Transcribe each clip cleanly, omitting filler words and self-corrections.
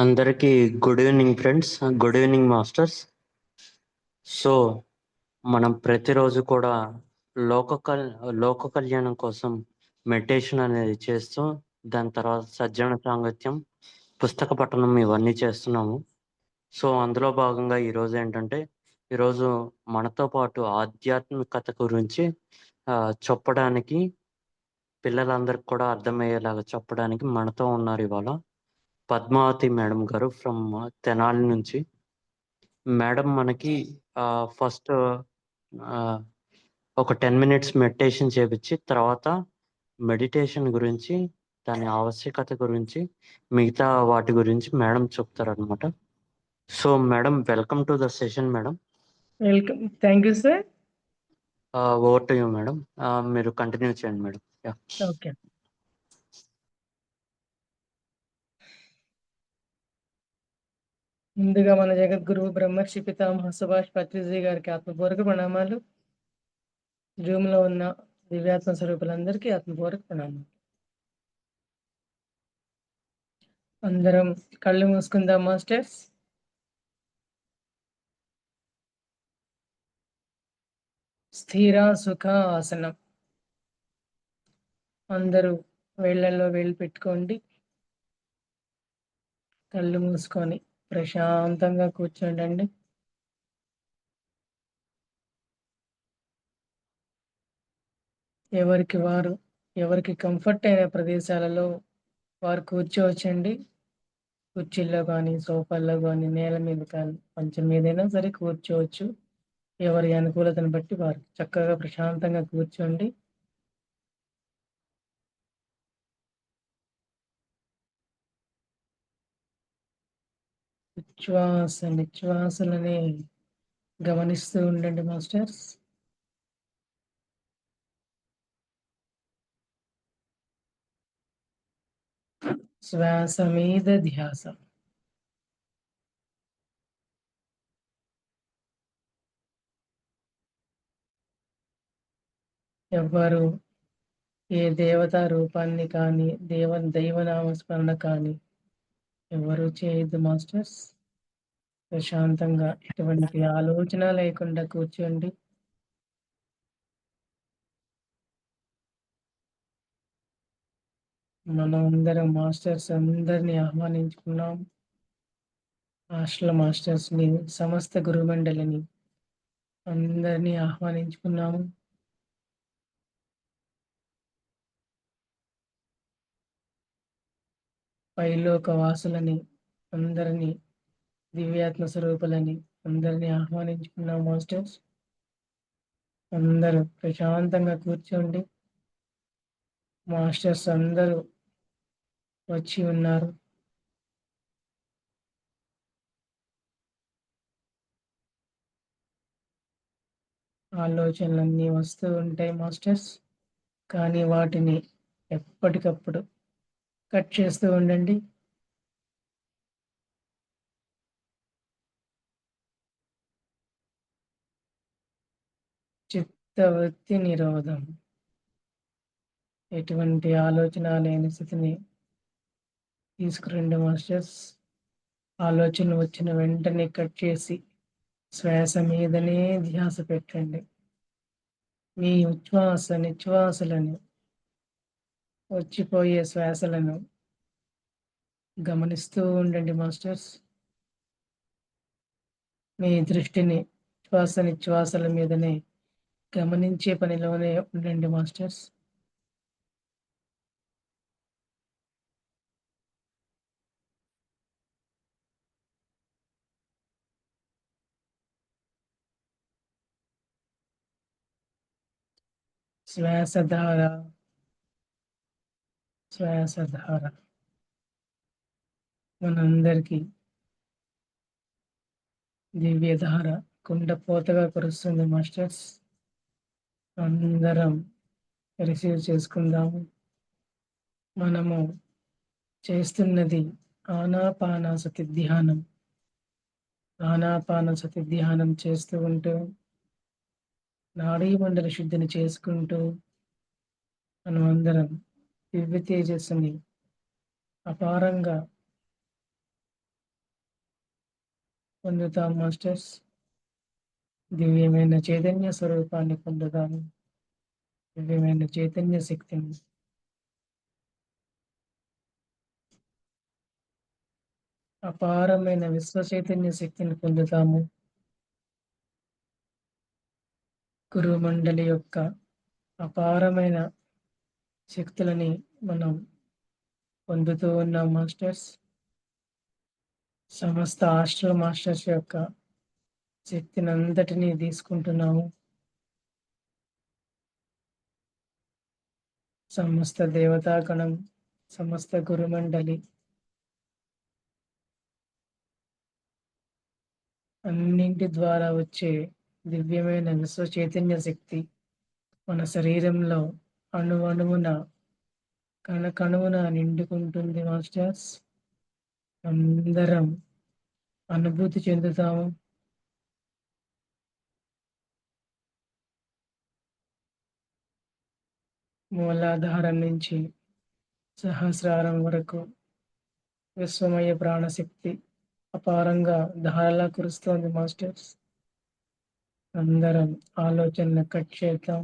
అందరికీ good evening friends, good evening masters. So మనం ప్రతిరోజు కూడా లోక లోక కళ్యాణం కోసం మెడిటేషన్ అనేది చేస్తూ దాని తర్వాత సజ్జన సాంగత్యం, పుస్తక పఠనం ఇవన్నీ చేస్తున్నాము. సో అందులో భాగంగా ఈరోజు ఏంటంటే ఈరోజు మనతో పాటు ఆధ్యాత్మికత గురించి చెప్పడానికి, పిల్లలందరికీ కూడా అర్థమయ్యేలాగా చెప్పడానికి మనతో ఉన్నారు ఇవాళ పద్మావతి మేడం గారు ఫ్రమ్ తెనాలి నుంచి. మేడం మనకి ఫస్ట్ ఒక 10 మినిట్స్ మెడిటేషన్ చేపించి తర్వాత మెడిటేషన్ గురించి, దాని ఆవశ్యకత గురించి, మిగతా వాటి గురించి మేడం చెప్తారనమాట. So madam, welcome to the session madam. Welcome. Thank you sir. Over to you madam. మీరు కంటిన్యూ చేయండి మేడం. ఓకే. ముందుగా మన జగద్గురువు బ్రహ్మర్షి పితామహ సుభాష్ పత్రిజీ గారికి ఆత్మపూర్వక ప్రణామాలు. జూమ్ లో ఉన్న దివ్యాత్మ స్వరూపులందరికీ ఆత్మపూర్వక ప్రణామాలు. అందరం కళ్ళు మూసుకుందాం మాస్టర్స్. స్థిర సుఖ ఆసనం. అందరూ వేళ్లలో వేళ్ళు పెట్టుకోండి. కళ్ళు మూసుకొని ప్రశాంతంగా కూర్చోండి. ఎవరికి కంఫర్ట్ అయిన ప్రదేశాలలో వారు కూర్చోవచ్చండి. కుర్చీల్లో కానీ, సోఫాల్లో కానీ, నేల మీద కానీ, మంచం మీదైనా సరే కూర్చోవచ్చు. ఎవరి అనుకూలతను బట్టి వారు చక్కగా ప్రశాంతంగా కూర్చోండి. ఉచ్ఛ్వాస నిశ్వాసలని గమనిస్తూ ఉండండి మాస్టర్స్. శ్వాస మీద ధ్యాస. ఎవ్వరు ఏ దేవతా రూపాన్ని కానీ, దైవనామస్మరణ కానీ ఎవరు చేయొద్దు మాస్టర్స్. ప్రశాంతంగా ఎటువంటి ఆలోచన లేకుండా కూర్చోండి. మనం అందరం మాస్టర్స్ అందరినీ ఆహ్వానించుకున్నాం. హాస్టల్ మాస్టర్స్ ని, సమస్త గురుమండలిని అందరినీ ఆహ్వానించుకున్నాము. పైలోక వాసులని అందరినీ, దివ్యాత్మ స్వరూపులని అందరినీ ఆహ్వానించుకున్నాం మాస్టర్స్. అందరూ ప్రశాంతంగా కూర్చోండి. మాస్టర్స్ అందరూ వచ్చి ఉన్నారు. ఆలోచనలన్నీ వస్తూ ఉంటాయి మాస్టర్స్, కానీ వాటిని ఎప్పటికప్పుడు కట్ చేస్తూ ఉండండి. చిత్తవృత్తి నిరోధం. ఎటువంటి ఆలోచన లేని స్థితిని తీసుకురండి మాస్టర్స్. ఆలోచన వచ్చిన వెంటనే కట్ చేసి శ్వాస మీదనే ధ్యాస పెట్టండి. మీ ఉచ్ఛ్వాస నిశ్వాసలను, వచ్చిపోయే శ్వాసలను గమనిస్తూ ఉండండి మాస్టర్స్. మీ దృష్టిని శ్వాస నిశ్వాసల మీదనే గమనించే పనిలోనే ఉండండి మాస్టర్స్. శ్వాసధార మనందరికీ దివ్యధార కుండపోతగా కురుస్తుంది మాస్టర్స్. అందరం రిసీవ్ చేసుకుందాము. మనము చేస్తున్నది ఆనాపానసతి ధ్యానం. ఆనాపానసతి ధ్యానం చేస్తూ ఉంటూ నాడీ మండల శుద్ధిని చేసుకుంటూ మనం అందరం దివ్య తేజస్సుని అపారంగా పొందుతాం మాస్టర్స్. దివ్యమైన చైతన్య స్వరూపాన్ని పొందుతాము. దివ్యమైన చైతన్య శక్తిని, అపారమైన విశ్వ చైతన్య శక్తిని పొందుతాము. గురువు మండలి యొక్క అపారమైన శక్తులని మనం పొందుతూ ఉన్నాం మాస్టర్స్. సమస్త హాస్టల్ మాస్టర్స్ యొక్క శక్తిని అంతటినీ తీసుకుంటున్నాము. సమస్త దేవతాగణం, సమస్త గురుమండలి అన్నింటి ద్వారా వచ్చే దివ్యమైన విశ్వ చైతన్య శక్తి మన శరీరంలో అణువణువున కణకణువున నిండుకుంటుంది మాస్టర్స్. అందరం అనుభూతి చెందుతాము. మూలాధారం నుంచి సహస్రారం వరకు విశ్వమయ ప్రాణశక్తి అపారంగా ధారలా కురుస్తోంది మాస్టర్స్. అందరం ఆలోచనలు కట్ చేద్దాం.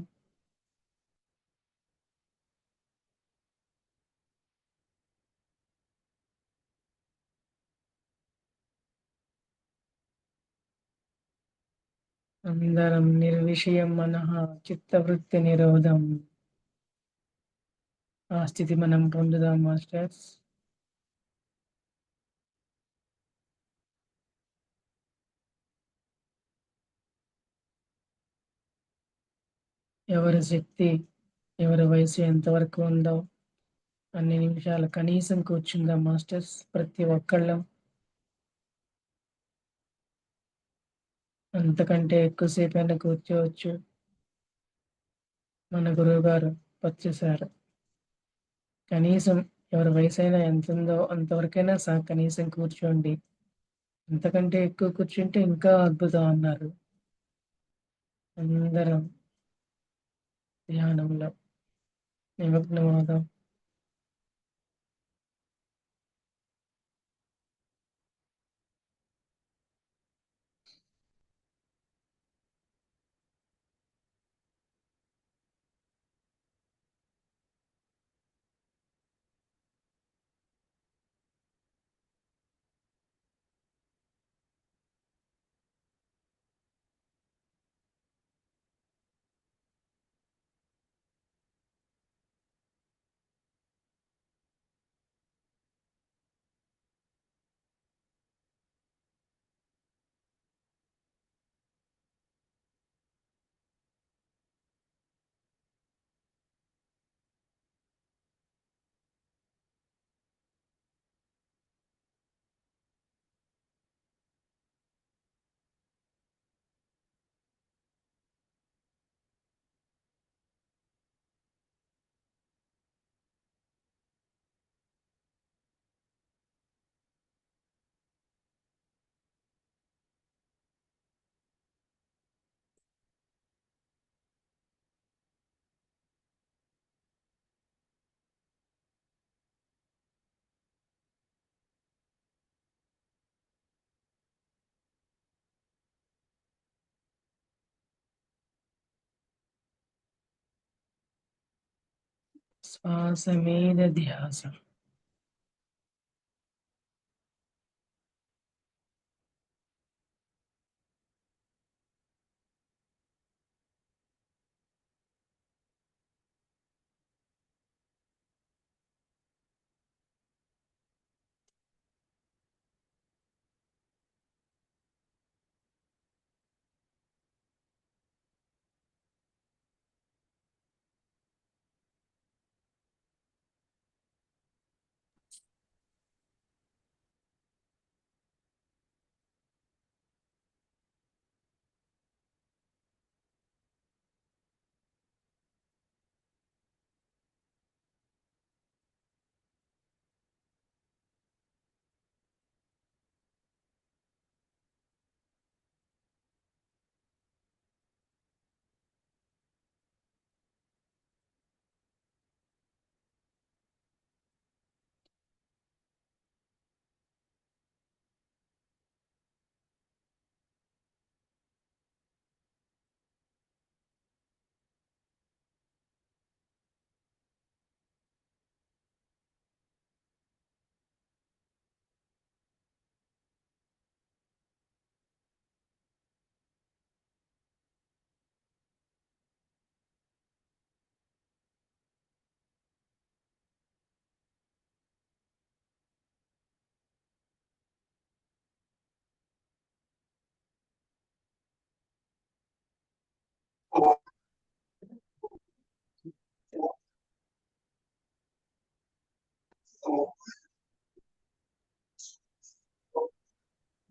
అందరం నిర్విషయం మనః చిత్తవృత్తి నిరోధం ఆ స్థితి మనం పొందుదాం మాస్టర్స్. ఎవరి శక్తి, ఎవరి వయసు ఎంతవరకు ఉందో అన్ని నిమిషాలు కనీసం కూర్చుందాం మాస్టర్స్. ప్రతి ఒక్కళ్ళం అంతకంటే ఎక్కువసేపు అయినా కూర్చోవచ్చు. మన గురువు గారు వచ్చేసారు. కనీసం ఎవరి వయసు అయినా ఎంత ఉందో అంతవరకైనా కనీసం కూర్చోండి. అంతకంటే ఎక్కువ కూర్చుంటే ఇంకా అద్భుతం అన్నారు. అందరం ధ్యానంలో నిమగ్నమవుదాం. శ్వాస మీద ధ్యాస.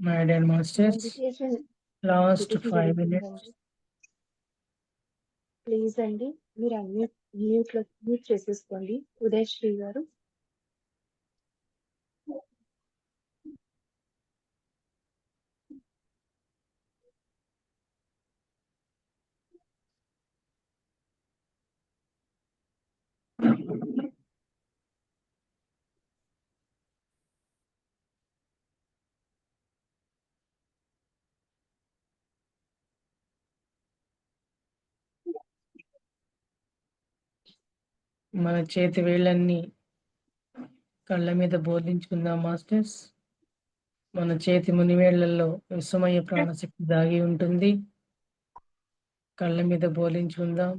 My dear masters, meditation last meditation 5 minutes. జరుగుతుందండి. ప్లీజ్ అండి మీరు మ్యూట్ చేసేసుకోండి ఉదయ్ శ్రీ గారు. మన చేతి వేళ్ళన్ని కళ్ళ మీద బోధించుకుందాం మాస్టర్స్. మన చేతి మునివేళ్లలో విశ్వమయ ప్రాణశక్తి దాగి ఉంటుంది. కళ్ళ మీద బోధించుకుందాం.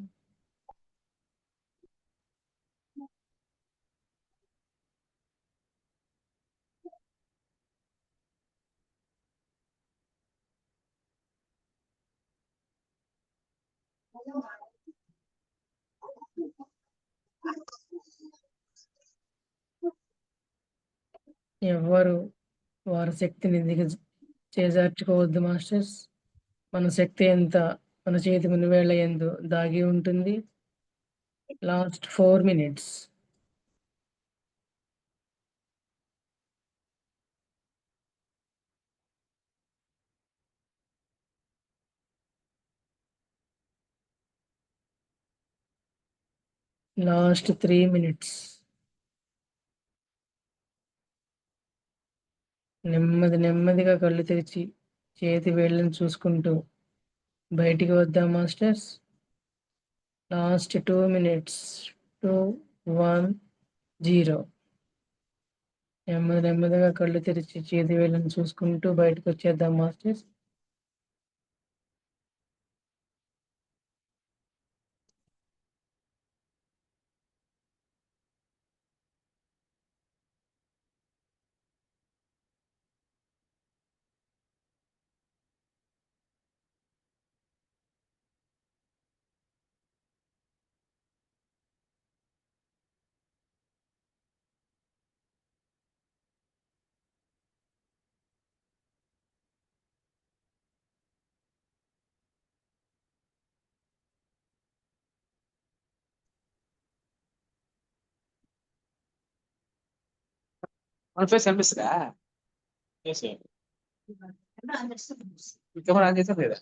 ఎవ్వరు వారి శక్తిని చేజార్చుకోవద్దు మాస్టర్స్. మన శక్తి ఎంత మన చేతి మునివేళ్ల ఎందు దాగి ఉంటుంది. Last 4 minutes. Last 3 minutes. నెమ్మదిగా కళ్ళు తెరిచి చేతి వేళ్ళని చూసుకుంటూ బయటికి వద్దాం మాస్టర్స్. Last 2 minutes. 2, 1, 0. నెమ్మదిగా కళ్ళు తెరిచి చేతి వేళ్ళని చూసుకుంటూ బయటకు వచ్చేద్దాం మాస్టర్స్. మన ఫేస్ కనిపిస్తుందా? కెమెరా ఆన్ చేసా లేదా?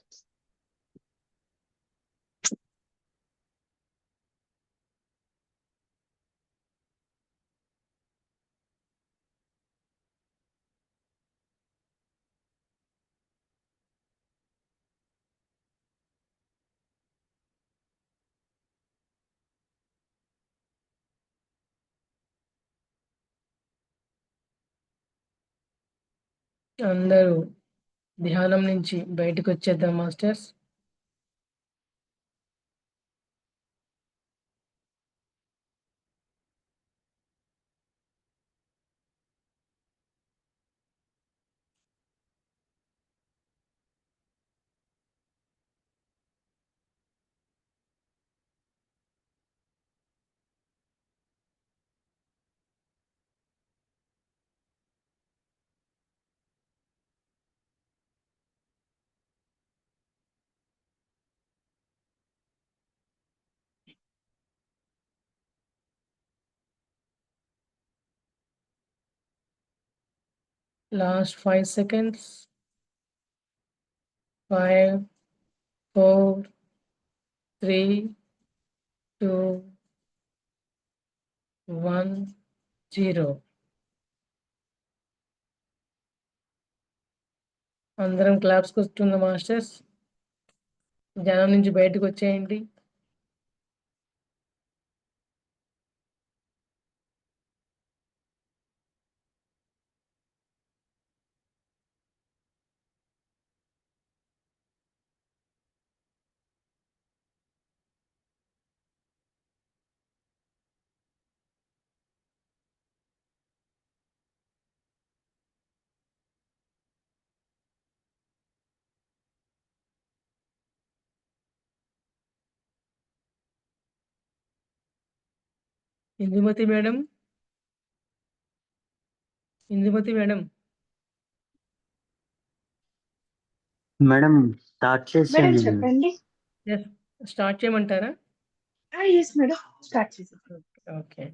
అందరూ ధ్యానం నుంచి బయటకు వచ్చేద్దాం మాస్టర్స్. Last 5 seconds. 5, 4, 3, 2, 1, 0. అందరం క్లాప్స్ కొస్తున్న మాస్టర్స్. ధ్యానం నుంచి బయటకు వచ్చేయండి. Indumathi madam, Indumathi madam. Madam start madam చేసేయండి. చెప్పండి. ఎస్. స్టార్ట్ చేయమంటారా? ఎస్ మేడం, స్టార్ట్ చేసేస్తాను. ఓకే.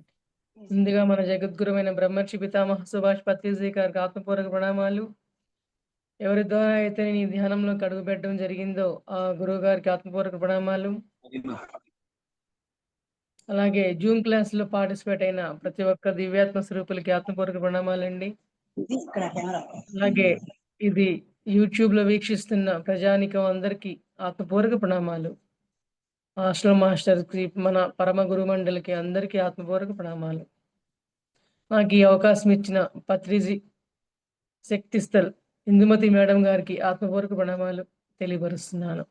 ముందుగా మన జగద్గురువైన బ్రహ్మర్షి పితామహ సుభాష్ పత్రిజీ గారికి ఆత్మపూర్వక ప్రణామాలు. ఎవరి ద్వారా అయితే నేను ఈ ధ్యానంలోకి అడుగుపెట్టడం జరిగిందో ఆ గురువు గారికి ఆత్మపూర్వక ప్రణామాలు. అలాగే జూమ్ క్లాస్‌లో పార్టిసిపేట్ అయిన ప్రతి ఒక్క దివ్యాత్మ స్వరూపులకి ఆత్మపూర్వక ప్రణామాలండి. అలాగే ఇది యూట్యూబ్‌లో వీక్షిస్తున్న ప్రజానీకం అందరికీ ఆత్మపూర్వక ప్రణామాలు. హాస్టల్ మాస్టర్స్‌కి, మన పరమ గురుమండలికి అందరికీ ఆత్మపూర్వక ప్రణామాలు. నాకు ఈ అవకాశం ఇచ్చిన పత్రిజీ శక్తిస్థల్ ఇందుమతి మేడం గారికి ఆత్మపూర్వక ప్రణామాలు తెలియపరుస్తున్నాను.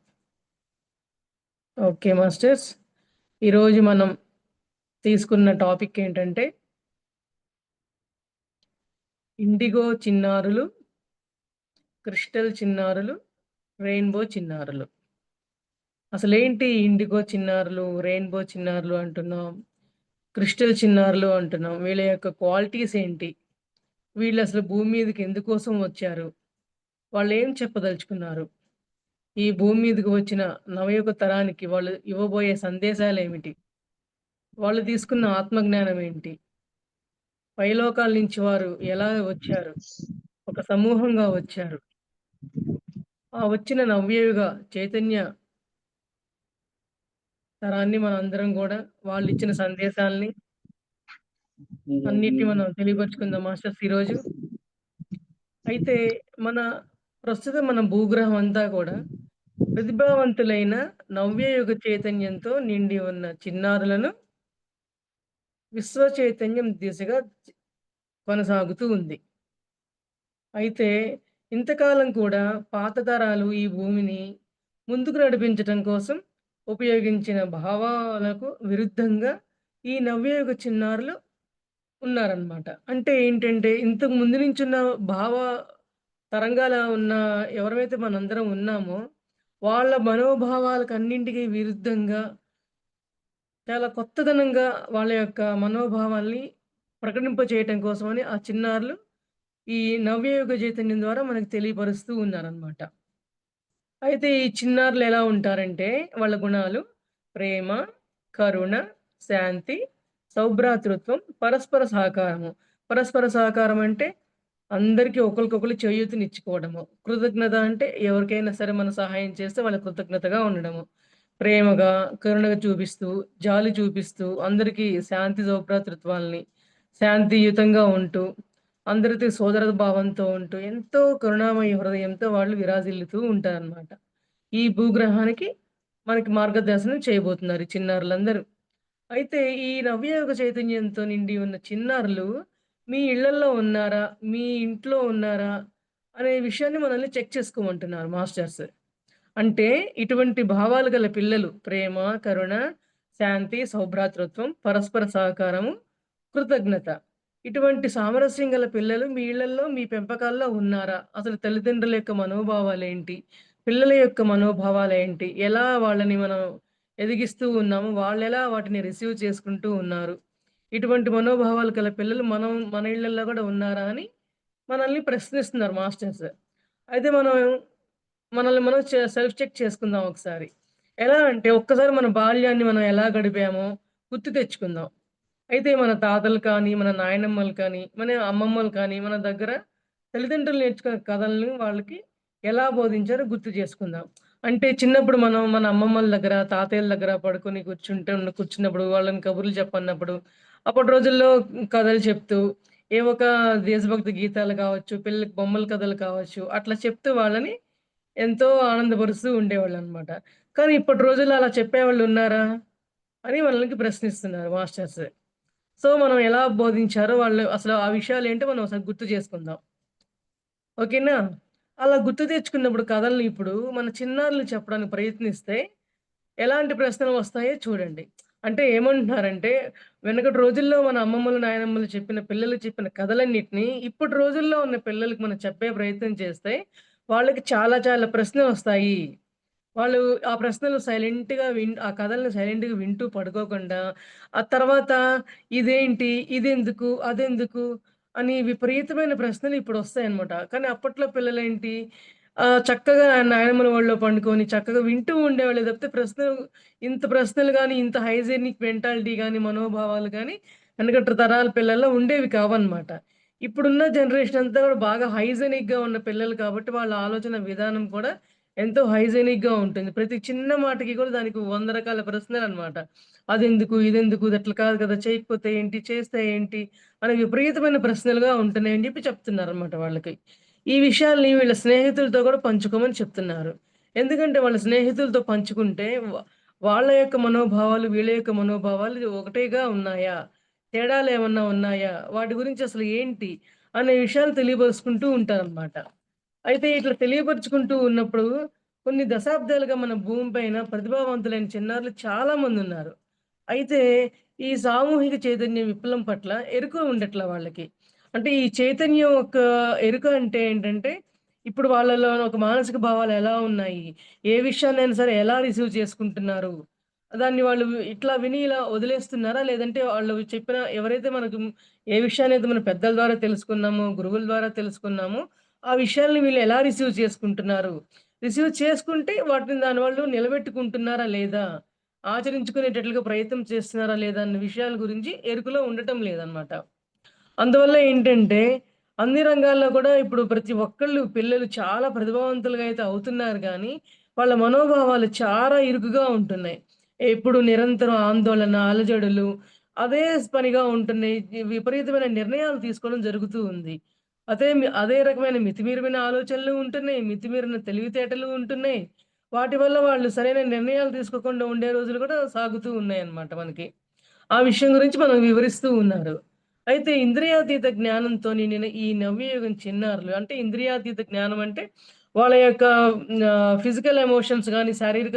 ఓకే మాస్టర్స్, ఈరోజు మనం తీసుకున్న టాపిక్ ఏంటంటే ఇండిగో చిన్నారులు, క్రిస్టల్ చిన్నారులు, రెయిన్బో చిన్నారులు. అసలేంటి ఇండిగో చిన్నారులు, రెయిన్బో చిన్నారులు అంటున్నాం, క్రిస్టల్ చిన్నారులు అంటున్నాం. వీళ్ళ యొక్క క్వాలిటీస్ ఏంటి? వీళ్ళు అసలు భూమి మీదకి ఎందుకోసం వచ్చారు? వాళ్ళు ఏం చెప్పదలుచుకున్నారు? ఈ భూమి మీదకి వచ్చిన నవయుగ తరానికి వాళ్ళు ఇవ్వబోయే సందేశాలేమిటి? వాళ్ళు తీసుకున్న ఆత్మజ్ఞానం ఏంటి? పైలోకాల నుంచి వారు ఎలా వచ్చారు? ఒక సమూహంగా వచ్చారు. ఆ వచ్చిన నవయుగ చైతన్య తరాన్ని మనందరం గూడా వాళ్ళిచ్చిన సందేశాల్ని అన్నిటిని మనం తెలియపరుచుకుందాం మాస్టర్స్ ఈరోజు. అయితే మన ప్రస్తుతం మన భూగ్రహం అంతా కూడా ప్రతిభావంతులైన నవ్యయుగ చైతన్యంతో నిండి ఉన్న చిన్నారులను విశ్వ చైతన్యం దిశగా కొనసాగుతూ ఉంది. అయితే ఇంతకాలం కూడా పాత తరాలు ఈ భూమిని ముందుకు నడిపించటం కోసం ఉపయోగించిన భావాలకు విరుద్ధంగా ఈ నవ్యయుగ చిన్నారులు ఉన్నారనమాట. అంటే ఏంటంటే ఇంతకు ముందు నుంచున్న భావ తరంగాల ఉన్న ఎవరైతే మనందరం ఉన్నామో వాళ్ళ మనోభావాలకన్నింటికి విరుద్ధంగా చాలా కొత్తదనంగా వాళ్ళ యొక్క మనోభావాల్ని ప్రకటింపచేయటం కోసమని ఆ చిన్నారులు ఈ నవ్యయుగ చైతన్యం ద్వారా మనకు తెలియపరుస్తూ ఉన్నారనమాట. అయితే ఈ చిన్నారులు ఎలా ఉంటారంటే వాళ్ళ గుణాలు ప్రేమ, కరుణ, శాంతి, సౌభ్రాతృత్వం, పరస్పర సహకారము. పరస్పర సహకారం అంటే అందరికీ ఒకళ్ళకొకళ్ళు చేయూతనిచ్చుకోవడము. కృతజ్ఞత అంటే ఎవరికైనా సరే మనం సహాయం చేస్తే వాళ్ళకి కృతజ్ఞతగా ఉండడము. ప్రేమగా, కరుణగా చూపిస్తూ, జాలి చూపిస్తూ, అందరికీ శాంతి సౌభ్రాతృత్వాల్ని శాంతియుతంగా ఉంటూ, అందరితో సోదర భావంతో ఉంటూ, ఎంతో కరుణామయ హృదయంతో వాళ్ళు విరాజిల్లుతూ ఉంటారనమాట. ఈ భూగ్రహానికి మనకి మార్గదర్శనం చేయబోతున్నారు ఈ చిన్నారులందరూ. అయితే ఈ నవ్యయుగ చైతన్యంతో నిండి ఉన్న చిన్నారులు మీ ఇళ్లల్లో ఉన్నారా? మీ ఇంట్లో ఉన్నారా? అనే విషయాన్ని మనల్ని చెక్ చేసుకోమంటున్నారు మాస్టర్స్. అంటే ఇటువంటి భావాలు గల పిల్లలు ప్రేమ, కరుణ, శాంతి, సౌభ్రాతృత్వం, పరస్పర సహకారము, కృతజ్ఞత. ఇటువంటి సామరస్యం గల పిల్లలు మీ ఇళ్లల్లో, మీ పెంపకాల్లో ఉన్నారా? అసలు తల్లిదండ్రుల యొక్క మనోభావాలేంటి? పిల్లల యొక్క మనోభావాలేంటి? ఎలా వాళ్ళని మనం ఎదిగిస్తూ ఉన్నాము? వాళ్ళెలా వాటిని రిసీవ్ చేసుకుంటూ ఉన్నారు? ఇటువంటి మనోభావాలు గల పిల్లలు మన ఇళ్లల్లో గూడా ఉన్నారా అని మనల్ని ప్రశ్నిస్తున్నారు మాస్టర్స్. అయితే మనల్ని మనం సెల్ఫ్ చెక్ చేసుకుందాం ఒకసారి. ఎలా అంటే ఒక్కసారి మన బాల్యాన్ని మనం ఎలా గడిపామో గుర్తు తెచ్చుకుందాం. అయితే మన తాతలు కానీ, మన నాయనమ్మలు కానీ, మన అమ్మమ్మలు కానీ మన దగ్గర తల్లిదండ్రులు నేర్చుకున్న కథలను వాళ్ళకి ఎలా బోధించారో గుర్తు చేసుకుందాం. అంటే చిన్నప్పుడు మనం మన అమ్మమ్మల దగ్గర, తాతయ్యల దగ్గర పడుకొని కూర్చున్నప్పుడు వాళ్ళని కబుర్లు చెప్పన్నప్పుడు, అప్పటి రోజుల్లో కథలు చెప్తూ, ఏవో ఒక దేశభక్తి గీతాలు కావచ్చు, పిల్లలకి బొమ్మల కథలు కావచ్చు, అట్లా చెప్తూ వాళ్ళని ఎంతో ఆనందపరుస్తూ ఉండేవాళ్ళనమాట. కానీ ఇప్పటి రోజుల్లో అలా చెప్పేవాళ్ళున్నారా? అని మనల్ని ప్రశ్నిస్తున్నారు మాస్టర్స్. సో, మనం ఎలా బోధించారో వాళ్ళు అసలు ఆ విషయాలేంటో మనం ఒకసారి గుర్తు చేసుకుందాం. ఓకేనా? అలా గుర్తు తెచ్చుకున్నప్పుడు కథల్ని ఇప్పుడు మన చిన్నారులు చెప్పడానికి ప్రయత్నిస్తే ఎలాంటి ప్రశ్నలు వస్తాయో చూడండి. అంటే ఏమంటున్నారంటే, వెనకటి రోజుల్లో మన అమ్మమ్మలు, నాయనమ్మలు చెప్పిన పిల్లలు చెప్పిన కథలన్నిటిని ఇప్పటి రోజుల్లో ఉన్న పిల్లలకి మనం చెప్పే ప్రయత్నం చేస్తే, వాళ్ళకి చాలా చాలా ప్రశ్నలొస్తాయి. వాళ్ళు ఆ ప్రశ్నలు ఆ కథలను సైలెంట్‌గా వింటూ పడుకోకుండా, ఆ తర్వాత ఇదేంటి? ఇదెందుకు? అదెందుకు? అని విపరీతమైన ప్రశ్నలు ఇప్పుడొస్తాయన్నమాట. కానీ అప్పట్లో పిల్లలేంటి? చక్కగా నాయనమ్మల ఒళ్ళో పండుకొని చక్కగా వింటూ ఉండేవాళ్ళే తప్పితే ఇంత ప్రశ్నలు గాని, ఇంత హైజీనిక్ మెంటాలిటీ గాని, మనోభావాలు గాని వెనకటి తరాల పిల్లల్లో ఉండేవి కావన్నమాట. ఇప్పుడున్న జనరేషన్ అంతా కూడా బాగా హైజీనిక్‌గా ఉన్న పిల్లలు కాబట్టి వాళ్ళ ఆలోచన విధానం కూడా ఎంతో హైజీనిక్‌గా ఉంటుంది. ప్రతి చిన్న మాటకి కూడా దానికి 100 రకాల ప్రశ్నలన్నమాట. అదెందుకు? ఇదెందుకు? ఇదట్లా కాదు కదా! చేయకపోతే ఏంటి? చేస్తే ఏంటి? అనే విపరీతమైన ప్రశ్నలుగా ఉంటున్నాయని చెప్పి చెప్తున్నారన్నమాట వాళ్ళకి. ఈ విషయాల్ని వీళ్ళ స్నేహితులతో కూడా పంచుకోమని చెప్తున్నారు. ఎందుకంటే వాళ్ళ స్నేహితులతో పంచుకుంటే వాళ్ళ యొక్క మనోభావాలు, వీళ్ళ యొక్క మనోభావాలు ఒకటేగా ఉన్నాయా? తేడాలేమన్నా ఉన్నాయా? వాటి గురించి అసలు ఏంటి? అనే విషయాలు తెలియబరుచుకుంటూ ఉంటారనమాట. అయితే ఇట్లా తెలియపరుచుకుంటూ ఉన్నప్పుడు కొన్ని దశాబ్దాలుగా మన భూమి పైన ప్రతిభావంతులైన చిన్నారులు చాలా మందున్నారు. అయితే ఈ సామూహిక చైతన్య విప్లవం పట్ల ఎరుక ఉండట్ల వాళ్ళకి. అంటే ఈ చైతన్యం ఒక ఎరుక అంటే ఏంటంటే, ఇప్పుడు వాళ్ళలో ఒక మానసిక భావాలు ఎలా ఉన్నాయి? ఏ విషయాన్నైనా సరే ఎలా రిసీవ్ చేసుకుంటున్నారు? దాన్ని వాళ్ళు ఇట్లా విని ఇలా వదిలేస్తున్నారా? లేదంటే వాళ్ళు చెప్పిన ఎవరైతే మనకు ఏ విషయాన్నైతే మన పెద్దల ద్వారా తెలుసుకున్నామో, గురువుల ద్వారా తెలుసుకున్నామో, ఆ విషయాల్ని వీళ్ళు ఎలా రిసీవ్ చేసుకుంటున్నారు? రిసీవ్ చేసుకుంటే వాటిని దాని వాళ్ళు నిలబెట్టుకుంటున్నారా లేదా? ఆచరించుకునేటట్లుగా ప్రయత్నం చేస్తున్నారా లేదా? అన్న విషయాల గురించి ఎరుకలో ఉండటం లేదనమాట. అందువల్ల ఏంటంటే, అన్ని రంగాల్లో కూడా ఇప్పుడు ప్రతి ఒక్కళ్ళు పిల్లలు చాలా ప్రతిభావంతులుగా అయితే అవుతున్నారు గానీ, వాళ్ళ మనోభావాలు చాలా ఇరుకుగా ఉంటున్నాయి. ఎప్పుడు నిరంతరం ఆందోళన, అలజడులు అదే పనిగా ఉంటున్నాయి. విపరీతమైన నిర్ణయాలు తీసుకోవడం జరుగుతూ ఉంది. అదే రకమైన మితిమీరిన ఆలోచనలు ఉంటున్నాయి. మితిమీరిన తెలివితేటలు ఉంటున్నాయి. వాటి వల్ల వాళ్ళు సరైన నిర్ణయాలు తీసుకోకుండా ఉండే రోజులు కూడా సాగుతూ ఉన్నాయన్నమాట మనకి. ఆ విషయం గురించి మనం వివరిస్తూ ఉన్నారు. అయితే ఇంద్రియాతీత జ్ఞానంతోని నేను ఈ నవ్యయుగం చిన్నారులు అంటే ఇంద్రియాతీత జ్ఞానం అంటే వాళ్ళ యొక్క ఫిజికల్ ఎమోషన్స్ గాని, శారీరక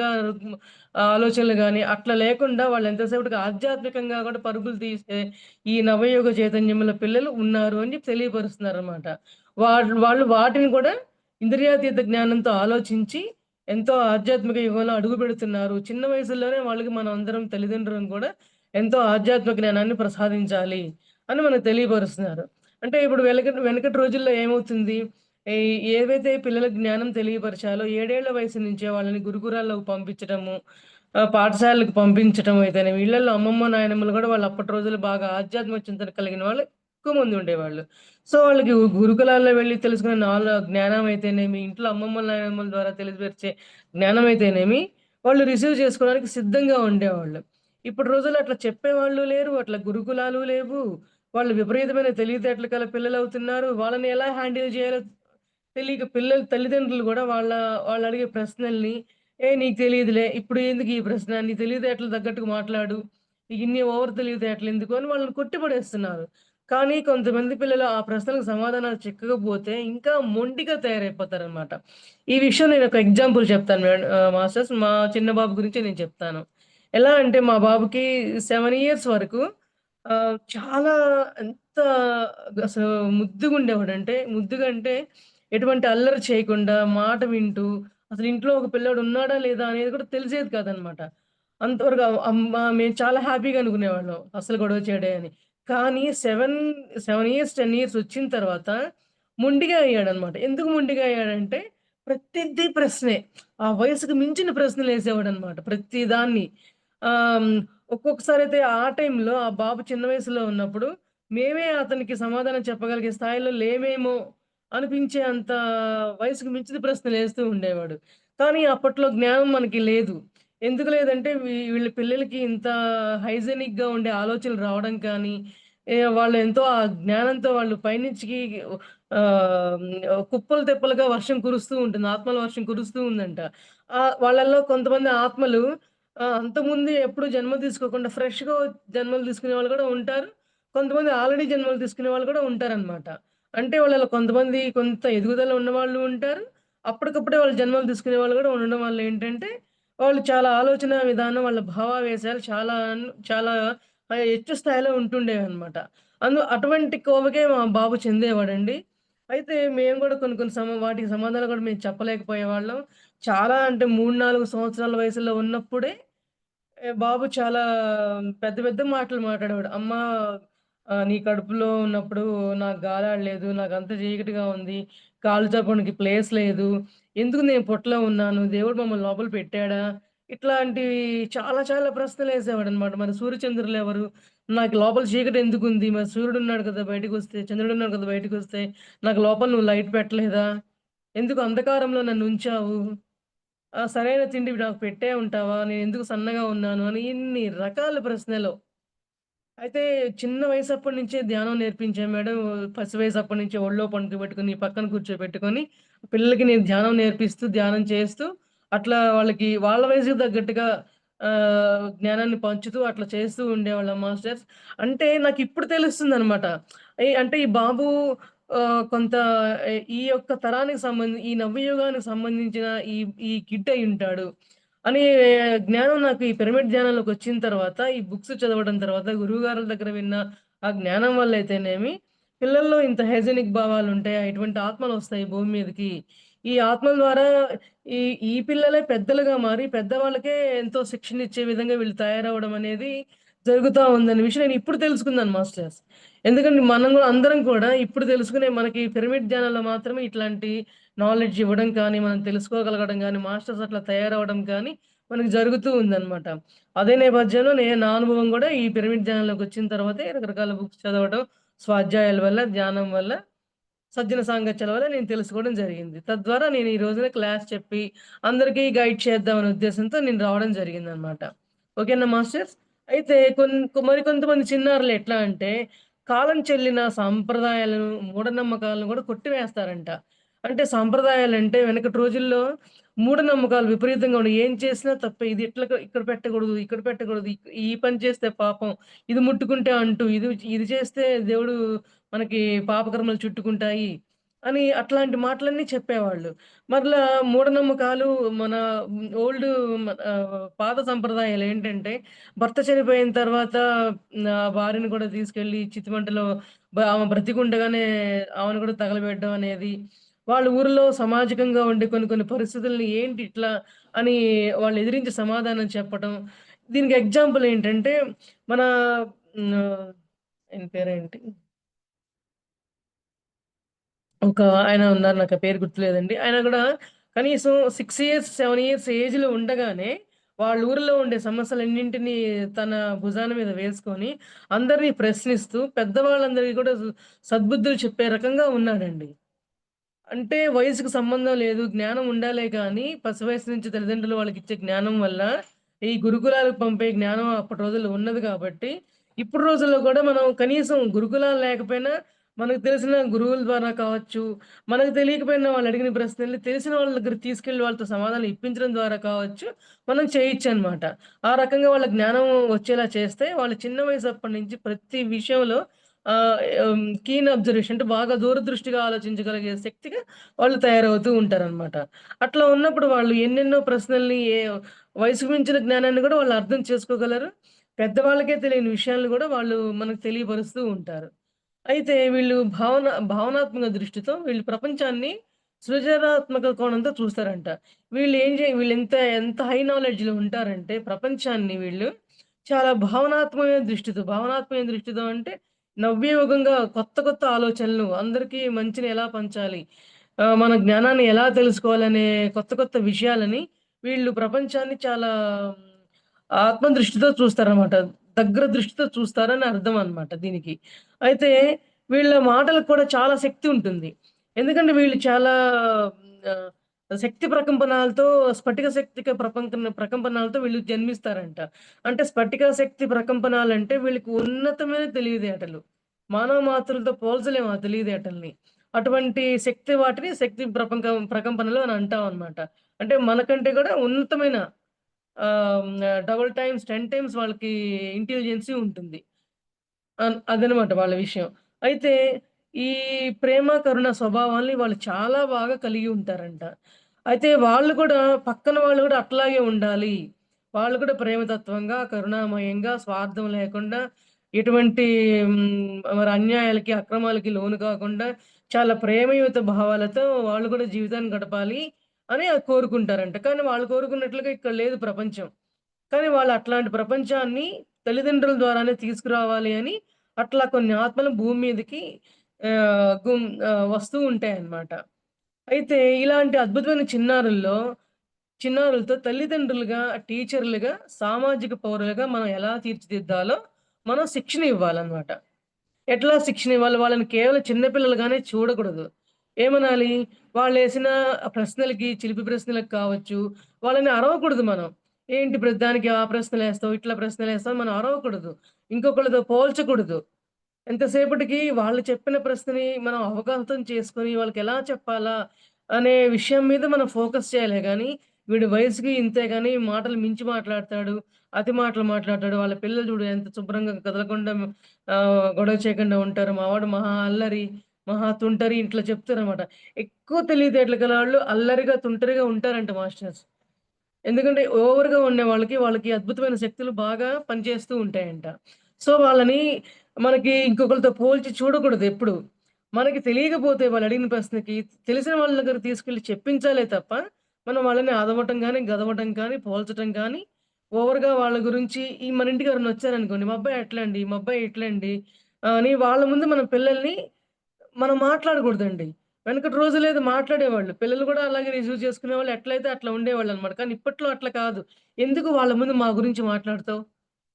ఆలోచనలు గాని అట్లా లేకుండా వాళ్ళు ఎంతసేపటికి ఆధ్యాత్మికంగా కూడా పరుగులు తీసే ఈ నవయుగ చైతన్యముల పిల్లలు ఉన్నారు అని చెప్పి తెలియపరుస్తున్నారనమాట. వాళ్ళు వాటిని కూడా ఇంద్రియాతీత జ్ఞానంతో ఆలోచించి ఎంతో ఆధ్యాత్మిక యుగంలో అడుగుపెడుతున్నారు. చిన్న వయసుల్లోనే వాళ్ళకి మనం అందరం తల్లిదండ్రులం కూడా ఎంతో ఆధ్యాత్మిక జ్ఞానాన్ని ప్రసాదించాలి అని మనకు తెలియపరుస్తున్నారు. అంటే ఇప్పుడు వెనకటి రోజుల్లో ఏమవుతుంది? ఈ ఏవైతే పిల్లలకు జ్ఞానం తెలియపరచాలో 7 ఏళ్ల వయసు నుంచే వాళ్ళని గురుకులాల్లోకి పంపించడము, పాఠశాలలకు పంపించటం అయితేనేమి, ఇళ్లల్లో అమ్మమ్మ, నాయనమ్మలు కూడా వాళ్ళు అప్పటి రోజుల్లో బాగా ఆధ్యాత్మిక చింతన కలిగిన వాళ్ళు ఎక్కువ మంది ఉండేవాళ్ళు. సో, వాళ్ళకి గురుకులాల్లో వెళ్లి తెలుసుకునే జ్ఞానం అయితేనేమి, ఇంట్లో అమ్మమ్మల, నాయనమ్మల ద్వారా తెలియపరిచే జ్ఞానం అయితేనేమి, వాళ్ళు రిసీవ్ చేసుకోవడానికి సిద్ధంగా ఉండేవాళ్ళు. ఇప్పటి రోజుల్లో అట్లా చెప్పేవాళ్ళు లేరు. అట్లా గురుకులాలు లేవు. వాళ్ళు విపరీతమైన తెలివితేటలు కల పిల్లలవుతున్నారు. వాళ్ళని ఎలా హ్యాండిల్ చేయాలో తెలియక పిల్లల తల్లిదండ్రులు గూడా వాళ్ళడిగే ప్రశ్నల్ని, నీకు తెలీదులే. ఇప్పుడు ఎందుకు ఈ ప్రశ్న? నీ తెలివితేటలకు తగ్గట్టుగా మాట్లాడు. నీకిన్ని ఓవర్ తెలివితేటలెందుకు అని వాళ్ళని కొట్టిపడేస్తున్నారు. కానీ కొంతమంది పిల్లలు ఆ ప్రశ్నలకు సమాధానాలు చిక్కకపోతే ఇంకా మొండిగా తయారైపోతారనమాట. ఈ విషయం నేనొక ఎగ్జాంపుల్ చెప్తాను మాస్టర్స్. మా చిన్న బాబు గురించి నేను చెప్తాను. ఎలా అంటే మా బాబుకి 7 ఇయర్స్ వరకు చాలా ఎంత అసలు ముద్దుగుండేవాడంటే, ముద్దుగా అంటే ఎటువంటి అల్లరి చేయకుండా, మాట వింటూ, అసలు ఇంట్లో ఒక పిల్లోడు ఉన్నాడా? లేదా? అనేది కూడా తెలిసేది కాదనమాట. అంతవరకు మేము చాలా హ్యాపీగా అనుకునేవాళ్ళం. అస్సలు గొడవ చేయడే అని. కానీ 7 ఇయర్స్, 10 ఇయర్స్ వచ్చిన తర్వాత మొండిగా అయ్యాడనమాట. ఎందుకు మొండిగా అయ్యాడంటే ప్రతిదీ ప్రశ్నే. ఆ వయసుకు మించిన ప్రశ్నలేసేవాడనమాట. ప్రతి దాన్ని. ఆహ్, ఒక్కొక్కసారయితే ఆ టైంలో ఆ బాబు చిన్న వయసులో ఉన్నప్పుడు మేమే అతనికి సమాధానం చెప్పగలిగే స్థాయిలో లేమేమో అనిపించే అంత వయసుకు మించిన ప్రశ్నలేస్తూ ఉండేవాడు. కానీ అప్పట్లో జ్ఞానం మనకి లేదు. ఎందుకు లేదంటే వీళ్ళ పిల్లలకి ఇంత హైజీనిక్‌గా ఉండే ఆలోచనలు రావడం కానీ, వాళ్ళు ఎంతో ఆ జ్ఞానంతో వాళ్ళు పైనుంచికి ఆహ్, కుప్పలు తెప్పలుగా వర్షం కురుస్తూ ఉంటుంది. ఆత్మల వర్షం కురుస్తూ ఉందంట. వాళ్ళలో కొంతమంది ఆత్మలు అంతకుముందు ఎప్పుడు జన్మ తీసుకోకుండా ఫ్రెష్‌గా జన్మలు తీసుకునే వాళ్ళు కూడా ఉంటారు. కొంతమంది ఆల్రెడీ జన్మలు తీసుకునే వాళ్ళు కూడా ఉంటారనమాట. అంటే వాళ్ళలో కొంతమంది కొంత ఎదుగుదల ఉన్నవాళ్ళు ఉంటారు. అప్పటికప్పుడే వాళ్ళు జన్మలు తీసుకునే వాళ్ళు కూడా ఉండడం వల్ల ఏంటంటే, వాళ్ళు చాలా ఆలోచన విధానం, వాళ్ళ భావావేశాలు చాలా హెచ్చు స్థాయిలో ఉంటుండేవన్నమాట. అటువంటి కోవకే మా బాబు చెందేవాడండి. అయితే మేము గూడా కొన్ని కొన్ని వాటికి సమాధానాలు కూడా మేము చెప్పలేకపోయేవాళ్ళం. చాలా అంటే 3, 4 సంవత్సరాల వయసులో ఉన్నప్పుడే బాబు చాలా పెద్ద పెద్ద మాటలు మాట్లాడేవాడు. అమ్మా నీ కడుపులో ఉన్నప్పుడు నాకు గాలాడలేదు. నాకంత చీకటిగా ఉంది. కాళ్ళు చాపడానికి ప్లేస్ లేదు. ఎందుకు నేను పొట్టలో ఉన్నాను? దేవుడు మమ్మల్ని లోపల పెట్టాడా? ఇట్లాంటివి చాలా చాలా ప్రశ్నలేసేవాడనమాట. మరి సూర్యచంద్రులెవరు? నాకు లోపల చీకటి ఎందుకుంది? మరి సూర్యుడున్నాడు కదా బయటికొస్తే, చంద్రుడున్నాడు కదా బయటికొస్తే. నాకు లోపల నువ్వు లైట్ పెట్టలేదా? ఎందుకు అంధకారంలో నన్నుంచావు? సరైన తిండి నాకు పెట్టే ఉంటావా? నేనెందుకు సన్నగా ఉన్నాను? అని ఇన్ని రకాల ప్రశ్నలు. అయితే చిన్న వయసప్పటి నుంచే ధ్యానం నేర్పించాను మేడం. పసి వయసప్పటి నుంచే ఒళ్ళో పడుకోబెట్టుకొని, పక్కన కూర్చోబెట్టుకొని, పిల్లలకి నేను ధ్యానం నేర్పిస్తూ, ధ్యానం చేస్తూ, అట్లా వాళ్ళకి వాళ్ళ వయసుకు తగ్గట్టుగా జ్ఞానాన్ని పంచుతూ అట్లా చేస్తూ ఉండేవాళ్ళం మాస్టర్స్. అంటే నాకిప్పుడు తెలుస్తుందనమాట. అంటే ఈ బాబు కొంత ఈ యొక్క తరానికి ఈ నవ్యయుగానికి సంబంధించిన ఈ ఈ కిడ్ అయ్యుంటాడు. అని జ్ఞానం నాకు ఈ పిరమిడ్ ధ్యానంలోకొచ్చిన తర్వాత, ఈ బుక్స్ చదవడం తర్వాత, గురువుగారుల దగ్గర విన్న ఆ జ్ఞానం వల్లయితేనేమి, పిల్లల్లో ఇంత హైజీనిక్ భావాలుంటాయా? ఇటువంటి ఆత్మలొస్తాయి భూమి మీదకి. ఈ ఆత్మల ద్వారా ఈ ఈ పిల్లలే పెద్దలుగా మారి, పెద్దవాళ్ళకే ఎంతో శిక్షణిచ్చే విధంగా వీళ్ళు తయారవ్వడం అనేది జరుగుతా ఉందనే విషయం నేను ఇప్పుడు తెలుసుకున్నాను మాస్టర్స్. ఎందుకంటే మనం గూడా అందరం కూడా ఇప్పుడు తెలుసుకునే మనకి పిరమిడ్ ధ్యానంలో మాత్రమే ఇట్లాంటి నాలెడ్జ్ ఇవ్వడం కానీ, మనం తెలుసుకోగలగడం గానీ, మాస్టర్స్ అట్లా తయారవ్వడం కానీ మనకు జరుగుతూ ఉందనమాట. అదే నేపథ్యంలో నా అనుభవం గూడా ఈ పిరమిడ్ ధ్యానంలోకొచ్చిన తర్వాతే రకరకాల బుక్స్ చదవడం, స్వాధ్యాయాల వల్ల, ధ్యానం వల్ల, సజ్జన సాంగత్యాల వల్ల నేను తెలుసుకోవడం జరిగింది. తద్వారా నేను ఈ రోజున క్లాస్ చెప్పి, అందరికీ గైడ్ చేద్దామనే ఉద్దేశంతో నేను రావడం జరిగిందనమాట. ఓకేనా మాస్టర్స్? అయితే మరికొంతమంది చిన్నారులు ఎట్లా అంటే, కాలం చెల్లిన సాంప్రదాయాలను, మూఢనమ్మకాలను గూడా కొట్టివేస్తారంట. అంటే సాంప్రదాయాలంటే వెనకటి రోజుల్లో మూఢనమ్మకాలు విపరీతంగా ఉండేయి. ఏం చేసినా తప్పే. ఇది ఇక్కడ పెట్టకూడదు, ఇక్కడ పెట్టకూడదు. ఈ పని చేస్తే పాపం, ఇది ముట్టుకుంటే అంటు, ఇది చేస్తే దేవుడు మనకి పాపకర్మలు చుట్టుకుంటాయి అని అట్లాంటి మాటలన్నీ చెప్పేవాళ్ళు. మరలా మూఢనమ్మకాలు మన పాత సంప్రదాయాలేంటంటే భర్త చనిపోయిన తర్వాత భార్యని కూడా తీసుకెళ్ళి చితిమంటలో ఆమె బ్రతికుండగానే ఆమెను కూడా తగలబెట్టడం అనేది, వాళ్ళ ఊరిలో సామాజికంగా ఉండే కొన్ని కొన్ని పరిస్థితుల్ని ఏంటి ఇట్లా అని వాళ్ళు ఎదిరించి సమాధానం చెప్పటం. దీనికి ఎగ్జాంపుల్ ఏంటంటే మన హ్మ్. ఆయన పేరేంటి? ఒక ఆయన ఉన్నారు. నాకు ఆ పేరు గుర్తులేదండి. ఆయన గూడా కనీసం 6 ఇయర్స్, 7 ఇయర్స్ ఏజ్‌లో ఉండగానే వాళ్ళ ఊరిలో ఉండే సమస్యలన్నింటినీ తన భుజాన మీద వేసుకొని, అందరిని ప్రశ్నిస్తూ, పెద్దవాళ్ళందరికీ కూడా సద్బుద్ధులు చెప్పే రకంగా ఉన్నాడండి. అంటే వయసుకు సంబంధం లేదు. జ్ఞానం ఉండాలే కానీ, పసి వయసు నుంచి తల్లిదండ్రులు వాళ్ళకిచ్చే జ్ఞానం వల్ల, ఈ గురుకులాలకు పంపే జ్ఞానం అప్పటి రోజుల్లో ఉన్నది కాబట్టి, ఇప్పుడు రోజుల్లో కూడా మనం కనీసం గురుకులాలు లేకపోయినా, మనకు తెలిసిన గురువుల ద్వారా కావచ్చు, మనకు తెలియకపోయినా వాళ్ళు అడిగిన ప్రశ్నల్ని తెలిసిన వాళ్ళ దగ్గరికి తీసుకెళ్ళి వాళ్ళతో సమాధానం ఇప్పించడం ద్వారా కావచ్చు, మనం చేయొచ్చనమాట. ఆ రకంగా వాళ్ళ జ్ఞానం వచ్చేలా చేస్తే, వాళ్ళు చిన్న వయసు అప్పటి నుంచి ప్రతి విషయంలో కీన్ అబ్జర్వేషన్ అంటే బాగా దూరదృష్టిగా ఆలోచించగలిగే శక్తిగా వాళ్ళు తయారవుతూ ఉంటారనమాట. అట్లా ఉన్నప్పుడు వాళ్ళు ఎన్నెన్నో ప్రశ్నల్ని వయసుకు మించిన జ్ఞానాన్ని గూడా వాళ్ళు అర్థం చేసుకోగలరు. పెద్దవాళ్ళకే తెలియని విషయాలను గూడా వాళ్ళు మనకు తెలియపరుస్తూ ఉంటారు. అయితే వీళ్ళు భావనాత్మక దృష్టితో వీళ్ళు ప్రపంచాన్ని సృజనాత్మక కోణంతో చూస్తారంట. వీళ్ళెంత ఎంత హై నాలెడ్జ్‌లో ఉంటారంటే ప్రపంచాన్ని వీళ్ళు చాలా భావనాత్మకమైన దృష్టితో అంటే నవ్యయుగంగా కొత్త కొత్త ఆలోచనలు అందరికీ మంచిని ఎలా పంచాలి? మన జ్ఞానాన్ని ఎలా తెలుసుకోవాలనే కొత్త కొత్త విషయాలని వీళ్ళు ప్రపంచాన్ని చాలా ఆత్మ దృష్టితో చూస్తారనమాట. దగ్గర దృష్టితో చూస్తారని అర్థం అనమాట దీనికి. అయితే వీళ్ళ మాటలకు కూడా చాలా శక్తి ఉంటుంది. ఎందుకంటే వీళ్ళు చాలా ఆహ్, శక్తి ప్రకంపనాలతో స్ఫటిక శక్తిక ప్రకంపనాలతో వీళ్ళు జన్మిస్తారంట. అంటే స్ఫటిక శక్తి ప్రకంపనాలంటే వీళ్ళకి ఉన్నతమైన తెలివితేటలు. మానవ మాతృలతో పోల్చలేము ఆ తెలివితేటల్ని. అటువంటి శక్తి వాటిని శక్తి ప్రకంపనలు అని అంటామనమాట. అంటే మనకంటే కూడా ఉన్నతమైన డబుల్ టైమ్స్, 10 టైమ్స్ వాళ్ళకి ఇంటెలిజెన్సీ ఉంటుంది. అదనమాట వాళ్ళ విషయం. అయితే ఈ ప్రేమ, కరుణ స్వభావాల్ని వాళ్ళు చాలా బాగా కలిగి ఉంటారంట. అయితే వాళ్ళు కూడా పక్కన వాళ్ళు గూడా అట్లాగే ఉండాలి. వాళ్ళు కూడా ప్రేమతత్వంగా, కరుణామయంగా, స్వార్థం లేకుండా, ఎటువంటి మరి అన్యాయాలకి, అక్రమాలకి లోను కాకుండా చాలా ప్రేమయుత భావాలతో వాళ్ళు కూడా జీవితాన్ని గడపాలి అని కోరుకుంటారంట. కానీ వాళ్ళు కోరుకున్నట్లుగా ఇక్కడ లేదు ప్రపంచం. కానీ వాళ్ళు అట్లాంటి ప్రపంచాన్ని తల్లిదండ్రుల ద్వారానే తీసుకురావాలి అని అట్లా కొన్ని ఆత్మలు భూమి మీదకి వస్తూ ఉంటాయన్నమాట. అయితే ఇలాంటి అద్భుతమైన చిన్నారులతో తల్లిదండ్రులుగా, టీచర్లుగా, సామాజిక పౌరులుగా మనం ఎలా తీర్చిదిద్దాలో మనం శిక్షణ ఇవ్వాలన్నమాట. ఎట్లా శిక్షణ ఇవ్వాలి? వాళ్ళని కేవలం చిన్న పిల్లలుగానే చూడకూడదు. ఏమనాలి? వాళ్ళేసిన ప్రశ్నలకి, చిలిపి ప్రశ్నలకు కావచ్చు, వాళ్ళని అరవకూడదు మనం. ఏంటి ప్రతిదానికి ఆ ప్రశ్నలేస్తావు, ఇట్లా ప్రశ్నలేస్తావు మనం అరవకూడదు. ఇంకొకళ్ళతో పోల్చకూడదు. ఎంతసేపటికి వాళ్ళు చెప్పిన ప్రశ్నని మనం అవగాహన చేసుకొని, వాళ్ళకెలా చెప్పాలా అనే విషయం మీద మనం ఫోకస్ చేయాలే గానీ, వీడి వయసుకి ఇంతే గాని మాటలు మించి మాట్లాడతాడు, అతి మాటలు మాట్లాడతాడు, వాళ్ళ పిల్లలు చూడు ఎంత శుభ్రంగా కదలకుండా గొడవ చేయకుండా ఉంటారు. మా వాడు మహా అల్లరి, మహా తుంటరి ఇట్లా చెప్తారనమాట. ఎక్కువ తెలివితేటలు గలవాళ్ళు అల్లరిగా, తుంటరిగా ఉంటారంట మాస్టర్స్. ఎందుకంటే ఓవర్‌గా ఉండే వాళ్ళకి అద్భుతమైన శక్తులు బాగా పనిచేస్తూ ఉంటాయంట. సో, వాళ్ళని మనకి ఇంకొకళ్ళతో పోల్చి చూడకూడదు ఎప్పుడు. మనకి తెలియకపోతే వాళ్ళు అడిగిన ప్రశ్నకి తెలిసిన వాళ్ళ దగ్గర తీసుకెళ్ళి చెప్పించాలే తప్ప, మనం వాళ్ళని అదవటం గాని, గదవటం కానీ, పోల్చటం కానీ, ఓవర్‌గా వాళ్ళ గురించి మన ఇంటికి ఎవరైనా వచ్చారనుకోండి, మా అబ్బాయి అట్లండి, మా అబ్బాయి ఇట్లండి అని వాళ్ళ ముందు మన పిల్లల్ని మనం మాట్లాడకూడదండి. వెనకటి రోజులేదో మాట్లాడేవాళ్ళు. పిల్లలు గూడా అలాగే రిసీవ్ చేసుకునేవాళ్ళు. ఎట్లయితే అట్లా ఉండేవాళ్ళనమాట. కానీ ఇప్పట్లో అట్లా కాదు. ఎందుకు వాళ్ళ ముందు మా గురించి మాట్లాడతావు?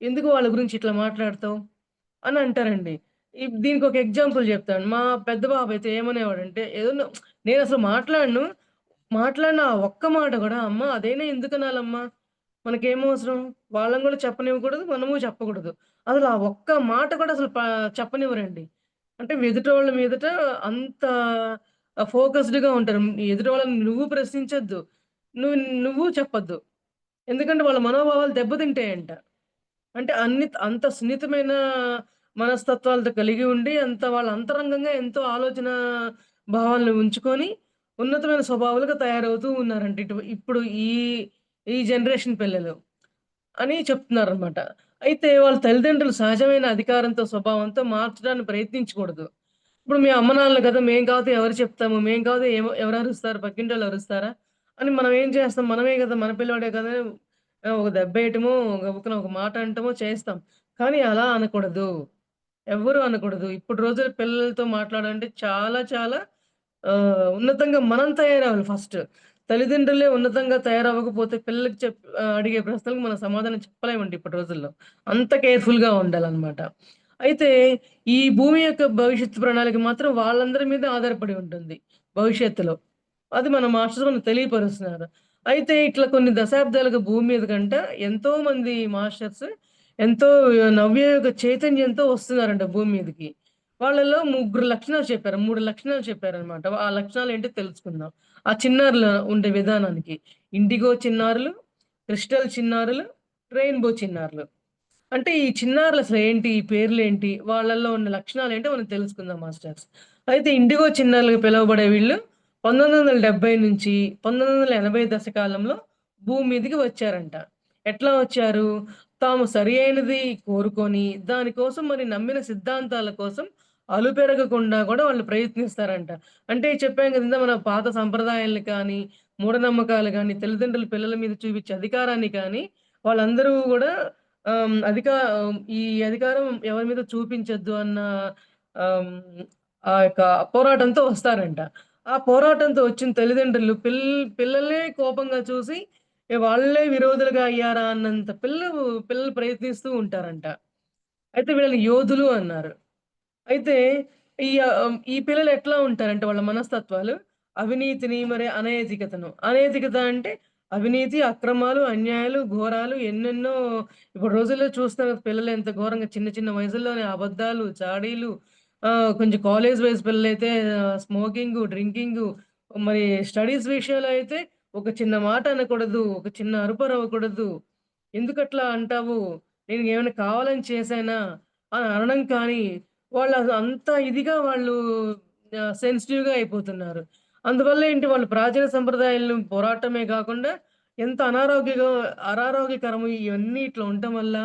ఎందుకు వాళ్ళ గురించి ఇట్లా మాట్లాడతావు? అని అంటారండి. దీనికొక ఎగ్జాంపుల్ జెప్తాను. మా పెద్ద బాబయితే ఏమనేవాడంటే ఏదన్నా నేనసలు మాట్లాడను. మాట్లాడిన ఆ ఒక్క మాట గూడా అమ్మ అదైనా ఎందుకనాలమ్మా? మనకేమవసరం? వాళ్ళని గూడా చెప్పనివ్వకూడదు. మనము చెప్పకూడదు. అసలు ఆ ఒక్క మాట కూడా అసలు చెప్పనివ్వరండి. అంటే ఎదుటోళ్ళ మీదట అంత ఫోకస్డ్‌గా ఉంటారు. ఎదుటి వాళ్ళని నువ్వు ప్రశ్నించొద్దు. నువ్వు నువ్వు చెప్పొద్దు. ఎందుకంటే వాళ్ళ మనోభావాలు దెబ్బతింటాయంట. అంటే అంత సున్నితమైన మనస్తత్వాలతో కలిగి ఉండి, వాళ్ళ అంతరంగంగా ఎంతో ఆలోచన భావాలను ఉంచుకొని, ఉన్నతమైన స్వభావాలుగా తయారవుతూ ఉన్నారంట. ఇప్పుడు ఈ ఈ జనరేషన్ పిల్లలు అని చెప్తున్నారనమాట. అయితే వాళ్ళ తల్లిదండ్రులు సహజమైన అధికారంతో, స్వభావంతో మార్చడానికి ప్రయత్నించకూడదు. ఇప్పుడు మీ అమ్మ నాన్నలు కదా! మేం కాపోతే ఎవరు చెప్తాము? మేము కాపోతే ఎవరు అరుస్తారు? పక్కింటోళ్ళు అరుస్తారా? అని మనం ఏం చేస్తాం? మనమే కదా! మన పిల్లోడే కదా! ఒక దెబ్బేయటమో, గబుక్కన ఒక మాట అనటమో చేస్తాం. కానీ అలా అనకూడదు. ఎవ్వరు అనకూడదు. ఇప్పుడు రోజుల్లో పిల్లలతో మాట్లాడాలంటే చాలా చాలా ఉన్నతంగా మనం తయారవ్వాలి ఫస్ట్. తల్లిదండ్రులే ఉన్నతంగా తయారవ్వకపోతే పిల్లలకి అడిగే ప్రశ్నలకు మనం సమాధానం చెప్పలేమండి ఇప్పటి రోజుల్లో. అంత కేర్‌ఫుల్‌గా ఉండాలనమాట. అయితే ఈ భూమి యొక్క భవిష్యత్తు ప్రణాళిక మాత్రం వాళ్ళందరి మీద ఆధారపడి ఉంటుంది భవిష్యత్తులో. అది మన మాస్టర్స్ మనకు తెలియపరుస్తున్నారు. అయితే ఇట్లా కొన్ని దశాబ్దాలుగా భూమి మీద కంట ఎంతోమంది మాస్టర్స్ ఎంతో నవ్యయుగ చైతన్యంతో వస్తున్నారంట భూమి మీదకి. వాళ్ళలో ముగ్గురు లక్షణాలు చెప్పారు. 3 లక్షణాలు చెప్పారనమాట. ఆ లక్షణాలేంటో తెలుసుకుందాం. ఆ చిన్నారుల ఉండే విధానానికి. ఇండిగో చిన్నారులు, క్రిస్టల్ చిన్నారులు, రెయిన్‌బో చిన్నారులు. అంటే ఈ చిన్నారులసలేంటి? ఈ పేర్లేంటి? వాళ్ళలో ఉన్న లక్షణాలేంటో మనం తెలుసుకుందాం మాస్టర్స్. అయితే ఇండిగో చిన్నారులుగా పిలువబడే వీళ్ళు 1970 నుంచి 1980 దశకాలంలో భూమి మీదకి వచ్చారంట. ఎట్లా వచ్చారు? తాము సరి అయినది కోరుకొని, దాని కోసం మరి నమ్మిన సిద్ధాంతాల కోసం అలుపెరగకుండా గూడా వాళ్ళు ప్రయత్నిస్తారంట. అంటే చెప్పాం గదా! మన పాత సంప్రదాయాల్ని కానీ, మూఢనమ్మకాలు గానీ, తల్లిదండ్రులు పిల్లల మీద చూపిచ్చే అధికారాన్ని కానీ, వాళ్ళందరూ గూడా ఈ అధికారం ఎవరి మీద చూపించొద్దు అన్న ఆహ్, ఆ యొక్క పోరాటంతో వస్తారంట. ఆ పోరాటంతో వచ్చిన తల్లిదండ్రులు పిల్లలనే కోపంగా చూసి వాళ్ళే విరోధులుగా అయ్యారా అన్నంత పిల్లలు ప్రయత్నిస్తూ ఉంటారంట. అయితే వీళ్ళని యోధులు అన్నారు. అయితే ఈ పిల్లలు ఎట్లా ఉంటారంటే వాళ్ళ మనస్తత్వాలు అవినీతిని, మరి అనైతికతను. అనైతికత అంటే అవినీతి, అక్రమాలు, అన్యాయాలు, ఘోరాలు ఎన్నెన్నో ఇప్పుడు రోజుల్లో చూస్తున్నారు కదా! పిల్లలు ఎంత ఘోరంగా చిన్న చిన్న వయసుల్లోనే అబద్ధాలు, చాడీలు కొంచెం కాలేజ్ వయసు పిల్లలైతే స్మోకింగు, డ్రింకింగు మరి స్టడీస్ విషయంలో అయితే ఒక చిన్న మాట అనకూడదు. ఒక చిన్న అరుపు అరవకూడదు. ఎందుకట్లా అంటావు? నేను ఏమైనా కావాలని చేశానా? అని అనడం కానీ వాళ్ళు అంత ఇదిగా వాళ్ళు సెన్సిటివ్‌గా అయిపోతున్నారు. అందువల్ల ఏంటి వాళ్ళు ప్రాచీన సంప్రదాయాలను పోరాటమే గాకుండా ఎంత అనారోగ్యకరము ఇవన్నీ ఇట్లా ఉండటం వల్ల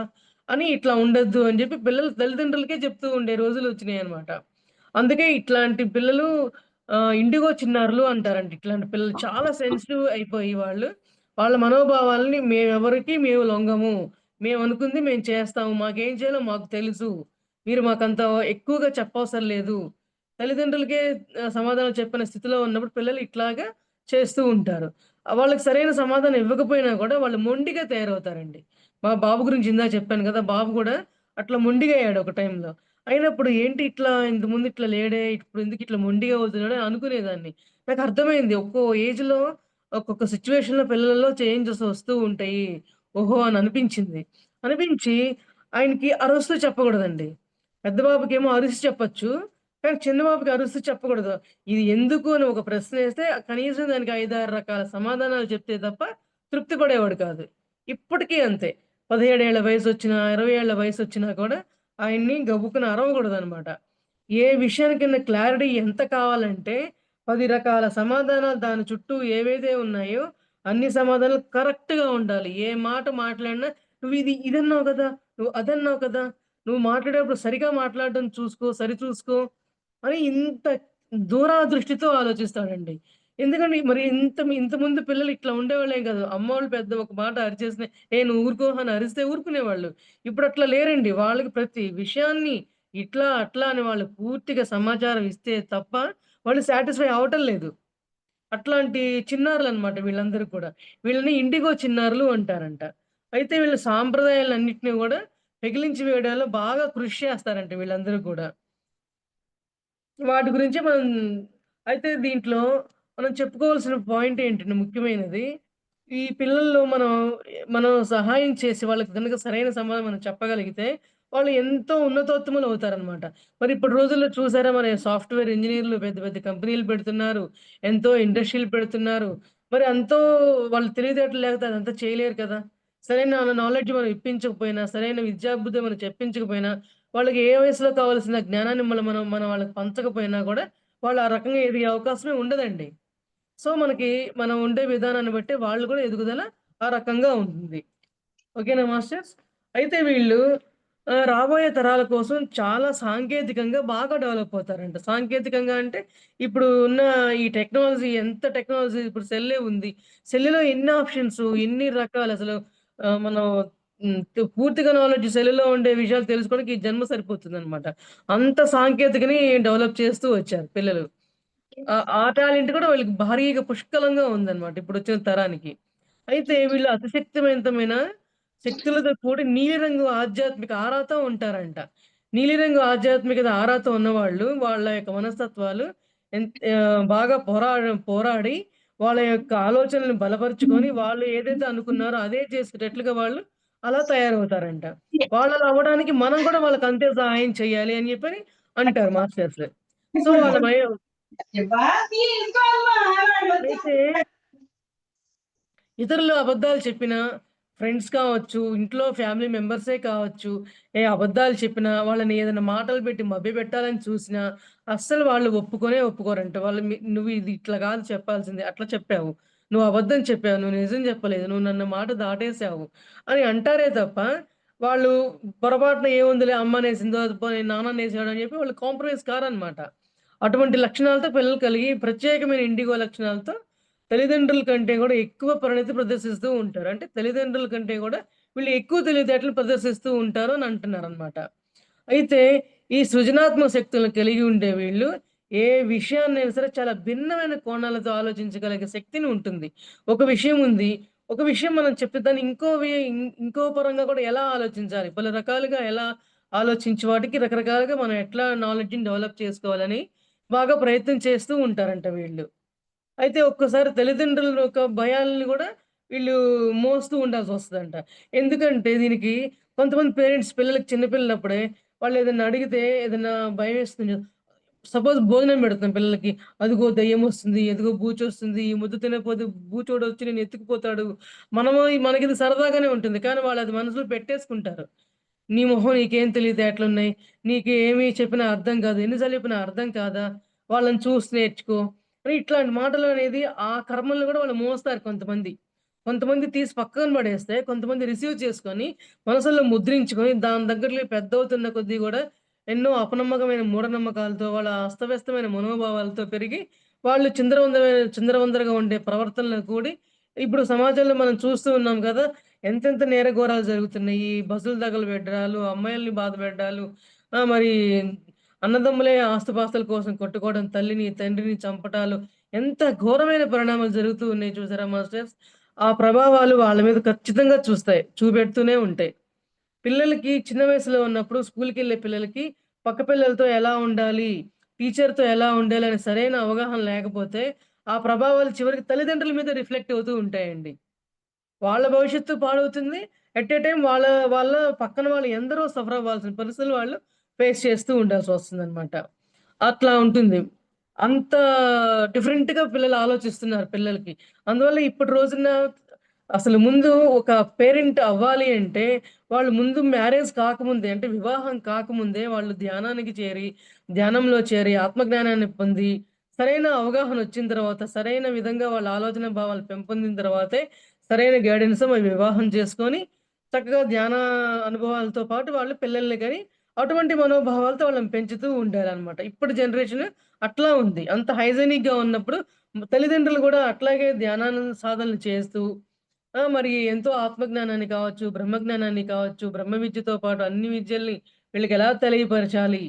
అని ఇట్లా ఉండొద్దు అని జెప్పి పిల్లలు తల్లిదండ్రులకే చెప్తూ ఉండే రోజులొచ్చినాయన్నమాట. అందుకే ఇట్లాంటి పిల్లలు ఇండిగో చిన్నారులు అంటారంట. ఇట్లాంటి పిల్లలు చాలా సెన్సిటివ్ అయిపోయి వాళ్ళ మనోభావాలని మేము లొంగము. మేమనుకుంది మేము చేస్తాము. మాకేం చేయాలో మాకు తెలుసు. మీరు మాకంత ఎక్కువగా చెప్పవసరం లేదు. తల్లిదండ్రులకే సమాధానం చెప్పని స్థితిలో ఉన్నప్పుడు పిల్లలు ఇట్లాగా చేస్తూ ఉంటారు. వాళ్ళకి సరైన సమాధానం ఇవ్వకపోయినా కూడా వాళ్ళు మొండిగా తయారవుతారండి. మా బాబు గురించి ఇందాక చెప్పాను కదా! బాబు కూడా అట్లా మొండిగా అయ్యాడు ఒక టైంలో. అయినప్పుడు ఏంటి ఇట్లా ఇంతకుముందు ఇట్లా లేడే, ఇప్పుడు ఎందుకు ఇట్లా మొండిగా అవుతున్నాడు అని అనుకునేదాన్ని. నాకర్థమైంది. ఒక్కో ఏజ్‌లో ఒక్కొక్క సిట్యుయేషన్‌లో పిల్లలలో చేంజెస్ వస్తూ ఉంటాయి. ఓహో! అని అనిపించింది. అనిపించి ఆయనకి అరుస్తూ చెప్పకూడదండి. పెద్ద బాబుకేమో అరిసి చెప్పొచ్చు. కానీ చిన్న బాబుకి అరుస్తూ చెప్పకూడదు. ఇది ఎందుకు అని ఒక ప్రశ్నేస్తే కనీసం దానికి 5, 6 రకాల సమాధానాలు చెప్తే తప్ప తృప్తి పడేవాడు కాదు. ఇప్పటికీ అంతే. 17 ఏళ్ల వయసొచ్చినా, 20 ఏళ్ల వయసొచ్చినా కూడా ఆయన్ని గబుక్కున అరవకూడదనమాట. ఏ విషయానికైనా క్లారిటీ ఎంత కావాలంటే 10 రకాల సమాధానాలు దాని చుట్టూ ఏవైతే ఉన్నాయో అన్ని సమాధానాలు కరెక్ట్‌గా ఉండాలి. ఏ మాట మాట్లాడినా "నువ్వు ఇదన్నావు కదా! నువ్వు అదన్నావు కదా! నువ్వు మాట్లాడేటప్పుడు సరిగ్గా మాట్లాడడం చూసుకో, సరిచూసుకో" అని ఇంత దూరదృష్టితో ఆలోచిస్తాడండి. ఎందుకంటే మరి ఇంతకుముందు పిల్లలు ఇట్లా ఉండేవాళ్ళేం కాదు. అమ్మోళ్ళు పెద్ద ఒక మాట అరిచేసినా, "ఏయ్! నువ్వు ఊరుకో" అని అరిస్తే ఊరుకునేవాళ్ళు. ఇప్పుడట్లా లేరండి. వాళ్ళకి ప్రతి విషయాన్ని ఇట్లా, అట్లా అని వాళ్ళు పూర్తిగా సమాచారం ఇస్తే తప్ప వాళ్ళు సాటిస్ఫై అవ్వటం లేదు. అట్లాంటి చిన్నారులనమాట వీళ్ళందరూ కూడా. వీళ్ళని ఇండిగో చిన్నారులు అంటారంట. అయితే వీళ్ళ సాంప్రదాయాలన్నిటిని గూడా పెకిలించి వేయడంలో బాగా కృషి చేస్తారంట వీళ్ళందరూ కూడా. వాటి గురించి అయితే దీంట్లో మనం చెప్పుకోవాల్సిన పాయింట్ ఏంటంటే ముఖ్యమైనది, ఈ పిల్లల్లో మనం సహాయం చేసి వాళ్ళకి గనుక సరైన సమాధానం మనం చెప్పగలిగితే, వాళ్ళు ఎంతో ఉన్నతోత్తములవుతారనమాట. మరి ఇప్పటి రోజుల్లో చూసారా మన సాఫ్ట్‌వేర్ ఇంజినీర్‌లు పెద్ద పెద్ద కంపెనీలు పెడుతున్నారు. ఎంతో ఇండస్ట్రీలు పెడుతున్నారు. మరి వాళ్ళ తెలివితేటలు లేకపోతే అదంతా చేయలేరు కదా! సరైన నాలెడ్జ్ మనం ఇప్పించకపోయినా, సరైన విద్యాబుద్ధి మనం చెప్పించకపోయినా వాళ్ళకి ఏ వయసులో కావాల్సిన జ్ఞానాన్ని మనం వాళ్ళకి పంచకపోయినా గూడా, వాళ్ళు ఆ రకంగా ఎదిగే అవకాశమే ఉండదండి. సో, మనం ఉండే విధానాన్ని బట్టి వాళ్ళు కూడా ఎదుగుదల ఆ రకంగా ఉంటుంది. ఓకేనా మాస్టర్స్? అయితే వీళ్ళు రాబోయే తరాల కోసం చాలా సాంకేతికంగా బాగా డెవలప్ అవుతారంట. సాంకేతికంగా అంటే ఇప్పుడు ఉన్న ఈ టెక్నాలజీ ఇప్పుడు సెల్లే ఉంది. సెల్లులో ఎన్ని ఆప్షన్స్, ఎన్ని రకాలసలు మనం పూర్తిగా నాలెడ్జ్ సెల్లులో ఉండే విషయాలు తెలుసుకోవడానికి ఈ జన్మ సరిపోతుందనమాట. అంత సాంకేతికని డెవలప్ చేస్తూ వచ్చారు పిల్లలు. ఆ టాలెంట్ కూడా వీళ్ళకి భారీగా పుష్కలంగా ఉందనమాట ఇప్పుడొచ్చిన తరానికి. అయితే వీళ్ళు అతిశక్తివంతమైన శక్తులతో కూడి నీలిరంగు ఆధ్యాత్మిక ఆరాతో ఉంటారంట. నీలిరంగు ఆధ్యాత్మికత ఆరాతో ఉన్నవాళ్ళు వాళ్ళ యొక్క మనస్తత్వాలు బాగా పోరాడి వాళ్ళ యొక్క ఆలోచనలను బలపరుచుకొని వాళ్ళు ఏదైతే అనుకున్నారో అదే చేసేటట్లుగా వాళ్ళు అలా తయారవుతారంట. వాళ్ళలా అవ్వడానికి మనం కూడా వాళ్ళకి అంతే సహాయం చేయాలి అని చెప్పని అంటారు మాస్టర్స్. సో వాళ్ళ భయం అయితే ఇతరులు అబద్ధాలు చెప్పినా, ఫ్రెండ్స్ కావచ్చు, ఇంట్లో ఫ్యామిలీ మెంబర్సే కావచ్చు, అబద్ధాలు చెప్పినా, వాళ్ళని ఏదైనా మాటలు పెట్టి మభ్యపెట్టాలని చూసినా, అస్సలు వాళ్ళు ఒప్పుకోరంట. వాళ్ళు "నువ్వు ఇది ఇట్లా కాదు చెప్పాల్సింది, అట్లా చెప్పావు. నువ్వు అబద్ధం చెప్పావు. నువ్వు నిజం చెప్పలేదు. నువ్వు నన్ను మాట దాటేసావు" అని అంటారే తప్ప, వాళ్ళు పొరపాటున ఏముందిలే అమ్మనేసిందో, పోనీ నాన్ననేసాడు అని చెప్పి వాళ్ళు కాంప్రమైజ్ కారనమాట. అటువంటి లక్షణాలతో పిల్లలు కలిగి ప్రత్యేకమైన ఇండిగో లక్షణాలతో తల్లిదండ్రుల కంటే గూడా ఎక్కువ పరిణతి ప్రదర్శిస్తూ ఉంటారు. అంటే తల్లిదండ్రుల కంటే గూడా వీళ్ళు ఎక్కువ తెలివితేటలు ప్రదర్శిస్తూ ఉంటారు అని అంటున్నారనమాట. అయితే ఈ సృజనాత్మక శక్తులను కలిగి ఉండే వీళ్ళు ఏ విషయాన్నైనా సరే చాలా భిన్నమైన కోణాలతో ఆలోచించగలిగే శక్తిని ఉంటుంది. ఒక విషయం ఉంది. ఒక విషయం మనం చెప్తే దాన్ని ఇంకో పరంగా కూడా ఎలా ఆలోచించాలి? పలు రకాలుగా ఎలా ఆలోచించి వాటికి రకరకాలుగా మనం ఎట్లా నాలెడ్జ్‌ని డెవలప్ చేసుకోవాలని బాగా ప్రయత్నం చేస్తూ ఉంటారంట వీళ్ళు. అయితే ఒక్కోసారి తల్లిదండ్రుల యొక్క భయాల్ని గూడా వీళ్ళు మోస్తూ ఉండాల్సొస్తదంట. ఎందుకంటే దీనికి కొంతమంది పేరెంట్స్ పిల్లలకి చిన్న పిల్లలప్పుడే వాళ్ళేదన్నా అడిగితే ఏదన్నా భయమేస్తుంది. సపోజ్ భోజనం పెడుతున్నాం పిల్లలకి. అదిగో దెయ్యమొస్తుంది, అదిగో బూచొస్తుంది, ఈ ముద్ద తినకపోతే బూచోడొచ్చి నిన్ను ఎత్తుకుపోతాడు. మనకిది సరదాగానే ఉంటుంది. కానీ వాళ్ళది మనసులో పెట్టేసుకుంటారు. నీ మొహం నీకేం తెలివితేటలున్నాయి. నీకు ఏమి చెప్పినా అర్థం కాదు. ఎన్ని సార్లు చెప్పినా అర్థం కాదా? వాళ్ళని చూసి నేర్చుకో. అని ఇట్లాంటి మాటలనేది ఆ కర్మలను గూడా వాళ్ళు మోస్తారు కొంతమంది. కొంతమంది తీసి పక్కన పడేస్తే, కొంతమంది రిసీవ్ చేసుకొని, మనసుల్లో ముద్రించుకొని, దాని దగ్గరలో పెద్దవుతున్న కొద్దీ గూడా ఎన్నో అపనమ్మకమైన మూఢనమ్మకాలతో, వాళ్ళ అస్తవ్యస్తమైన మనోభావాలతో పెరిగి, వాళ్ళు చిందరవందరగా ఉండే ప్రవర్తనలో కూడి, ఇప్పుడు సమాజంలో మనం చూస్తూ ఉన్నాం గదా! ఎంతెంత నేరఘోరాలు జరుగుతున్నాయి. బస్సులు తగలబెట్టడాలు, అమ్మాయిల్ని బాధపెట్టడాలు, మరి అన్నదమ్ములే ఆస్తుపాస్తుల కోసం కొట్టుకోవడం, తల్లిని, తండ్రిని చంపటాలు ఎంత ఘోరమైన పరిణామాలు జరుగుతూ ఉన్నాయి చూసారా మాస్టర్స్? ఆ ప్రభావాలు వాళ్ళ మీద ఖచ్చితంగా చూపెడుతూనే ఉంటాయి. పిల్లలకి చిన్న వయసులో ఉన్నప్పుడు స్కూల్‌కెళ్ళే పిల్లలకి పక్క పిల్లలతో ఎలా ఉండాలి? టీచర్‌తో ఎలా ఉండాలి? అనే సరైన అవగాహన లేకపోతే, ఆ ప్రభావాలు చివరికి తల్లిదండ్రుల మీద రిఫ్లెక్ట్ అవుతూ ఉంటాయండి. వాళ్ళ భవిష్యత్తు పాడవుతుంది. ఎట్ ఎ టైమ్ వాళ్ళ వాళ్ళ పక్కన వాళ్ళు ఎందరో సఫర్ అవ్వాల్సిన పరిస్థితులు వాళ్ళు ఫేస్ చేస్తూ ఉండాల్సొస్తుందనమాట. అట్లా ఉంటుంది. అంత డిఫరెంట్‌గా పిల్లలు ఆలోచిస్తున్నారు పిల్లలకి. అందువల్ల ఇప్పటి రోజున అసలు ముందు ఒక పేరెంట్ అవ్వాలి అంటే, వాళ్ళు ముందు మ్యారేజ్ కాకముందే అంటే వివాహం కాకముందే వాళ్ళు ధ్యానంలో చేరి ఆత్మజ్ఞానాన్ని పొంది, సరైన అవగాహనొచ్చిన తర్వాత, సరైన విధంగా వాళ్ళ ఆలోచన భావాలు పెంపొందిన తర్వాతే సరైన గైడెన్స్ మరి వివాహం చేసుకొని, చక్కగా ధ్యాన అనుభవాలతో పాటు వాళ్ళు పిల్లల్ని కని, అటువంటి మనోభావాలతో వాళ్ళని పెంచుతూ ఉండారనమాట. ఇప్పటి జనరేషన్ అట్లా ఉంది. అంత హైజీనిక్‌గా ఉన్నప్పుడు తల్లిదండ్రులు గూడా అట్లాగే సాధనలు చేస్తూ మరి ఎంతో ఆత్మజ్ఞానాన్ని కావచ్చు, బ్రహ్మజ్ఞానాన్ని కావచ్చు, బ్రహ్మ విద్యతో పాటు అన్ని విద్యల్ని వీళ్ళకెలా తెలియపరచాలి.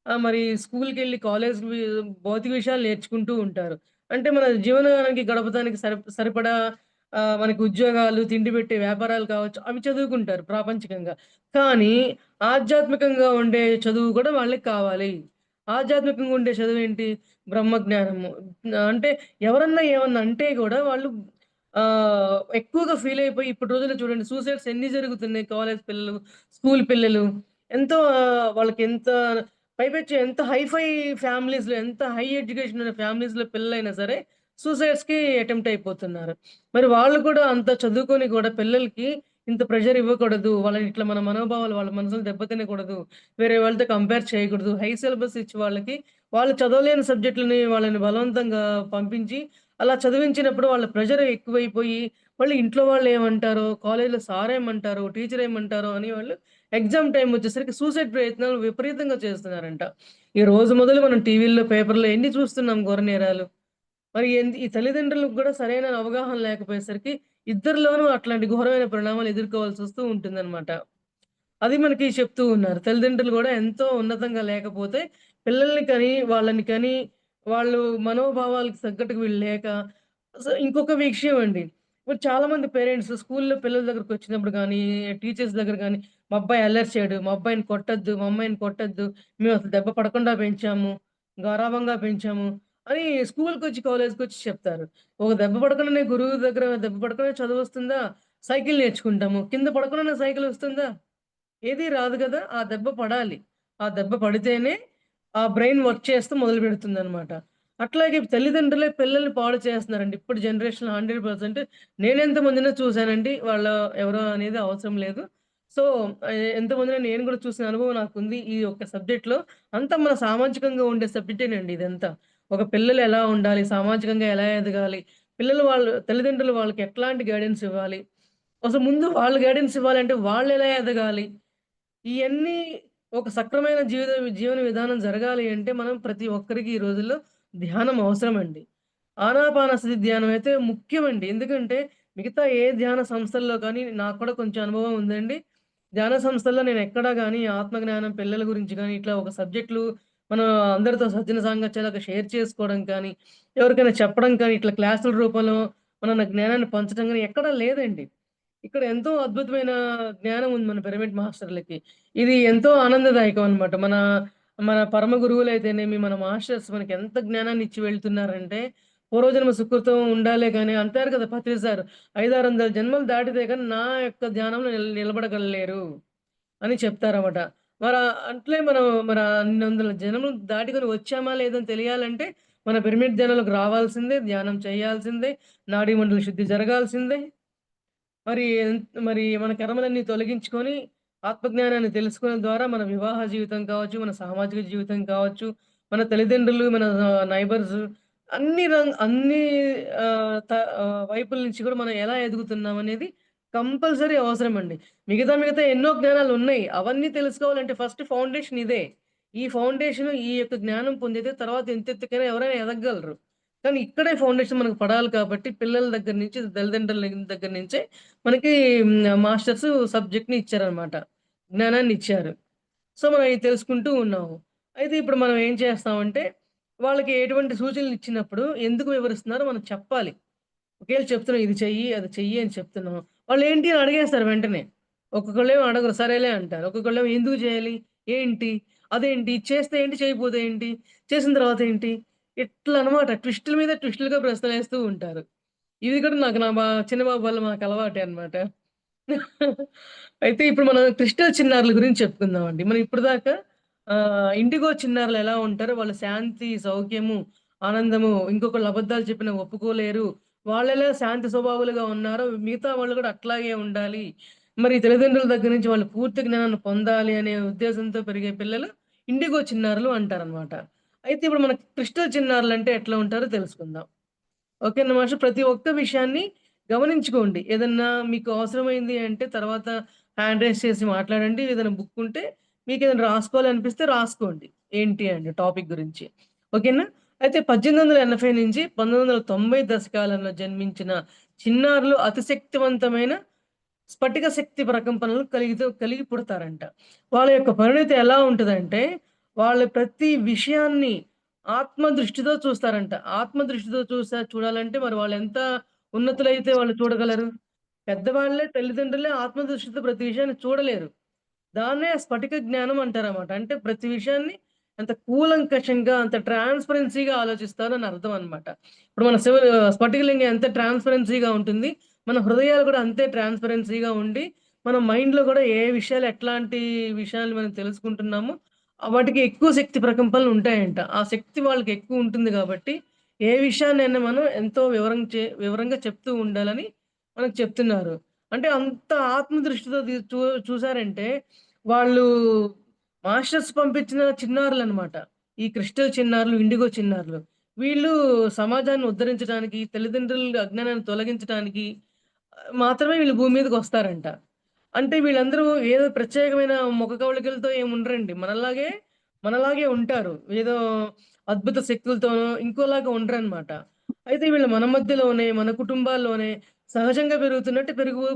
మరి స్కూల్‌కెళ్ళి కాలేజ్‌వి భౌతిక విషయాలు నేర్చుకుంటూ ఉంటారు. అంటే మన జీవనానికి గడపడానికి సరిపడా మనకి ఉద్యోగాలు, తిండి పెట్టే వ్యాపారాలు కావచ్చు, అవి చదువుకుంటారు ప్రాపంచికంగా. కానీ ఆధ్యాత్మికంగా ఉండే చదువు కూడా వాళ్ళకి కావాలి. ఆధ్యాత్మికంగా ఉండే చదువేంటి? బ్రహ్మజ్ఞానము. అంటే ఎవరన్నా ఏమన్నా అంటే గూడా వాళ్ళు ఎక్కువగా ఫీలయిపోయి ఇప్పటి రోజుల్లో చూడండి సూసైడ్స్ ఎన్ని జరుగుతున్నాయి. కాలేజ్ పిల్లలు, స్కూల్ పిల్లలు ఎంతో వాళ్ళకెంత పైపెచ్చు ఎంత హైఫై ఫ్యామిలీస్‌లో ఎంత హై ఎడ్యుకేషన్ ఉన్న ఫ్యామిలీస్‌లో పిల్లలైనా సరే సూసైడ్స్‌కి అటెంప్ట్ అయిపోతున్నారు. మరి వాళ్ళు కూడా అంత చదువుకొని కూడా పిల్లలకి ఇంత ప్రెషర్ ఇవ్వకూడదు. వాళ్ళని ఇట్లా మన మనోభావాలు వాళ్ళ మనసులు దెబ్బతినకూడదు. వేరే వాళ్ళతో కంపేర్ చేయకూడదు. హై సిలబస్ ఇచ్చి వాళ్ళకి వాళ్ళు చదవలేని సబ్జెక్టులని వాళ్ళని బలవంతంగా పంపించి అలా చదివించినప్పుడు వాళ్ళ ప్రెషర్ ఎక్కువైపోయి, మళ్ళీ ఇంట్లో వాళ్ళేమంటారో, కాలేజ్‌లో సారేమంటారో, టీచరేమంటారో అని వాళ్ళు ఎగ్జామ్ టైమ్ వచ్చేసరికి సూసైడ్ ప్రయత్నాలు విపరీతంగా చేస్తున్నారంట. ఈ రోజు మొదలు మనం టీవీల్లో, పేపర్‌లో ఎన్ని చూస్తున్నాం ఘోర నేరాలు. మరి ఈ తల్లిదండ్రులకు గూడా సరైన అవగాహన లేకపోయేసరికి ఇద్దరిలోనూ అట్లాంటి ఘోరమైన పరిణామాలు ఎదుర్కోవాల్సొస్తూ ఉంటుందనమాట. అది మనకి చెప్తూ ఉన్నారు. తల్లిదండ్రులు గూడా ఎంతో ఉన్నతంగా లేకపోతే పిల్లల్ని కని, వాళ్ళని కని, వాళ్ళు మనోభావాలకు తగ్గట్టుగా వీళ్ళు లేక ఇంకొక విషయం అండి. ఇప్పుడు చాలామంది పేరెంట్స్ స్కూల్‌లో పిల్లల దగ్గరకొచ్చినప్పుడు గానీ, టీచర్స్ దగ్గర గానీ, మా అబ్బాయి అల్లరి చేయడు, మా అబ్బాయిని కొట్టొద్దు, మా అమ్మాయిని కొట్టొద్దు, మేమసలు దెబ్బ పడకుండా పెంచాము, గారాబంగా పెంచాము అని స్కూల్‌కొచ్చి, కాలేజ్‌కొచ్చి చెప్తారు. ఒక దెబ్బ పడకుండానే గురువు దగ్గర దెబ్బ పడకుండానే చదువొస్తుందా? సైకిల్ నేర్చుకుంటాము. కింద పడకుండానే సైకిలొస్తుందా? ఏది రాదు గదా! ఆ దెబ్బ పడాలి. ఆ దెబ్బ పడితేనే ఆ బ్రెయిన్ వర్క్ చేస్తూ మొదలుపెడుతుందనమాట. అట్లాగే తల్లిదండ్రులే పిల్లల్ని పాడు చేస్తున్నారండి. ఇప్పుడు జనరేషన్‌లో 100% నేనెంతమందినో చూసానండి. ఎవరో అనేది అవసరం లేదు. సో, ఎంతమందినో నేను గూడా చూసిన అనుభవం నాకుంది. ఈ యొక్క సబ్జెక్ట్‌లో. అంతా మన సామాజికంగా ఉండే సబ్జెక్టేనండి ఇదంతా. ఒక పిల్లలు ఎలా ఉండాలి? సామాజికంగా ఎలా ఎదగాలి? వాళ్ళు తల్లిదండ్రులు వాళ్ళకి ఎట్లాంటి గైడెన్స్ ఇవ్వాలి? అసలు ముందు వాళ్ళు గైడెన్స్ ఇవ్వాలంటే వాళ్ళెలా ఎదగాలి? ఇయన్నీ ఒక సక్రమైన జీవన విధానం జరగాలి అంటే మనం ప్రతి ఒక్కరికి ఈ రోజుల్లో ధ్యానం అవసరమండి. ఆనాపానసతి ధ్యానం అయితే ముఖ్యమండి. ఎందుకంటే మిగతా ఏ ధ్యాన సంస్థల్లో కానీ నాకు కూడా కొంచెం అనుభవం ఉందండి. ధ్యాన సంస్థల్లో నేనెక్కడా గాని ఆత్మజ్ఞానం పిల్లల గురించి గాని ఇట్లా ఒక సబ్జెక్టులు మనం అందరితో సజ్జన సాంగత్యాలుగా షేర్ చేసుకోవడం కానీ, ఎవరికైనా చెప్పడం కానీ, ఇట్లా క్లాసుల రూపంలో మన జ్ఞానాన్ని పంచడం గాని ఎక్కడా లేదండి. ఇక్కడ ఎంతో అద్భుతమైన జ్ఞానం ఉంది మన పిరమిడ్ మాస్టర్‌లకి. ఇది ఎంతో ఆనందదాయకం అన్నమాట. మన మన పరమ గురువులైతేనేమి, మన మాస్టర్స్ మనకెంత జ్ఞానాన్ని ఇచ్చి వెళ్తున్నారంటే, పూర్వజన్మ సుకృతం ఉండాలే గాని అంటారు కదా! పత్రి సార్ 500 జన్మలు దాటితే గాని నా యొక్క ధ్యానంలో నిలబడగలేరు అని చెప్తారన్నమాట. అట్లే మనం అన్ని వందల జన్మలు దాటుకొని వచ్చామా లేదా అని తెలియాలంటే, మన పిరమిడ్ ధ్యానంలోకి రావాల్సిందే, ధ్యానం చేయాల్సిందే, నాడీ మండల శుద్ధి జరగాల్సిందే. మరి మన కర్మలన్నీ తొలగించుకొని, ఆత్మజ్ఞానాన్ని తెలుసుకోవడం ద్వారా మన వివాహ జీవితం కావచ్చు, మన సామాజిక జీవితం కావచ్చు, మన తల్లిదండ్రులు, మన నైబర్స్ అన్ని వైపుల నుంచి కూడా మనం ఎలా ఎదుగుతున్నామనేది కంపల్సరీ అవసరమండి. మిగతా ఎన్నో జ్ఞానాలున్నాయి. అవన్నీ తెలుసుకోవాలంటే ఫస్ట్ ఫౌండేషన్ ఇదే. ఈ ఫౌండేషన్ ఈ యొక్క జ్ఞానం పొందితే తర్వాత ఎంతెత్తుకైనా ఎవరైనా ఎదగగలరు. కానీ ఇక్కడే ఫౌండేషన్ మనకు పడాలి కాబట్టి పిల్లల దగ్గర నుంచి, తల్లిదండ్రుల దగ్గర నుంచే మనకి మాస్టర్స్ సబ్జెక్ట్‌ని ఇచ్చారనమాట. జ్ఞానాన్నిచ్చారు. సో, మనం అయి తెలుసుకుంటూ ఉన్నాము. అయితే ఇప్పుడు మనం ఏం చేస్తామంటే, వాళ్ళకి ఎటువంటి సూచనలు ఇచ్చినప్పుడు ఎందుకు వివరిస్తున్నారో మనం చెప్పాలి. ఒకేళ చెప్తున్నాం ఇది చెయ్యి, అది చెయ్యి అని చెప్తున్నాం. వాళ్ళేంటి అని అడిగేస్తారు వెంటనే. ఒక్కొక్కళ్ళేమో అడగరు. సరేలే అంటారు. ఒక్కొక్కళ్ళేమో ఎందుకు చేయాలి? ఏంటి? అదేంటి? చేస్తే ఏంటి? చేయకపోతే ఏంటి? చేసిన తర్వాత ఏంటి? ఇట్లా అన్నమాట. ట్విస్టుల మీద ట్విస్టులుగా ప్రశ్నలేస్తూ ఉంటారు. ఇది కూడా నాకు నా చిన్న బాబు వల్ల మాకలవాటే అన్నమాట. అయితే ఇప్పుడు మనం క్రిస్టల్ చిన్నారుల గురించి చెప్పుకుందామండి. మనం ఇప్పటిదాకా ఇండిగో చిన్నారులు ఎలా ఉంటారో వాళ్ళు శాంతి, సౌఖ్యము, ఆనందము, ఇంకొకళ్ళు అబద్ధాలు చెప్పినా ఒప్పుకోలేరు. వాళ్ళెలా శాంత స్వభావులుగా ఉన్నారో మిగతా వాళ్ళు కూడా అట్లాగే ఉండాలి. మరి తల్లిదండ్రుల దగ్గర నుంచి వాళ్ళు పూర్తి జ్ఞానాన్ని పొందాలి అనే ఉద్దేశంతో పెరిగే పిల్లలు ఇండిగో చిన్నారులు అంటారనమాట. అయితే ఇప్పుడు మన క్రిస్టల్ చిన్నారులంటే ఎట్లా ఉంటారో తెలుసుకుందాం. ఓకేనా మాస్టర్. ప్రతి ఒక్క విషయాన్ని గమనించుకోండి. ఏదన్నా మీకు అవసరమైంది అంటే తర్వాత హ్యాండ్ రైజ్ చేసి మాట్లాడండి. ఏదైనా బుక్ ఉంటే మీకేదైనా రాసుకోవాలనిపిస్తే రాసుకోండి. ఏంటి అంటే టాపిక్ గురించి. ఓకేనా? అయితే 1880 నుంచి 1990 దశకాలలో జన్మించిన చిన్నారులు అతి శక్తివంతమైన స్ఫటిక శక్తి ప్రకంపనలు కలిగి పుడతారంట. వాళ్ళ యొక్క పరిణతి ఎలా ఉంటదంటే, వాళ్ళు ప్రతి విషయాన్ని ఆత్మ దృష్టితో చూస్తారంట. ఆత్మ దృష్టితో చూడాలంటే మరి వాళ్ళెంత ఉన్నతులైతే వాళ్ళు చూడగలరు? పెద్దవాళ్ళే, తల్లిదండ్రులే ఆత్మ దృష్టితో ప్రతి విషయాన్ని చూడలేరు. దాన్నే స్ఫటిక జ్ఞానం అంటారనమాట. అంటే ప్రతి విషయాన్ని అంత కూలంకషంగా, అంత ట్రాన్స్‌పరెన్సీగా ఆలోచిస్తారని అర్థం అనమాట. ఇప్పుడు మన స్ఫటికలింగం ఎంత ట్రాన్స్‌పరెన్సీగా ఉంటుంది. మన హృదయాలు కూడా అంతే ట్రాన్స్‌పరెన్సీగా ఉండి, మన మైండ్‌లో కూడా ఏ విషయాలు ఎట్లాంటి విషయాలు మనం తెలుసుకుంటున్నామో, వాటికి ఎక్కువ శక్తి ప్రకంపనలు ఉంటాయంట. ఆ శక్తి వాళ్ళకి ఎక్కువ ఉంటుంది కాబట్టి, ఏ విషయాన్నైనా మనం ఎంతో వివరంగా చెప్తూ ఉండాలని మనకు చెప్తున్నారు. అంటే అంత ఆత్మ దృష్టితో చూసారంటే వాళ్ళు మాస్టర్స్ పంపించిన చిన్నారులనమాట. ఈ క్రిస్టల్ చిన్నారులు, ఇండిగో చిన్నారులు. వీళ్ళు సమాజాన్ని ఉద్ధరించడానికి, తల్లిదండ్రుల అజ్ఞానాన్ని తొలగించడానికి మాత్రమే వీళ్ళు భూమి మీదకొస్తారంట. అంటే వీళ్ళందరూ ఏదో ప్రత్యేకమైన ముఖ కవళికలతో ఏముండరండి. మనలాగే ఉంటారు. ఏదో అద్భుత శక్తులతోనో ఇంకోలాగా ఉండరనమాట. అయితే వీళ్ళు మన మధ్యలోనే, మన కుటుంబాల్లోనే సహజంగా పెరుగుతున్నట్టు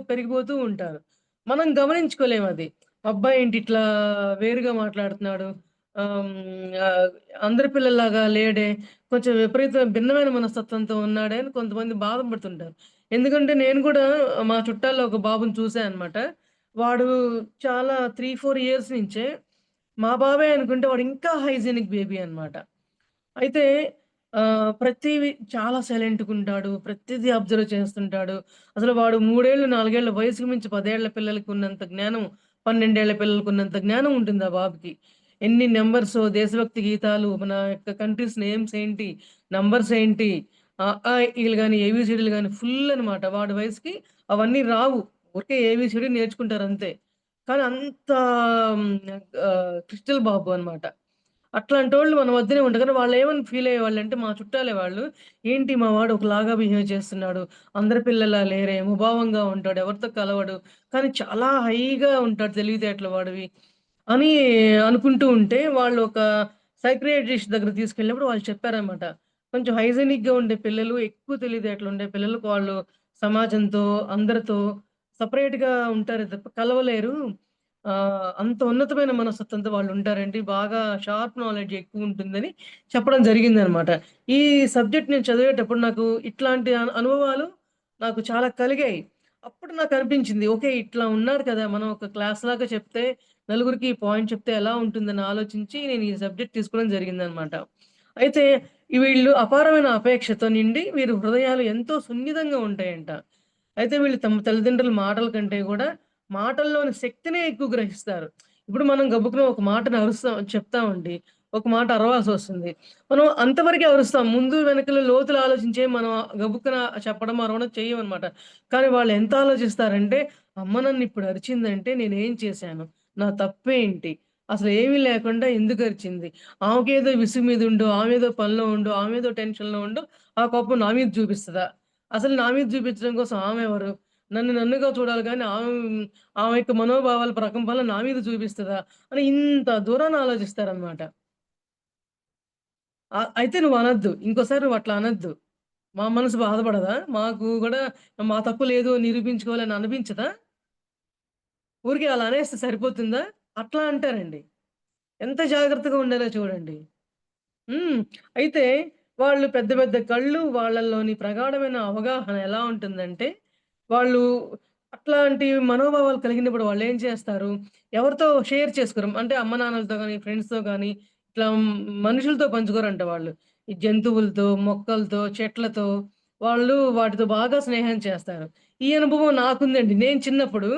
పెరిగిపోతూ ఉంటారు. మనం గమనించుకోలేమది. అబ్బాయేంటి ఇట్లా వేరుగా మాట్లాడుతున్నాడు. ఆహ్, హ్మ్. అందరి పిల్లల్లాగా లేడే, కొంచెం భిన్నమైన మనస్తత్వంతో ఉన్నాడే అని కొంతమంది బాధపడుతుంటారు. ఎందుకంటే నేను కూడా మా చుట్టాల్లో ఒక బాబుని చూసా అనమాట. వాడు చాలా 3, 4 ఇయర్స్ నుంచే మా బాబే అనుకుంటే వాడు ఇంకా హైజీనిక్ బేబీ అన్నమాట. అయితే ప్రతీవి చాలా సైలెంట్‌గుంటాడు. ప్రతీదీ అబ్జర్వ్ చేస్తుంటాడు. అసలు వాడు 3 ఏళ్ళు, 4 ఏళ్ల వయసుకు మించి 10 ఏళ్ల పిల్లలకి ఉన్నంత జ్ఞానం, 12 ఏళ్ల పిల్లలకున్నంత జ్ఞానం ఉంటుంది ఆ బాబుకి. ఎన్ని నంబర్సో, దేశభక్తి గీతాలు, మన యొక్క కంట్రీస్ నేమ్స్ ఏంటి, నంబర్స్ ఏంటి, ఆ, ఈలు గాని, ఏబీసీడీలు గాని ఫుల్ అనమాట. వాడి వయసుకి అవన్నీ రావు. ఊరికే ఏబీసీడీ నేర్చుకుంటారంతే. కానీ అంత హ్మ్, క్రిస్టల్ బాబు అన్నమాట. అట్లాంటోళ్ళు మన మధ్యనే ఉంటారు. కానీ వాళ్ళేమని ఫీల్ అయ్యేవాళ్ళంటే మా చుట్టాలే వాళ్ళు. ఏంటి మా వాడు ఒకలాగా బిహేవ్ చేస్తున్నాడు. అందరి పిల్లల్లా లేరే, ముభావంగా ఉంటాడు, ఎవరితో కలవడు. కానీ చాలా హైగా ఉంటాడు తెలివితేటలు వాడివి అని అనుకుంటూ ఉంటే వాళ్ళు ఒక సైకియాట్రిస్ట్ దగ్గరికి తీసుకెళ్ళినప్పుడు వాళ్ళు చెప్పారన్నమాట. కొంచెం హైజీనిక్‌గా ఉండే పిల్లలు, ఎక్కువ తెలివితేటలు ఉండే పిల్లలకు వాళ్ళు సమాజంతో, అందరితో సెపరేట్‌గా ఉంటారే తప్ప కలవలేరు. అంత ఉన్నతమైన మనస్తత్వంతో వాళ్ళుంటారండి. బాగా షార్ప్ నాలెడ్జ్ ఎక్కువుంటుందని చెప్పడం జరిగిందనమాట. ఈ సబ్జెక్ట్ నేను చదివేటప్పుడు నాకు ఇట్లాంటి అనుభవాలు నాకు చాలా కలిగాయి. అప్పుడు నాకనిపించింది. ఓకే. ఇట్లా ఉన్నారు కదా! మనం ఒక క్లాస్‌లాగా చెప్తే నలుగురికి ఈ పాయింట్ చెప్తే ఎలా ఉంటుందని ఆలోచించి నేను ఈ సబ్జెక్ట్ తీసుకోవడం జరిగిందనమాట. అయితే వీళ్ళు అపారమైన అపేక్షతో నిండి వీరి హృదయాలు ఎంతో సున్నితంగా ఉంటాయంట. అయితే వీళ్ళు తమ తల్లిదండ్రుల మాటల కంటే గూడా మాటల్లోని శక్తినే ఎక్కువ గ్రహిస్తారు. ఇప్పుడు మనం గబుక్కున ఒక మాటని చెప్తామండి. ఒక మాట అరవాల్సొస్తుంది. మనం అంతవరకే అరుస్తాం. ముందు వెనకల లోతులు ఆలోచించే మనం గబుక్కున చెప్పడం, అరవడం చెయ్యమనమాట. కానీ వాళ్ళు ఎంత ఆలోచిస్తారంటే, అమ్మ నన్నిప్పుడు అరిచిందంటే నేనేం చేశాను? నా తప్పేంటి? అసలు ఏమీ లేకుండా ఎందుకరిచింది? ఆమెకేదో విసుగు మీదుండో, ఆమేదో పనిలో ఉండో, ఆమేదో టెన్షన్‌లో ఉండో, ఆ కోపం నా మీద చూపిస్తదా? అసలు నా మీద చూపించడం కోసం ఆమెవరు? నన్ను నన్నుగా చూడాలి గానీ, ఆమె యొక్క మనోభావాల ప్రకంపనలు నా మీద చూపిస్తదా? అని ఇంత దూరాన ఆలోచిస్తారనమాట. అయితే నువ్వనొద్దు. ఇంకోసారి నువ్వట్లా అనొద్దు. మా మనసు బాధపడదా? మాకు గూడా మా తప్పు లేదు నిరూపించుకోవాలని అనిపించదా? ఊరికే అలా అనేస్తే సరిపోతుందా? అట్లా అంటారండి. ఎంత జాగ్రత్తగా ఉండాలో చూడండి. హ్మ్. అయితే వాళ్ళు పెద్ద పెద్ద కళ్ళు, వాళ్ళలోని ప్రగాఢమైన అవగాహన ఎలా ఉంటుందంటే, వాళ్ళు అట్లాంటి మనోభావాలు కలిగినప్పుడు వాళ్ళేం చేస్తారు, ఎవరితో షేర్ చేసుకోరు. అంటే అమ్మానాన్నలతో గాని, ఫ్రెండ్స్‌తో గాని, ఇట్లా మనుషులతో పంచుకోరంట వాళ్ళు. ఈ జంతువులతో, మొక్కలతో, చెట్లతో వాళ్ళు వాటితో బాగా స్నేహం చేస్తారు. ఈ అనుభవం నాకుందండి. నేను చిన్నప్పుడు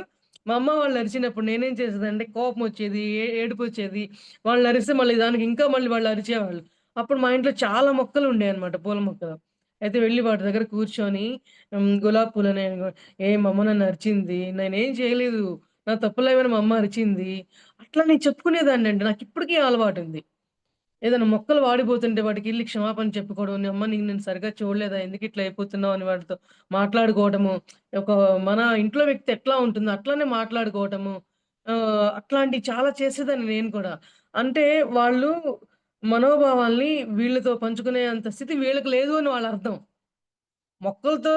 మా అమ్మ వాళ్ళు అరిచినప్పుడు నేనేం చేసేదంటే కోపమొచ్చేది, ఏడుపొచ్చేది. వాళ్ళరిస్తే మళ్ళీ దానికి ఇంకా మళ్ళీ వాళ్ళు అరిచేవాళ్ళు. అప్పుడు మా ఇంట్లో చాలా మొక్కలుండేయన్నమాట. పూల మొక్కలు. అయితే వెళ్లి వాటి దగ్గర కూర్చొని గులాబీ పూలని ఏ మా అమ్మ నన్ను అరిచింది. నేనేం చేయలేదు. నా తప్పు లేవని మా అమ్మ అరిచింది. అట్లా నేను చెప్పుకునేదాన్నండి. నాకిప్పటికి ఆ అలవాటుంది. ఏదైనా మొక్కలు వాడిపోతుంటే వాటికెళ్లి క్షమాపణ చెప్పుకోవడం. "అమ్మ నీకు నేను సరిగ్గా చూడలేదా? ఎందుకిట్లా అయిపోతున్నావు?" అని వాటితో మాట్లాడుకోవటము. ఒక మన ఇంట్లో వ్యక్తి ఎట్లా ఉంటుందో అట్లనే మాట్లాడుకోవటము. అట్లాంటియి చాలా చేసేదాన్ని నేను కూడా. అంటే వాళ్ళు మనోభావాల్ని వీళ్ళతో పంచుకునే అంత స్థితి వీళ్ళకి లేదు అని వాళ్ళ అర్థం. మొక్కలతో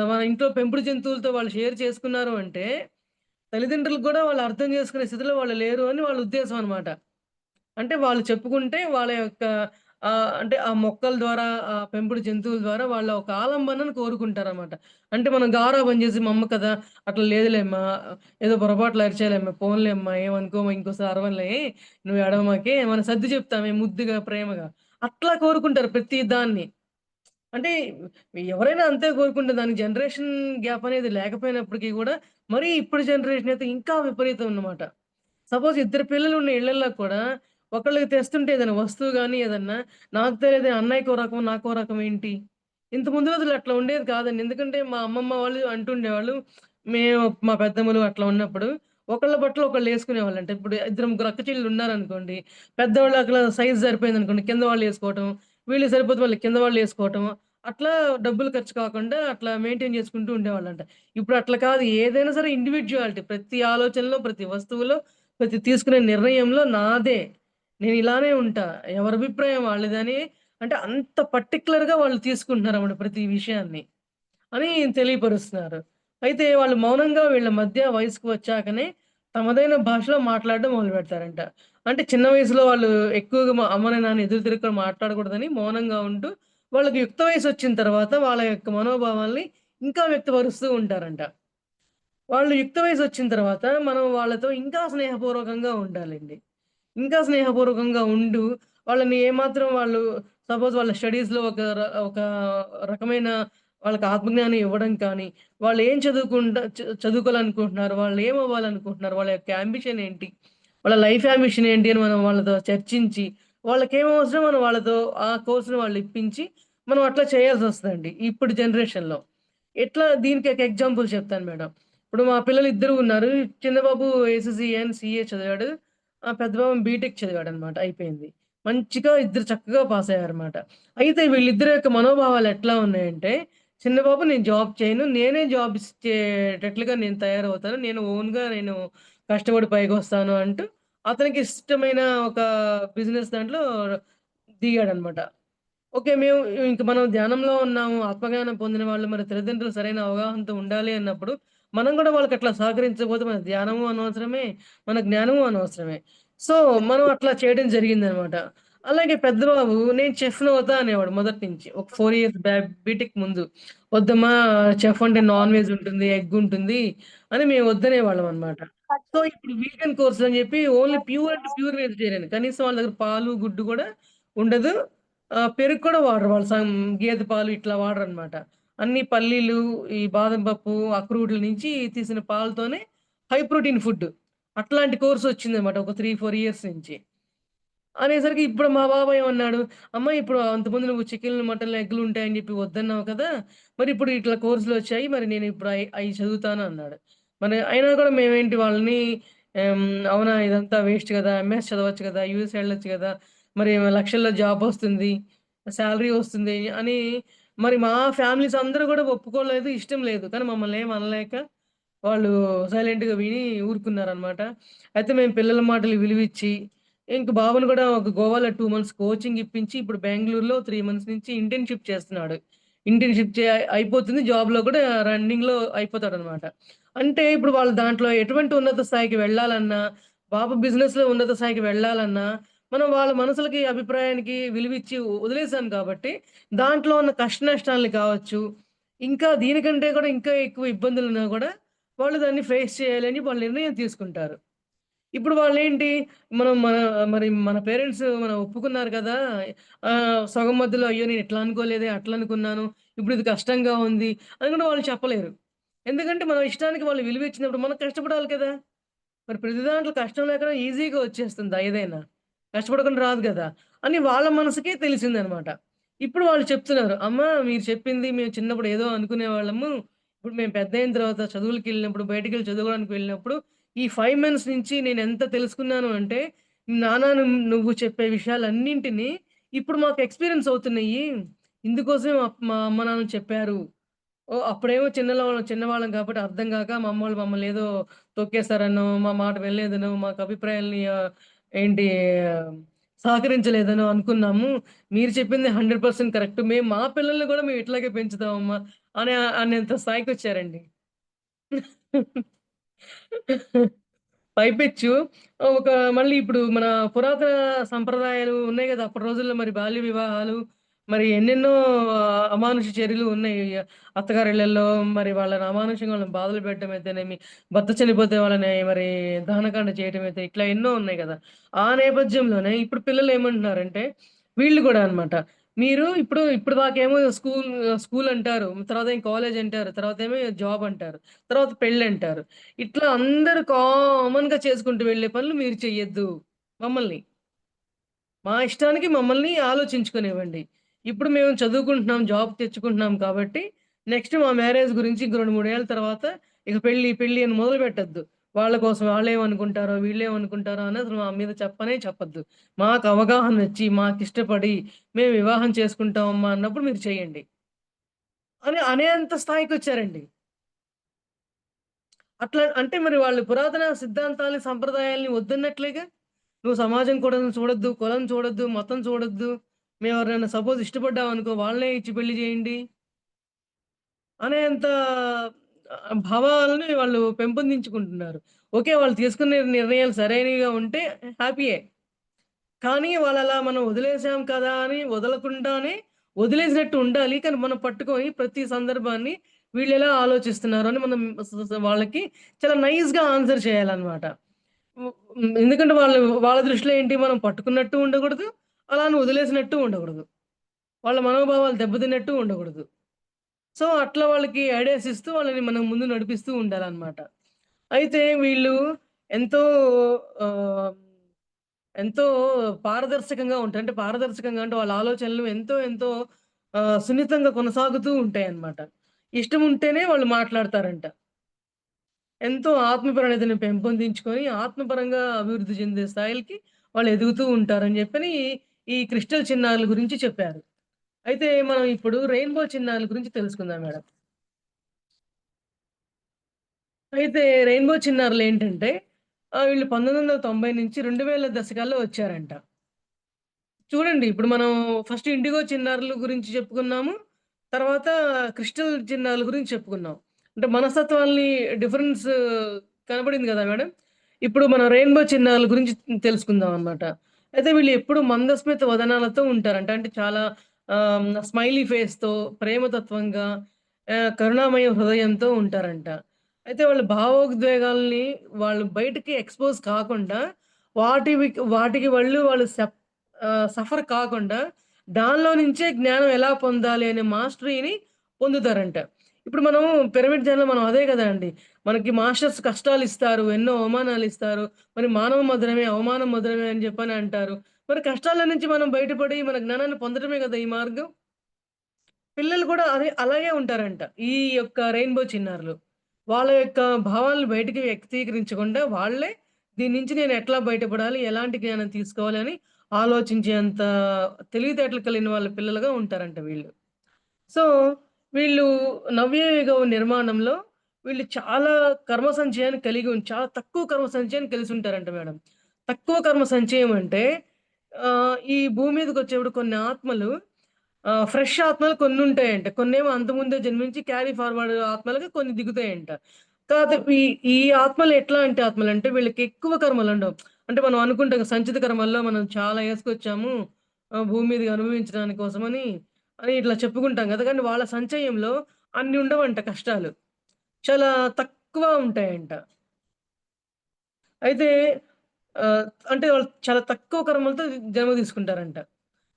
మన ఇంట్లో పెంపుడు జంతువులతో వాళ్ళు షేర్ చేసుకున్నారు అంటే, తల్లిదండ్రులకు గూడా వాళ్ళు అర్థం చేసుకునే స్థితిలో వాళ్ళు లేరు అని వాళ్ళ ఉద్దేశం అన్నమాట. అంటే వాళ్ళు చెప్పుకుంటే వాళ్ళ యొక్క అంటే ఆ మొక్కల ద్వారా, ఆ పెంపుడు జంతువుల ద్వారా వాళ్ళ ఒక ఆలంబనను కోరుకుంటారనమాట. అంటే మనం గారాబం చేసి మా అమ్మ కదా! "అట్లా లేదులేమ్మా, ఏదో పొరపాటులో అరిచాలేమ్మా, పోనీలేమ్మా ఏమనుకోము ఇంకోసారి అరవనులే, నువ్వు ఏడవమాకే" మనం సర్ది చెప్తామే ముద్దుగా, ప్రేమగా. అట్లా కోరుకుంటారు ప్రతి దాన్ని. అంటే ఎవరైనా అంతే కోరుకుంటే దానికి జనరేషన్ గ్యాప్ అనేది లేకపోయినప్పటికి గూడా, మరీ ఇప్పుడు జనరేషన్ అయితే ఇంకా విపరీతం అన్నమాట. సపోజ్ ఇద్దరు పిల్లలున్న ఇళ్ళల్లో కూడా ఒకళ్ళకి తెస్తుంటే ఏదైనా వస్తువు గాని ఏదన్నా, నాకు తెలియదే అన్నయ్యకో రకం, నాకో రకం ఏంటి? ఇంత ముందు రోజుల్లో అట్లా ఉండేది కాదండి. ఎందుకంటే మా అమ్మమ్మ వాళ్ళు అంటుండేవాళ్ళు. మేము మా పెద్దమ్మలు అట్లా ఉన్నప్పుడు ఒకళ్ళ బట్టలు ఒకళ్ళేసుకునేవాళ్ళంట. ఇప్పుడు ఇద్దరు ముగ్గురు అక్క చెల్లెలు ఉన్నారనుకోండి. పెద్దవాళ్ళు అక్కడ సైజ్ సరిపోయిందనుకోండి. కింద వాళ్ళేసుకోవటం. వీళ్ళకి సరిపోతే మళ్ళీ కింద వాళ్ళేసుకోవటం. అట్లా డబ్బులు ఖర్చు కాకుండా అట్లా మెయింటైన్ చేసుకుంటూ ఉండేవాళ్ళంట. ఇప్పుడు అట్లా కాదు. ఏదైనా సరే ఇండివిడ్యుయాలిటీ. ప్రతి ఆలోచనలో, ప్రతి వస్తువులో, ప్రతి తీసుకునే నిర్ణయంలో నాదే. నేనిలానే ఉంటా. ఎవరి అభిప్రాయం వాళ్ళదని అంటే అంత పర్టిక్యులర్‌గా వాళ్ళు తీసుకుంటున్నారన్నమాట ప్రతి విషయాన్ని. అని తెలియపరుస్తున్నారు. అయితే వాళ్ళు మౌనంగా వీళ్ళ మధ్య వయసుకు వచ్చాకనే తమదైన భాషలో మాట్లాడడం మొదలుపెడతారంట. అంటే చిన్న వయసులో వాళ్ళు ఎక్కువగా అమ్మని, నాన్న ఎదురు తిరగకుండా మాట్లాడకూడదని మౌనంగా ఉంటూ, వాళ్ళకి యుక్త వయసొచ్చిన తర్వాత వాళ్ళ యొక్క మనోభావాల్ని ఇంకా వ్యక్తపరుస్తూ ఉంటారంట. వాళ్ళు యుక్త వయసొచ్చిన తర్వాత మనం వాళ్ళతో ఇంకా స్నేహపూర్వకంగా ఉండాలండి. ఇంకా స్నేహపూర్వకంగా ఉండు, వాళ్ళని ఏమాత్రం వాళ్ళు సపోజ్ వాళ్ళ స్టడీస్‌లో ఒక రకమైన వాళ్ళకి ఆత్మజ్ఞానం ఇవ్వడం కానీ, వాళ్ళు ఏం చదువుకోవాలనుకుంటున్నారు, వాళ్ళు ఏమవ్వాలనుకుంటున్నారు, వాళ్ళ యొక్క యాంబిషన్ ఏంటి, వాళ్ళ లైఫ్ యాంబిషన్ ఏంటి అని మనం వాళ్ళతో చర్చించి, వాళ్ళకేం అవసరమో మనం వాళ్ళతో ఆ కోర్స్‌ని వాళ్ళు ఇప్పించి, మనం అట్లా చేయాల్సొస్తదండి ఇప్పుడు జనరేషన్‌లో. ఎట్లా దీనికి ఒక ఎగ్జాంపుల్ చెప్తాను మేడం. ఇప్పుడు మా పిల్లలిద్దరు ఉన్నారు. చిన్న బాబు ఏసీసీఏ అని సీఏ చదివాడు. పెద్ద బాబు బీటెక్ చదివాడనమాట. అయిపోయింది. మంచిగా ఇద్దరు చక్కగా పాసయ్యారన్నమాట. అయితే వీళ్ళిద్దరి యొక్క మనోభావాలు ఎట్లా ఉన్నాయంటే, చిన్న బాబు నేను జాబ్ చేయను. నేనే జాబ్ ఇచ్చేటట్లుగా నేను తయారవుతాను. నేను ఓన్‌గా కష్టపడి పైకొస్తాను అంటూ అతనికి ఇష్టమైన ఒక బిజినెస్ దాంట్లో దిగాడనమాట. ఓకే. మనం ధ్యానంలో ఉన్నాము. ఆత్మజ్ఞానం పొందిన వాళ్ళు మరి తల్లిదండ్రులు సరైన అవగాహనతో ఉండాలి అన్నప్పుడు, మనం గూడా వాళ్ళకట్లా సహకరించకపోతే మన ధ్యానము అనవసరమే, మన జ్ఞానము అనవసరమే. సో, మనం అట్లా చేయడం జరిగిందనమాట. అలాగే పెద్ద బాబు నేను చెఫ్‌నవుతా అనేవాడు మొదటి నుంచి. ఒక 4 ఇయర్స్ బీటెక్ ముందు. వద్దమ్మా చెఫ్ అంటే నాన్ వెజ్ ఉంటుంది, ఎగ్ ఉంటుంది అని మేము వద్దనేవాళ్ళమనమాట. సో, ఇప్పుడు వీగన్ కోర్స్ అని జెప్పి ఓన్లీ ప్యూర్ అంటే ప్యూర్ వెజిటేరియన్. కనీసం వాళ్ళ దగ్గర పాలు, గుడ్డు గూడా ఉండదు. పెరుగు కూడా వాడరు. వాళ్ళు గేదె పాలు ఇట్లా వాడరనమాట. అన్ని పల్లీలు, ఈ బాదం పప్పు, అక్రూట్ల నుంచి తీసిన పాలతోనే హై ప్రోటీన్ ఫుడ్. అట్లాంటి కోర్స్ వచ్చిందనమాట. ఒక 3, 4 ఇయర్స్ నుంచి. అనేసరికి ఇప్పుడు మా బాబాయ్ ఏమన్నాడు, "అమ్మ ఇప్పుడు అంతకుముందు నువ్వు చికెన్‌లు, మటన్‌లు, ఎగ్‌లు ఉంటాయని చెప్పి వద్దన్నావు కదా! మరి ఇప్పుడు ఇట్లా కోర్సులొచ్చాయి. మరి నేను ఇప్పుడు అయి చదువుతాను" అన్నాడు. మరి అయినా కూడా మేమేంటి వాళ్ళని ఆహ్, అవునా ఇదంతా వేస్ట్ కదా! ఎంఎస్ చదవచ్చు కదా! యూఎస్ ఎళ్ళొచ్చు కదా! మరి లక్షల్లో జాబొస్తుంది. సాలరీ వస్తుంది అని మరి మా ఫ్యామిలీస్ అందరూ కూడా ఒప్పుకోలేదు. ఇష్టం లేదు. కానీ మమ్మల్ని ఏమి అనలేక వాళ్ళు సైలెంట్‌గా విని ఊరుకున్నారనమాట. అయితే మేము పిల్లల మాటలు విలువిచ్చి, ఇంక బాబుని గూడా ఒక గోవాలో 2 మంత్స్ కోచింగ్ ఇప్పించి, ఇప్పుడు బెంగుళూరులో 3 మంత్స్ నుంచి ఇంటర్న్‌షిప్ చేస్తున్నాడు. ఇంటర్న్‌షిప్ అయిపోతుంది. జాబ్‌లో గూడా రన్నింగ్‌లో అయిపోతాడనమాట. అంటే ఇప్పుడు వాళ్ళు దాంట్లో ఎటువంటి ఉన్నత స్థాయికి వెళ్ళాలన్నా, పాప బిజినెస్‌లో ఉన్నత స్థాయికి వెళ్ళాలన్నా, మనం వాళ్ళ మనసులకి, అభిప్రాయానికి విలువిచ్చి వదిలేసాం కాబట్టి, దాంట్లో ఉన్న కష్ట నష్టాల్ని కావచ్చు, ఇంకా దీనికంటే కూడా ఇంకా ఎక్కువ ఇబ్బందులున్నా గూడా, వాళ్ళు దాన్ని ఫేస్ చేయాలని వాళ్ళు నిర్ణయం తీసుకుంటారు. ఇప్పుడు వాళ్ళేంటి, మన పేరెంట్స్ మనం ఒప్పుకున్నారు కదా! సగం మధ్యలో అయ్యో! నేను ఇట్లా అనుకోలేదే, అట్లా అనుకున్నాను. ఇప్పుడు ఇది కష్టంగా ఉంది అని కూడా వాళ్ళు చెప్పలేరు. ఎందుకంటే మన ఇష్టానికి వాళ్ళు విలువ ఇచ్చినప్పుడు మనం కష్టపడాలి కదా! మరి ప్రతి దాంట్లో కష్టం లేకుండా ఈజీగా వచ్చేస్తుందా ఏదైనా? కష్టపడకుండా రాదు గదా! అని వాళ్ళ మనసుకే తెలిసిందనమాట. ఇప్పుడు వాళ్ళు చెప్తున్నారు. అమ్మా మీరు చెప్పింది మేము చిన్నప్పుడు ఏదో అనుకునేవాళ్ళము. ఇప్పుడు మేము పెద్దయిన తర్వాత చదువులకెళ్ళినప్పుడు, బయటికెళ్ళి చదువుకోవడానికి వెళ్ళినప్పుడు, ఈ 5 మంత్స్ నుంచి నేనెంత తెలుసుకున్నాను అంటే, నాన్న నువ్వు చెప్పే విషయాలన్నింటిని ఇప్పుడు మాకు ఎక్స్‌పీరియన్స్ అవుతున్నయి. ఇందుకోసమే మా అమ్మ, నాన్న చెప్పారు. ఓహ్! అప్పుడేమో చిన్నవాళ్ళం కాబట్టి అర్థం గాక మా అమ్మోళ్ళు మమ్మల్ని ఏదో తొక్కేసారనో, మా మాట వినలేదనో, మాకు అభిప్రాయాల్ని ఏంటి ఆహ్, సహకరించలేదనో అనుకున్నాము. మీరు చెప్పింది 100% కరెక్ట్. మేము మా పిల్లల్ని గూడా మేము ఇట్లాగే పెంచుతామమ్మా అనేంత స్థాయికొచ్చారండి. పైపెచ్చు మళ్ళీ ఇప్పుడు మన పురాతన సంప్రదాయాలు ఉన్నాయి గదా! అప్పటి రోజుల్లో మరి బాల్య వివాహాలు, మరి ఎన్నెన్నో అమానుష చర్యలు ఉన్నాయి. అత్తగారిళ్ళల్లో మరి వాళ్ళని అమానుషంగా వాళ్ళని బాధలు పెట్టడం అయితేనేమి, భర్త చనిపోతే వాళ్ళని మరి దహనకాండ చేయటం అయితే ఇట్లా ఎన్నో ఉన్నాయి గదా! ఆ నేపథ్యంలోనే ఇప్పుడు పిల్లలేమంటున్నారంటే, వీళ్ళు గూడా అన్నమాట. మీరు ఇప్పుడు దాకేమో స్కూల్ అంటారు. తర్వాతేమో కాలేజ్ అంటారు. తర్వాతేమో జాబ్ అంటారు. తర్వాత పెళ్ళంటారు. ఇట్లా అందరూ కామన్‌గా చేసుకుంటూ వెళ్ళే పనులు మీరు చెయ్యొద్దు మమ్మల్ని. మా ఇష్టానికి మమ్మల్ని ఆలోచించుకోనివ్వండి. ఇప్పుడు మేము చదువుకుంటున్నాం, జాబ్ తెచ్చుకుంటున్నాం కాబట్టి, నెక్స్ట్ మా మ్యారేజ్ గురించి ఇంకో 2, 3 ఏళ్ల తర్వాత ఇక పెళ్లి అని మొదలుపెట్టొద్దు. వాళ్ళ కోసం వాళ్ళేమనుకుంటారో, వీళ్ళేమనుకుంటారో అనేది మా మీద చెప్పొద్దు. మాకు అవగాహనొచ్చి, మాకిష్టపడి, మేము వివాహం చేసుకుంటామమ్మా అన్నప్పుడు మీరు చేయండి. అని అనేంత స్థాయికొచ్చారండి. అట్లా అంటే మరి వాళ్ళు పురాతన సిద్ధాంతాల్ని, సంప్రదాయాల్ని వద్దన్నట్లేగా? నువ్వు సమాజం కూడా చూడొద్దు, కులం చూడొద్దు, మతం చూడొద్దు. మేమెవరినైనా సపోజ్ ఇష్టపడ్డామనుకో వాళ్ళనే ఇచ్చి పెళ్లి చేయండి అనేంత భావాలని వాళ్ళు పెంపొందించుకుంటున్నారు. ఓకే. వాళ్ళు తీసుకునే నిర్ణయాలు సరైనవిగా ఉంటే హ్యాపీయే. కానీ వాళ్ళలా మనం వదిలేసాం కదా! అని వదలకుండానే వదిలేసినట్టు ఉండాలి. కానీ మనం పట్టుకొని ప్రతి సందర్భాన్ని వీళ్ళెలా ఆలోచిస్తున్నారు అని మనం వాళ్ళకి చాలా నైస్‌గా ఆన్సర్ చేయాలన్నమాట. ఎందుకంటే వాళ్ళ దృష్టిలో ఏంటి మనం పట్టుకున్నట్టు ఉండకూడదు. అలా అని వదిలేసినట్టు ఉండకూడదు. వాళ్ళ మనోభావాలు దెబ్బతిన్నట్టు ఉండకూడదు. సో, అట్లా వాళ్ళకి ఐడియాస్ ఇస్తూ వాళ్ళని మనం ముందు నడిపిస్తూ ఉండాలన్నమాట. అయితే వీళ్ళు ఎంతో ఆహ్, ఎంతో పారదర్శకంగా ఉంటారు. అంటే పారదర్శకంగా అంటే వాళ్ళ ఆలోచనలు ఎంతో సున్నితంగా కొనసాగుతూ ఉంటాయన్నమాట. ఇష్టం ఉంటేనే వాళ్ళు మాట్లాడతారంట. ఎంతో ఆత్మ ప్రణితిని పెంపొందించుకొని, ఆత్మపరంగా అభివృద్ధి చెందే స్థాయిలకి వాళ్ళు ఎదుగుతూ ఉంటారని జెప్పని ఈ క్రిస్టల్ చిన్నారుల గురించి చెప్పారు. అయితే మనం ఇప్పుడు రెయిన్‌బో చిన్నారుల గురించి తెలుసుకుందాం మేడం. అయితే రెయిన్‌బో చిన్నారులేంటంటే వీళ్ళు 1990 నుంచి 2000 దశకాల్లో వచ్చారంట. చూడండి ఇప్పుడు మనం ఫస్ట్ ఇండిగో చిన్నారుల గురించి చెప్పుకున్నాము. తర్వాత క్రిస్టల్ చిన్నారుల గురించి చెప్పుకున్నాం. అంటే మనస్తత్వాల్ని డిఫరెన్స్ కనబడింది గదా మేడం! ఇప్పుడు మనం రెయిన్‌బో చిన్నారుల గురించి తెలుసుకుందాం అన్నమాట. అయితే వీళ్ళు ఎప్పుడు మందస్మిత వదనాలతో ఉంటారంట. అంటే చాలా స్మైలీ ఫేస్‌తో ప్రేమతత్వంగా కరుణామయ హృదయంతో ఉంటారంట. అయితే వాళ్ళ భావోద్వేగాల్ని వాళ్ళు బయటికి ఎక్స్‌పోజ్ కాకుండా వాటికి వాళ్ళు సఫర్ కాకుండా దానిలో నుంచే జ్ఞానం ఎలా పొందాలి అనే మాస్టరీని పొందుతారంట. ఇప్పుడు మనం పిరమిడ్ జర్నీలో మనం అదే గదండీ! మనకి మాస్టర్స్ కష్టాలిస్తారు, ఎన్నో అవమానాలిస్తారు. మరి మానవ మధురమే, అవమానం మధురమే అని జెప్పని అంటారు. మరి కష్టాల నుంచి మనం బయటపడి మన జ్ఞానాన్ని పొందడమే గదా! ఈ మార్గం. పిల్లలు కూడా అలాగే ఉంటారంట. ఈ యొక్క రెయిన్‌బో చిన్నారులు. వాళ్ళ యొక్క భావాలను బయటికి వ్యక్తీకరించకుండా వాళ్ళే దీని నుంచి నేను ఎట్లా బయటపడాలి? ఎలాంటి జ్ఞానం తీసుకోవాలి? అని ఆలోచించేంత తెలివితేటలు కలిగిన వాళ్ళ పిల్లలుగా ఉంటారంట వీళ్ళు. సో, వీళ్ళు నవ్యయుగ నిర్మాణంలో వీళ్ళు చాలా కర్మ సంచయాన్ని చాలా తక్కువ కర్మ సంచయాన్ని కలిసుంటారంట మేడం. తక్కువ కర్మ సంచయం అంటే ఈ భూమి మీదకొచ్చేప్పుడు కొన్ని ఆత్మలు ఫ్రెష్ ఆత్మలు కొన్నుంటాయంట. కొన్నేమో అంతకుముందే జన్మించి క్యారీ ఫార్వర్డ్ ఆత్మలుగా కొన్ని దిగుతాయంట. తర్వాత ఈ ఆత్మలు ఎట్లాంటి ఆత్మలంటే వీళ్ళకి ఎక్కువ కర్మలుండవు. అంటే మనం అనుకుంటాం సంచిత కర్మల్లో మనం చాలా యేసుకొచ్చాము భూమి మీదకి అనుభవించడానికి కోసమని ఇట్లా చెప్పుకుంటాం గదా! కానీ వాళ్ళ సంచయంలో అన్ని ఉండవంట కష్టాలు. చాలా తక్కువ ఉంటాయంట. అయితే ఆహ్, అంటే వాళ్ళు చాలా తక్కువ కర్మలతో జన్మ తీసుకుంటారంట.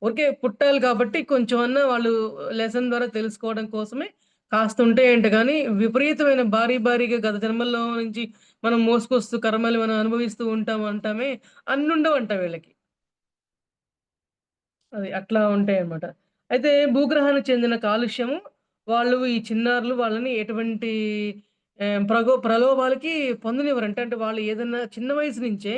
ఊరికే పుట్టాలి కాబట్టి కొంచెమన్నా వాళ్ళు లెసన్ ద్వారా తెలుసుకోవడం కోసమే కాస్త ఉంటాయంట గానీ, విపరీతమైన భారీగా గత జన్మల్లో నుంచి మనం మోసుకొస్తూ కర్మలు మనం అనుభవిస్తూ ఉంటాం అంటామే అన్నుండవంట వీళ్ళకి. అది అట్లా ఉంటాయన్నమాట. అయితే భూగ్రహానికి చెందిన కాలుష్యము వాళ్ళు ఈ చిన్నారులు వాళ్ళని ఎటువంటి ప్రలోభాలకి పొందనివ్వరంట. అంటే వాళ్ళు ఏదన్నా చిన్న వయసు నుంచే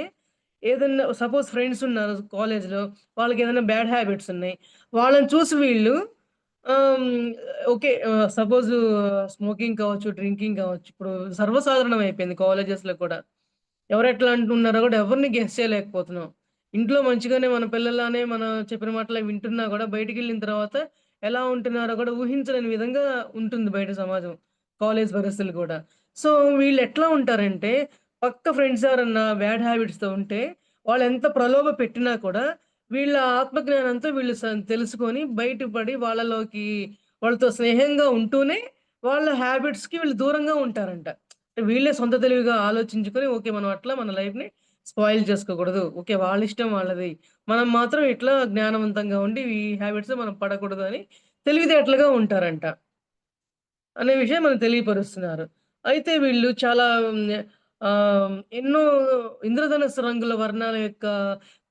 ఏదన్నా సపోజ్ ఫ్రెండ్స్ ఉన్నారు కాలేజ్‌లో వాళ్ళకేదైనా బ్యాడ్ హ్యాబిట్స్ ఉన్నాయి. వాళ్ళని చూసి వీళ్ళు ఆహ్, హ్మ్. ఓకే. సపోజ్ స్మోకింగ్ కావచ్చు, డ్రింకింగ్ కావచ్చు. ఇప్పుడు సర్వసాధారణం అయిపోయింది కాలేజెస్‌లో కూడా. ఎవరెట్లా అంటున్నారో గూడా ఎవరిని గెస్ చేయలేకపోతున్నాం. ఇంట్లో మంచిగానే మన పిల్లల్లానే మనం చెప్పిన మాటలే వింటున్నా గూడా బయటికెళ్ళిన తర్వాత ఎలా ఉంటున్నారో గూడా ఊహించలేని విధంగా ఉంటుంది బయట సమాజం. కాలేజ్ పరిస్థితులు కూడా. సో, వీళ్ళెట్లా ఉంటారంటే పక్క ఫ్రెండ్స్ ఎవరన్నా బ్యాడ్ హ్యాబిట్స్‌తో ఉంటే వాళ్ళెంత ప్రలోభ పెట్టినా కూడా వీళ్ళ ఆత్మజ్ఞానంతో వీళ్ళు తెలుసుకొని బయటపడి వాళ్ళతో స్నేహంగా ఉంటూనే వాళ్ళ హ్యాబిట్స్‌కి వీళ్ళు దూరంగా ఉంటారంట. వీళ్ళే సొంత తెలివిగా ఆలోచించుకొని, ఓకే. మనం అట్లా మన లైఫ్‌ని స్పాయిల్ చేసుకోకూడదు. ఓకే. వాళ్ళిష్టం వాళ్ళది. మనం మాత్రం ఇట్లా జ్ఞానవంతంగా ఉండి, ఈ హ్యాబిట్స్‌లో మనం పడకూడదు అని తెలివితేటలుగా ఉంటారంట. అనే విషయం మనకు తెలియపరుస్తున్నారు. అయితే వీళ్ళు చాలా ఎన్నో ఇంద్రధనుస్సు రంగుల వర్ణాల యొక్క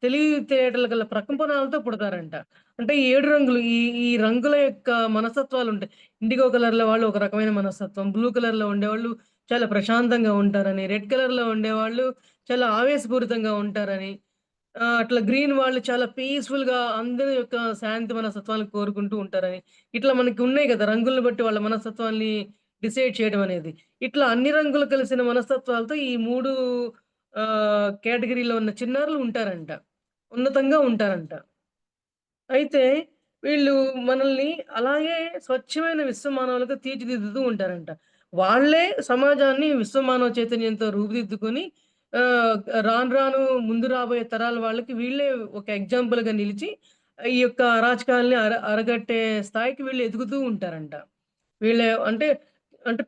తెలివితేటలు గల ప్రకంపనాలతో పుడతారంట. అంటే 7 రంగులు ఈ రంగుల యొక్క మనస్తత్వాలుంటాయి. ఇండిగో కలర్‌లో వాళ్ళు ఒక రకమైన మనస్తత్వం, బ్లూ కలర్‌లో ఉండేవాళ్ళు చాలా ప్రశాంతంగా ఉంటారని, రెడ్ కలర్‌లో ఉండేవాళ్ళు చాలా ఆవేశపూరితంగా ఉంటారని, అట్లా గ్రీన్ వాళ్ళు చాలా పీస్‌ఫుల్‌గా అందరి యొక్క శాంతి మనస్తత్వాలను కోరుకుంటూ ఉంటారని, ఇట్లా మనకి ఉన్నాయి గదా! రంగులను బట్టి వాళ్ళ మనస్తత్వాల్ని డిసైడ్ చేయడం అనేది. ఇట్లా అన్ని రంగులు కలిసిన మనస్తత్వాలతో ఈ 3 కేటగరీలో ఉన్న చిన్నారులు ఉంటారంట. ఉన్నతంగా ఉంటారంట. అయితే వీళ్ళు మనల్ని అలాగే స్వచ్ఛమైన విశ్వమానవులుగా తీర్చిదిద్దుతూ ఉంటారంట. వాళ్ళే సమాజాన్ని విశ్వమానవ చైతన్యంతో రూపుదిద్దుకొని ఆహ్, రాను రాను ముందు రాబోయే తరాల వాళ్ళకి వీళ్ళే ఒక ఎగ్జాంపుల్‌గా నిలిచి ఈ యొక్క అరాచకాల్ని అరగట్టే స్థాయికి వీళ్ళు ఎదుగుతూ ఉంటారంట. వీళ్ళే అంటే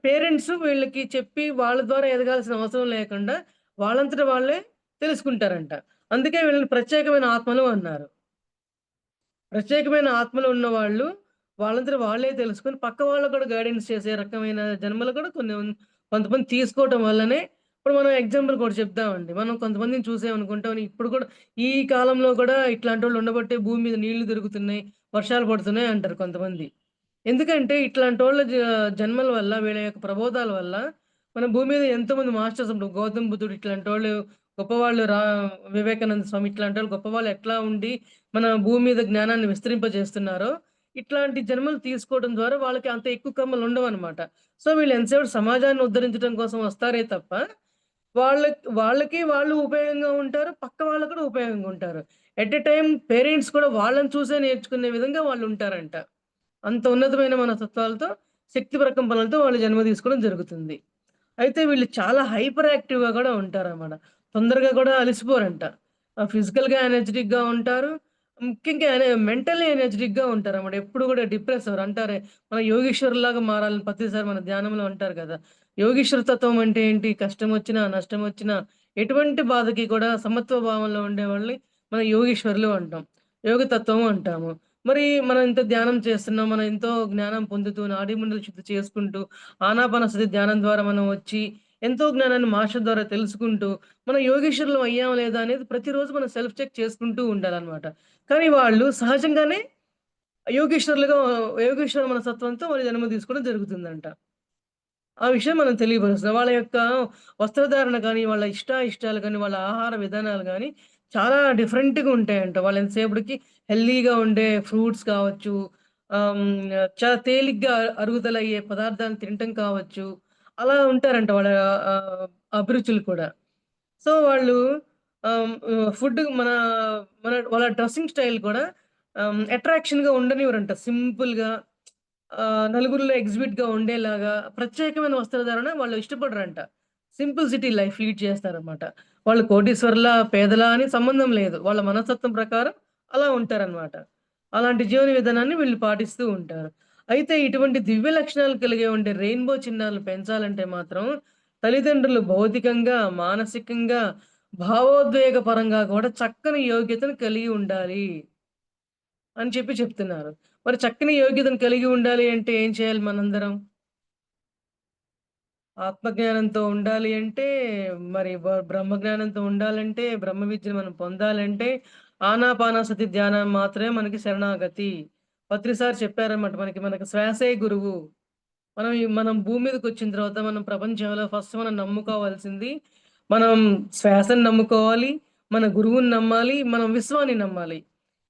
పేరెంట్స్ వీళ్ళకి చెప్పి వాళ్ళ ద్వారా ఎదగాల్సిన అవసరం లేకుండా వాళ్ళంతట వాళ్ళే తెలుసుకుంటారంట. అందుకే వీళ్ళని ప్రత్యేకమైన ఆత్మలు అన్నారు. ప్రత్యేకమైన ఆత్మలు ఉన్నవాళ్ళు వాళ్ళంతట వాళ్ళే తెలుసుకొని పక్క వాళ్ళకి కూడా గైడెన్స్ చేసే రకమైన జన్మలు కూడా కొంతమంది తీసుకోవటం వల్లనే ఇప్పుడు మనం ఎగ్జాంపుల్ కూడా చెప్దామండి. మనం కొంతమందిని చూసామనుకుంటాం. ఇప్పుడు కూడా ఈ కాలంలో కూడా ఇట్లాంటోళ్ళు ఉండబట్టే భూమి మీద నీళ్లు దొరుకుతున్నాయి, వర్షాలు పడుతున్నాయి అంటారు కొంతమంది. ఎందుకంటే ఇట్లాంటోళ్ళ జన్మల వల్ల, వీళ్ళ యొక్క ప్రబోధాల వల్ల మన భూమి మీద ఎంతోమంది మాస్టర్స్ ఇప్పుడు గౌతమ్ బుద్ధుడు ఇట్లాంటోళ్ళు గొప్పవాళ్ళు వివేకానంద స్వామి ఇట్లాంటోళ్ళు గొప్పవాళ్ళు ఎట్లా ఉండి మన భూమి మీద జ్ఞానాన్ని విస్తరింపజేస్తున్నారో, ఇట్లాంటి జన్మలు తీసుకోవడం ద్వారా వాళ్ళకి అంత ఎక్కువ కర్మలుండవనమాట. సో, వీళ్ళు ఎంతసేపు సమాజాన్ని ఉద్ధరించడం కోసం వస్తారే తప్ప, వాళ్ళకి వాళ్ళు ఉపయోగంగా ఉంటారు. పక్క వాళ్ళకి కూడా ఉపయోగంగా ఉంటారు. ఎట్ ఎ టైమ్ పేరెంట్స్ కూడా వాళ్ళని చూసే నేర్చుకునే విధంగా వాళ్ళుంటారంట. అంత ఉన్నతమైన మనస్తత్వాలతో, శక్తి ప్రకంపనలతో వాళ్ళు జన్మ తీసుకోవడం జరుగుతుంది. అయితే వీళ్ళు చాలా హైపర్ యాక్టివ్‌గా గూడా ఉంటారనమాట. తొందరగా గూడా అలిసిపోరంట. ఫిజికల్‌గా ఎనర్జిటిక్‌గా ఉంటారు. ముఖ్యంగా మెంటల్లీ ఎనర్జిటిక్‌గా ఉంటారనమాట. ఎప్పుడు గూడా డిప్రెస్ అవ్వరు. అంటారే మన యోగీశ్వరులాగా మారాలని ప్రతిసారి మన ధ్యానంలో అంటారు గదా! యోగీశ్వర తత్వం అంటే ఏంటి? కష్టమొచ్చినా, నష్టమొచ్చినా ఎటువంటి బాధకి కూడా సమత్వ భావంలో ఉండేవాళ్ళని మనం యోగీశ్వరులు అంటాం. యోగ తత్వం అంటాము. మరి మనం ఇంత ధ్యానం చేస్తున్నాం. మనం ఎంతో జ్ఞానం పొందుతూ నాడీమండలి శుద్ధి చేసుకుంటూ ఆనాపానసతి ధ్యానం ద్వారా మనం వచ్చి ఎంతో జ్ఞానాన్ని మాస్టర్ ద్వారా తెలుసుకుంటూ, మనం యోగీశ్వరులం అయ్యామా లేదా అనేది ప్రతిరోజు మనం సెల్ఫ్ చెక్ చేసుకుంటూ ఉండాలనమాట. కానీ వాళ్ళు సహజంగానే యోగీశ్వరులుగా యోగీశ్వర మనస్తత్వంతో వాళ్ళు జన్మ తీసుకోవడం జరుగుతుందంట. ఆ విషయం మనం తెలియపరుస్తాం. వాళ్ళ యొక్క వస్త్రధారణ గాని, వాళ్ళ ఇష్టాలు గాని, వాళ్ళ ఆహార విధానాలు గాని చాలా డిఫరెంట్‌గా ఉంటాయంట. వాళ్ళు ఎంతసేపటికి హెల్తీగా ఉండే ఫ్రూట్స్ కావచ్చు, చాలా తేలిగ్గా అరుగుదలయ్యే పదార్థాలను తినటం కావచ్చు. అలా ఉంటారంట వాళ్ళ ఆహ్, అభిరుచులు కూడా. సో, వాళ్ళు ఫుడ్ వాళ్ళ డ్రెస్సింగ్ స్టైల్ కూడా అట్రాక్షన్‌గా ఉండనివ్వరంట. సింపుల్‌గా నలుగురిలో ఎగ్జిబిట్‌గా ఉండేలాగా ప్రత్యేకమైన వస్త్రధారణ వాళ్ళు ఇష్టపడరంట. సింపుల్ సిటీ లైఫ్ లీడ్ చేస్తారనమాట. వాళ్ళు కోటీశ్వరులా, పేదలా అని సంబంధం లేదు. వాళ్ళ మనస్తత్వం ప్రకారం అలా ఉంటారనమాట. అలాంటి జీవన విధానాన్ని వీళ్ళు పాటిస్తూ ఉంటారు. అయితే ఇటువంటి దివ్య లక్షణాలు కలిగి ఉండే రెయిన్‌బో చిన్నారులు పెంచాలంటే మాత్రం తల్లిదండ్రులు భౌతికంగా, మానసికంగా, భావోద్వేగ పరంగా కూడా చక్కని యోగ్యతను కలిగి ఉండాలి అని చెప్తున్నారు. మరి చక్కని యోగ్యతను కలిగి ఉండాలి అంటే ఏం చేయాలి మనందరం? ఆత్మజ్ఞానంతో ఉండాలి అంటే, మరి బ్రహ్మజ్ఞానంతో ఉండాలంటే, బ్రహ్మ విద్యను మనం పొందాలంటే, ఆనాపానసతి ధ్యానం మాత్రమే మనకి శరణాగతి. పత్రి సార్ చెప్పారన్నమాట. మనకి శ్వాసే గురువు. మనం భూమి మీదకొచ్చిన తర్వాత మనం ప్రపంచంలో ఫస్ట్ మనం నమ్ముకోవాల్సింది, మనం శ్వాసను నమ్ముకోవాలి, మన గురువుని నమ్మాలి, మనం విశ్వాన్ని నమ్మాలి.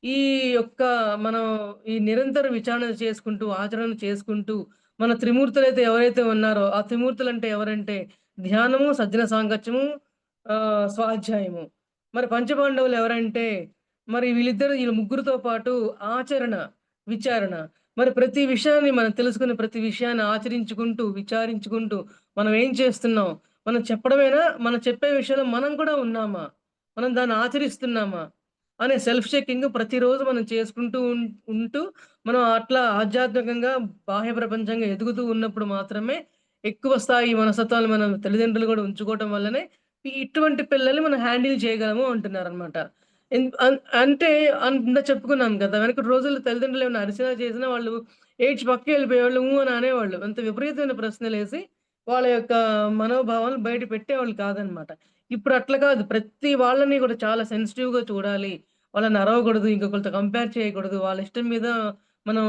ఈ యొక్క మనం ఈ నిరంతర విచారణ చేసుకుంటూ, ఆచరణ చేసుకుంటూ, మన త్రిమూర్తులైతే ఎవరైతే ఉన్నారో, ఆ త్రిమూర్తులంటే ఎవరంటే ధ్యానము, సజ్జన సాంగత్యము, స్వాధ్యాయము. మరి పంచపాండవులు ఎవరంటే, మరి వీళ్ళ ముగ్గురితో పాటు ఆచరణ, విచారణ. మరి ప్రతి విషయాన్ని మనం తెలుసుకున్న ప్రతి విషయాన్ని ఆచరించుకుంటూ, విచారించుకుంటూ మనం ఏం చేస్తున్నాం? మనం చెప్పడమేనా? మనం చెప్పే విషయంలో మనం కూడా ఉన్నామా? మనం దాన్ని ఆచరిస్తున్నామా? అనే సెల్ఫ్ చెకింగ్ ప్రతిరోజు మనం చేసుకుంటూ ఉంటూ మనం అట్లా ఆధ్యాత్మికంగా, బాహ్య ప్రపంచంగా ఎదుగుతూ ఉన్నప్పుడు మాత్రమే ఎక్కువ స్థాయి మనస్తత్వాలు మన తల్లిదండ్రులు కూడా ఉంచుకోవటం వల్లనే ఇటువంటి పిల్లల్ని మనం హ్యాండిల్ చేయగలము అంటున్నారనమాట. అంటే ఇందాక చెప్పుకున్నాం కదా! వెనకటి రోజుల్లో తల్లిదండ్రులు ఏమైనా అరిసినా, చేసినా వాళ్ళు ఏడ్చి పక్కకి వెళ్ళిపోయేవాళ్ళు. అని అనేవాళ్ళు. అంత విపరీతమైన ప్రశ్నలేసి వాళ్ళ యొక్క మనోభావాలను బయట పెట్టేవాళ్ళు కాదనమాట. ఇప్పుడు అట్లా కాదు. ప్రతి వాళ్ళని కూడా చాలా సెన్సిటివ్‌గా చూడాలి. వాళ్ళని అరవకూడదు. ఇంకొకళ్ళతో కంపేర్ చేయకూడదు. వాళ్ళ ఇష్టం మీద మనం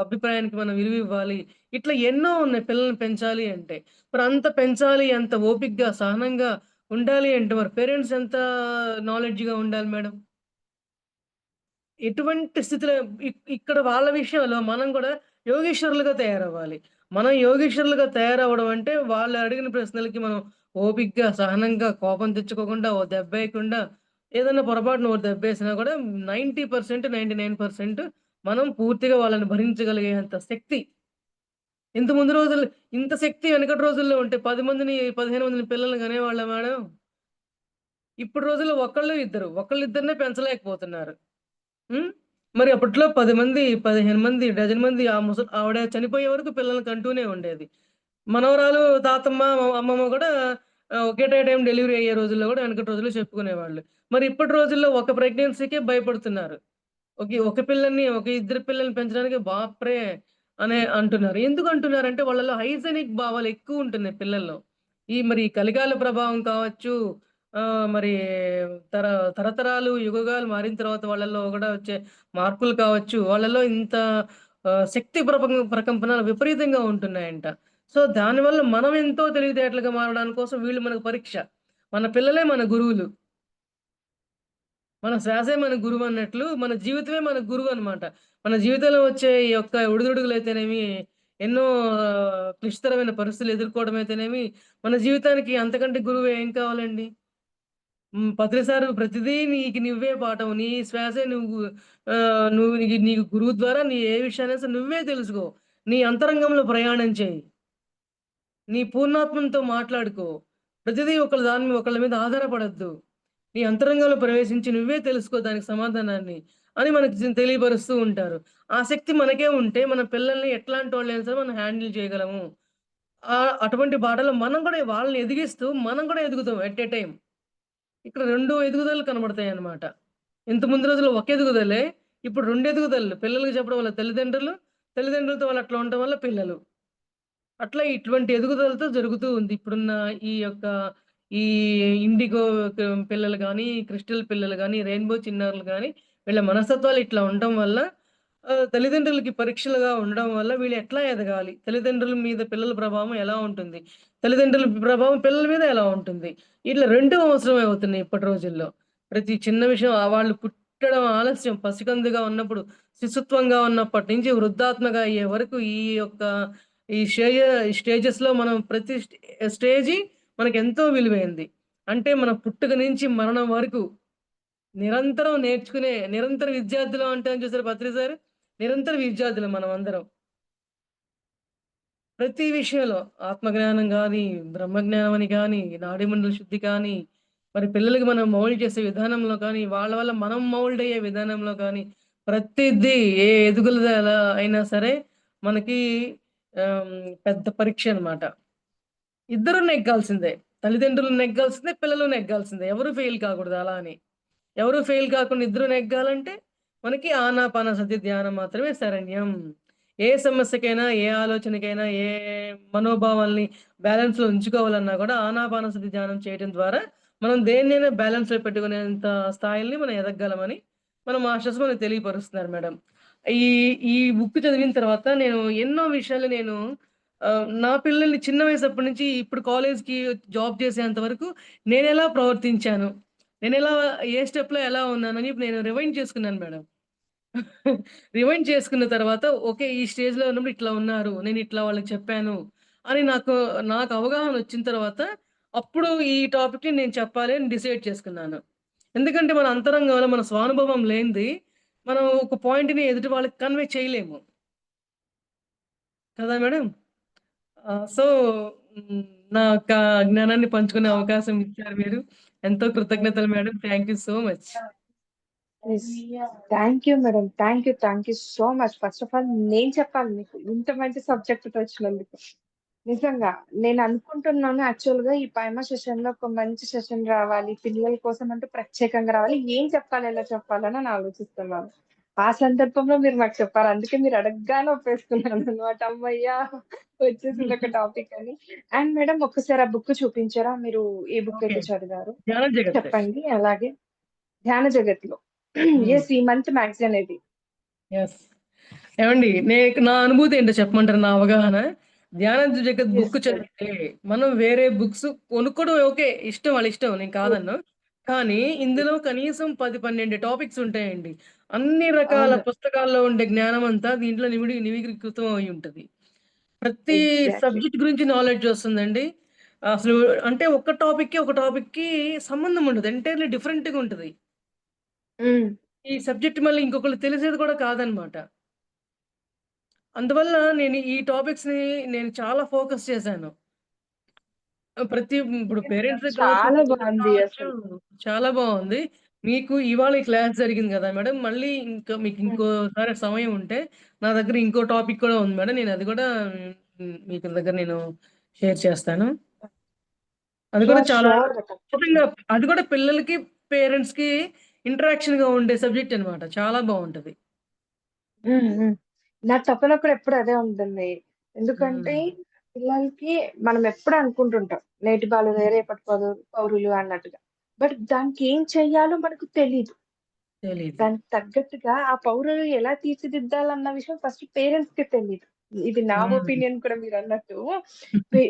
అభిప్రాయానికి మనం విలువివ్వాలి. ఇట్లా ఎన్నో ఉన్నాయి పిల్లల్ని పెంచాలి అంటే. మరి అంత పెంచాలి, అంత ఓపికగా, సహనంగా ఉండాలి అంటే మరి పేరెంట్స్ ఎంత నాలెడ్జ్‌గా ఉండాలి మేడం? ఎటువంటి స్థితిలో ఇక్కడ వాళ్ళ విషయంలో మనం గూడా యోగీశ్వరులుగా తయారవ్వాలి. మనం యోగీశ్వరులుగా తయారవ్వడం అంటే వాళ్ళు అడిగిన ప్రశ్నలకి మనం ఓపికగా, సహనంగా, కోపం తెచ్చుకోకుండా, ఓ దెబ్బేయకుండా ఏదన్నా పొరపాటున ఓ దెబ్బేసినా గూడా 90%, 99% మనం పూర్తిగా వాళ్ళని భరించగలిగేంత శక్తి ఇంత ముందు రోజుల్లో ఇంత శక్తి వెనకటి రోజుల్లో ఉంటే 10 మందిని, 15 మందిని పిల్లల్ని కనేవాళ్ళా మేడం? ఇప్పుడు రోజుల్లో ఒకళ్ళిద్దరినే పెంచలేకపోతున్నారు. హ్మ్. మరి అప్పట్లో 10 మంది, 15 మంది, డజన్ మంది ఆవిడ చనిపోయే వరకు పిల్లల్ని కంటూనే ఉండేది. మనవరాలు, తాతమ్మ, అమ్మమ్మ గూడా ఒకేటే టైం డెలివరీ అయ్యే రోజుల్లో గూడా వెనకటి రోజుల్లో చెప్పుకునేవాళ్ళు. మరి ఇప్పటి రోజుల్లో ఒక ప్రెగ్నెన్సీకే భయపడుతున్నారు. ఒక పిల్లల్ని, ఇద్దరు పిల్లల్ని పెంచడానికి బాప్రే! అంటున్నారు. ఎందుకంటున్నారంటే వాళ్ళలో హైజీనిక్ భావాలు ఎక్కువుంటున్నాయి పిల్లల్లో. మరి కలికాల ప్రభావం కావచ్చు, మరి తర తరతరాలు, యుగాలు మారిన తర్వాత వాళ్ళలో కూడా వచ్చే మార్పులు కావచ్చు, వాళ్ళలో ఇంత శక్తి ప్రకంపనలు విపరీతంగా ఉంటున్నాయంట. సో, దానివల్ల మనం ఎంతో తెలివితేటలుగా మారడానికి కోసం వీళ్ళు మనకు పరీక్ష. మన పిల్లలే మన గురువులు. మన శ్వాసే మన గురువన్నట్లు, మన జీవితమే మన గురువనమాట. మన జీవితంలో వచ్చే ఈ యొక్క ఒడిదుడుకులైతేనేమి, ఎన్నో క్లిష్టతరమైన పరిస్థితులు ఎదుర్కోవడమైతేనేమి, మన జీవితానికి అంతకంటే గురువు ఏం కావాలండి? పత్రిసారు ప్రతిదీ నీకు నువ్వే పాఠం. నీ శ్వాసే నువ్వు నీకు గురువు ద్వారా నీ ఏ విషయాన్నైనా సరే నువ్వే తెలుసుకో. నీ అంతరంగంలో ప్రయాణం చేయి. నీ పూర్ణాత్మతో మాట్లాడుకో. ప్రతిదీ ఒకళ్ళ మీద ఆధారపడొద్దు. నీ అంతరంగంలో ప్రవేశించి నువ్వే తెలుసుకో దానికి సమాధానాన్ని అని మనకి తెలియపరుస్తూ ఉంటారు. ఆ శక్తి మనకే ఉంటే మన పిల్లల్ని ఎట్లాంటోళ్ళైనా సరే మనం హ్యాండిల్ చేయగలము. అటువంటి బాటలో మనం కూడా వాళ్ళని ఎదిగిస్తూ మనం కూడా ఎదుగుతాం ఎట్ ఎ టైమ్. ఇక్కడ 2 ఎదుగుదలలు కనబడతాయన్నమాట. ఇంత ముందు రోజుల్లో ఒక ఎదుగుదలే. ఇప్పుడు 2 ఎదుగుదలలు. పిల్లలకి చెప్పడం వల్ల తల్లిదండ్రులు, తల్లిదండ్రులతో వాళ్ళు అట్లా ఉండటం వల్ల పిల్లలు. అట్లా ఇటువంటి ఎదుగుదలతో జరుగుతూ ఉంది. ఇప్పుడున్న ఈ యొక్క ఈ ఇండిగో పిల్లలు గానీ, క్రిస్టల్ పిల్లలు గానీ, రెయిన్‌బో చిన్నారులు గానీ, వీళ్ళ మనస్తత్వాలు ఇట్లా ఉండటం వల్ల తల్లిదండ్రులకి పరీక్షలుగా ఉండడం వల్ల వీళ్ళు ఎట్లా ఎదగాలి? తల్లిదండ్రుల మీద పిల్లల ప్రభావం ఎలా ఉంటుంది? తల్లిదండ్రుల ప్రభావం పిల్లల మీద ఎలా ఉంటుంది? ఇట్లా 2 అవసరమే అవుతున్నాయి ఇప్పటి రోజుల్లో. ప్రతి చిన్న విషయం వాళ్ళు పుట్టడం ఆలస్యం పసికందుగా ఉన్నప్పుడు, శిశుత్వంగా ఉన్నప్పటి నుంచి వృద్ధాత్మగా అయ్యే వరకు ఈ యొక్క ఈ స్టేజ స్టేజెస్‌లో మనం ప్రతి స్టేజి మనకెంతో విలువైంది. అంటే మన పుట్టుక నుంచి మరణం వరకు నిరంతరం నేర్చుకునే నిరంతర విద్యార్థులం అంటాం చూసారా పత్రి సారు? నిరంతర విద్యార్థులం మనమందరం. ప్రతి విషయంలో ఆత్మజ్ఞానం గాని, బ్రహ్మజ్ఞానం అని గాని, నాడీమండల శుద్ధి కానీ, మరి పిల్లలకి మనం మౌల్డ్ చేసే విధానంలో కానీ, వాళ్ళ వల్ల మనం మౌల్డ్ అయ్యే విధానంలో కానీ, ప్రతిదీ ఏ ఎదుగుదల అయినా సరే మనకి పెద్ద పరీక్ష అన్నమాట. ఇద్దరు నెగ్గాల్సిందే. తల్లిదండ్రులు నెగ్గాల్సిందే, పిల్లలు నెగ్గాల్సిందే. ఎవరు ఫెయిల్ కాకూడదు అలా అని. ఎవరు ఫెయిల్ కాకుండా ఇద్దరు నెగ్గాలంటే మనకి ఆనాపానసతి ధ్యానం మాత్రమే శరణ్యం. ఏ సమస్యకైనా, ఏ ఆలోచనకైనా, ఏ మనోభావాల్ని బ్యాలెన్స్‌లో ఉంచుకోవాలన్నా కూడా ఆనాపానసతి ధ్యానం చేయడం ద్వారా మనం దేన్నైనా బ్యాలెన్స్‌లో పెట్టుకునేంత స్థాయిల్ని మనం ఎదగగలమని మన మాస్టర్స్ మనకు తెలియపరుస్తున్నారు మేడం. ఈ ఈ బుక్ చదివిన తర్వాత నేను ఎన్నో విషయాలు నా పిల్లల్ని చిన్న వయసప్పటి నుంచి ఇప్పుడు కాలేజ్‌కి జాబ్ చేసేంత వరకు నేనెలా ప్రవర్తించాను? నేనెలా ఏ స్టెప్‌లో ఎలా ఉన్నానని నేను రివైండ్ చేసుకున్నాను మేడం. రివైండ్ చేసుకున్న తర్వాత ఓకే. ఈ స్టేజ్‌లో ఉన్నప్పుడు ఇట్లా ఉన్నారు. నేనిట్లా వాళ్ళకి చెప్పాను అని నాకు అవగాహన వచ్చిన తర్వాత అప్పుడు ఈ టాపిక్‌ని నేను చెప్పాలి అని డిసైడ్ చేసుకున్నాను. ఎందుకంటే మన అంతరంగంలో మన స్వానుభవం లేనిది మనం ఒక పాయింట్‌ని ఎదుటి వాళ్ళకి కన్వే చేయలేము. కదా మేడం? సో, హ్మ్. నా యొక్క జ్ఞానాన్ని పంచుకునే అవకాశం ఇచ్చారు మీరు. ఎంతో కృతజ్ఞతలు madam. Thank you so much. Yes. Thank you madam. Thank you so much. First of all నేను చెప్పాలి మీకు ఇంత మంచి సబ్జెక్ట్‌తో వచ్చినందుకు. నిజంగా. నేను అనుకుంటున్నాను యాక్చువల్‌గా ఈ పైమ సెషన్‌లో ఒక మంచి సెషన్ రావాలి. పిల్లల కోసం అంటూ ప్రత్యేకంగా రావాలి. ఏం చెప్పాలి? ఎలా చెప్పాలని అని ఆలోచిస్తున్నాను. ఆ సందర్భంలో మీరు నాకు చెప్పారు. అందుకే మీరు అడగగానే ఒప్పేసుకున్నాననమాట. హమ్మయ్య! వచ్చేసింది ఒక టాపిక్ అని. అండ్ మేడం ఒక్కసారి ఆ బుక్ చూపించారా? మీరు ఏ బుక్ ఓకే. అయితే చదివారో? ధ్యాన జగత్. చెప్పండి. అలాగే 'ధ్యాన జగత్‌లో' హ్మ్. యెస్. ఈ మంత్ మ్యాగజైన్ ఇది. యెస్. ఏవండి నా అనుభూతి ఏంటో చెప్పమంటారా? నా అవగాహన. 'ధ్యాన జగత్' యెస్. Book madam. చదివితే మనం వేరే బుక్స్ కొనుక్కోవడం ఓకే. ఇష్టం వాళ్ళ ఇష్టం. నేను హ్మ్. కాదనను. కానీ ఇందులో కనీసం 10, 12 టాపిక్స్ ఉంటాయండి. అన్ని రకాల అవును. పుస్తకాల్లో ఉండే జ్ఞానం అంతా దీంట్లో నివిడీకృతం అయి ఉంటది. ప్రతి ఎగ్జాక్ట్‌లీ. సబ్జెక్ట్ గురించి నాలెడ్జ్ వస్తుందండి. అసలు అంటే ఒక టాపిక్‌కి సంబంధం ఉండదు. ఎంటైర్‌లీ డిఫరెంట్‌గా ఉంటది. హ్మ్. ఈ సబ్జెక్ట్ మళ్ళీ ఇంకొకళ్ళకి తెలిసేది కూడా కాదనమాట. అందువల్ల ఈ టాపిక్స్‌ని నేను చాలా ఫోకస్ చేశాను. ఇప్పుడు ఓకే మేడం. పేరెంట్స్‌కి కావచ్చు, చాలా పిల్లలకి బావుంది కావచ్చు అసలు. చాలా బావుంది. మీకు ఇవాళ ఈ క్లాస్ జరిగింది గదా మేడం! మళ్ళీ మీకు హ్మ్. ఇంకోసారి సమయం ఉంటే నా దగ్గర ఇంకో టాపిక్ కూడా ఉంది మేడం. నేను అది కూడా మీకు దగ్గర నేను షేర్ చేస్తాను. అది కూడా చాలా ష్యూర్‌గా ఖచ్చితంగా తప్పకుండా. అది కూడా పిల్లలకి, పేరెంట్స్‌కి ఇంటరాక్షన్‌గా ఉండే సబ్జెక్ట్ అన్నమాట. చాలా బావుంటది. హ్మ్. హ్మ్. నా తపన కూడా ఎప్పుడు అదే ఉంటుంది. ఎందుకంటే హ్మ్. పిల్లలకి మనం ఎప్పుడు అనుకుంటుంటాం. నేటి బాలలే హ్మ్. రేపటి పౌరులు అన్నట్టుగా. బట్ దానికి ఏం చెయ్యాలో మనకు తెలీదు. తెలీదు. దానికి తగ్గట్టుగా ఆ పౌరులు ఎలా తీర్చిదిద్దాలన్న విషయం ఫస్ట్ పేరెంట్స్‌కి తెలీదు. ఇది నా హ్మ్. ఒపీనియన్ కూడా మీరన్నట్టు.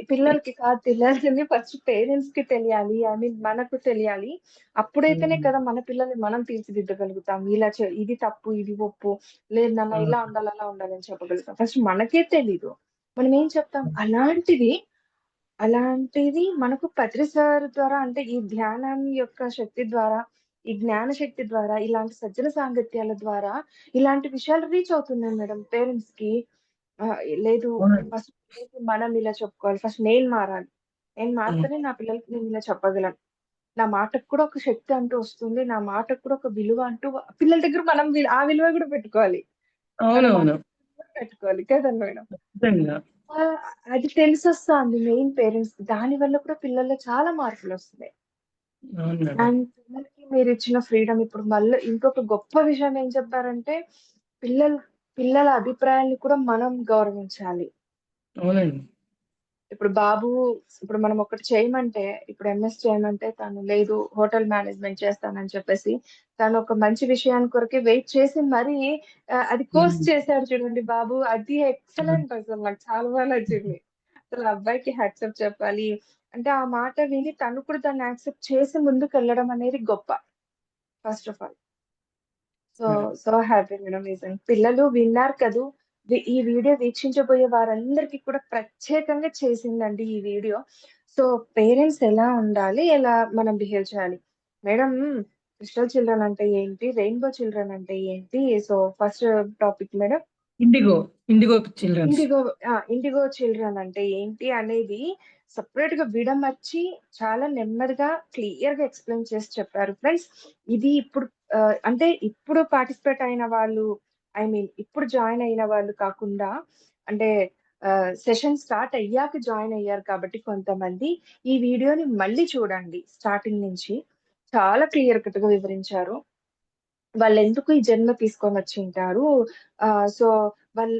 పిల్లలకి కాదు తెలియాల్సింది ఫస్ట్ పేరెంట్స్‌కి తెలియాలి. ఐ మీన్ మనకు తెలియాలి. అప్పుడైతేనే హ్మ్. కదా మన పిల్లల్ని మనం తీర్చిదిద్దగలుగుతాం. ఇది తప్పు, ఇది ఒప్పు. లేదు నాన్న ఇలా అవును. ఉండాలి, అలా ఉండాలని చెప్పగలుగుతాం. ఫస్ట్ మనకే తెలీదు. మనం ఏం చెప్తాం? అలాంటిది మనకు పత్రి సార్ ద్వారా అంటే ఈ ధ్యానం యొక్క శక్తి ద్వారా, ఈ జ్ఞాన శక్తి ద్వారా, ఇలాంటి సజ్జన సాంగత్యాల ద్వారా ఇలాంటి విషయాలు రీచ్ అవుతున్నాయి మేడం పేరెంట్స్‌కి. లేదు అవునండి. ఫస్ట్ మనం ఇలా చెప్పుకోవాలి. ఫస్ట్ నేను మారాలి. నేను అవును. మారితేనే నా పిల్లలకి నేను ఇలా చెప్పగలను. నా మాటకు కూడా ఒక శక్తి అంటూ వస్తుంది. నా మాటకు కూడా ఒక విలువ అంటూ పిల్లల దగ్గర మనం ఆ విలువ కూడా పెట్టుకోవాలి. మన అవునవును. మాటకు విలువ పెట్టుకోవాలి కదా మేడం! ఖచ్చితంగా. ఆ! అది తెలిసొస్తాంది మెయిన్ పేరెంట్స్‌కి. దాని వల్ల కూడా పిల్లల్లో చాలా మార్పులొస్తున్నాయి. అవును మేడం. అండ్ పిల్లలకి మీరిచ్చిన ఫ్రీడమ్ ఇప్పుడు మళ్ళీ ఇంకొక గొప్ప విషయం ఏం చెప్పారంటే, పిల్లల్ పిల్లల అభిప్రాయాల్ని కూడా మనం గౌరవించాలి. అవునండి. ఇప్పుడు బాబు ఇప్పుడు మనం ఒకటి చేయమంటే, ఇప్పుడు ఎంఎస్ చేయమంటే తను లేదు హోటల్ మేనేజ్‌మెంట్ చేస్తానని చెప్పేసి, తను ఒక మంచి విషయాన్ని కొరకే వెయిట్ చేసి మరీ అది కోర్స్ హ్మ్. చేసాడు చూడండి బాబు. అది హ్మ్. ఎక్సలెంట్ అసలు నాకు చాలా బా నచ్చింది. అసలు ఆ అబ్బాయికి హ్యాట్స్ ఆఫ్ చెప్పాలి. అంటే ఆ మాట విని తను కూడా దాన్ని యాక్సెప్ట్ చేసి ముందుకెళ్ళడం అనేది గొప్ప first of all. So, madam. So happy madam నిజంగా. పిల్లలు విన్నారు కదూ! ఈ వీడియో వీక్షించబోయే వారందరికీ కూడా ప్రత్యేకంగా చేసిందండి ఈ వీడియో. సో, పేరెంట్స్ ఎలా ఉండాలి? ఎలా మనం బిహేవ్ చేయాలి? మేడం క్రిస్టల్ చిల్డ్రన్ అంటే ఏంటి? రెయిన్‌బో చిల్డ్రన్ అంటే ఏంటి? So, first topic madam. Indigo children's. Indigo children అంటే ఏంటి అనేది సెపరేట్ గా విడమర్చి చాలా నెమ్మదిగా క్లియర్ గా ఎక్స్ప్లెయిన్ చేసి చెప్పారు ఫ్రెండ్స్. ఇది ఇప్పుడు అంటే ఇప్పుడు పార్టిసిపేట్ అయిన వాళ్ళు, ఐ మీన్ ఇప్పుడు జాయిన్ అయిన వాళ్ళు కాకుండా, అంటే సెషన్ స్టార్ట్ అయ్యాక జాయిన్ అయ్యారు కాబట్టి కొంతమంది ఈ వీడియోని మళ్ళీ చూడండి. స్టార్టింగ్ నుంచి చాలా క్లియర్ కట్ గా వివరించారు. వాళ్ళు ఎందుకు ఈ జన్మ తీసుకొని వచ్చి ఉంటారు, సో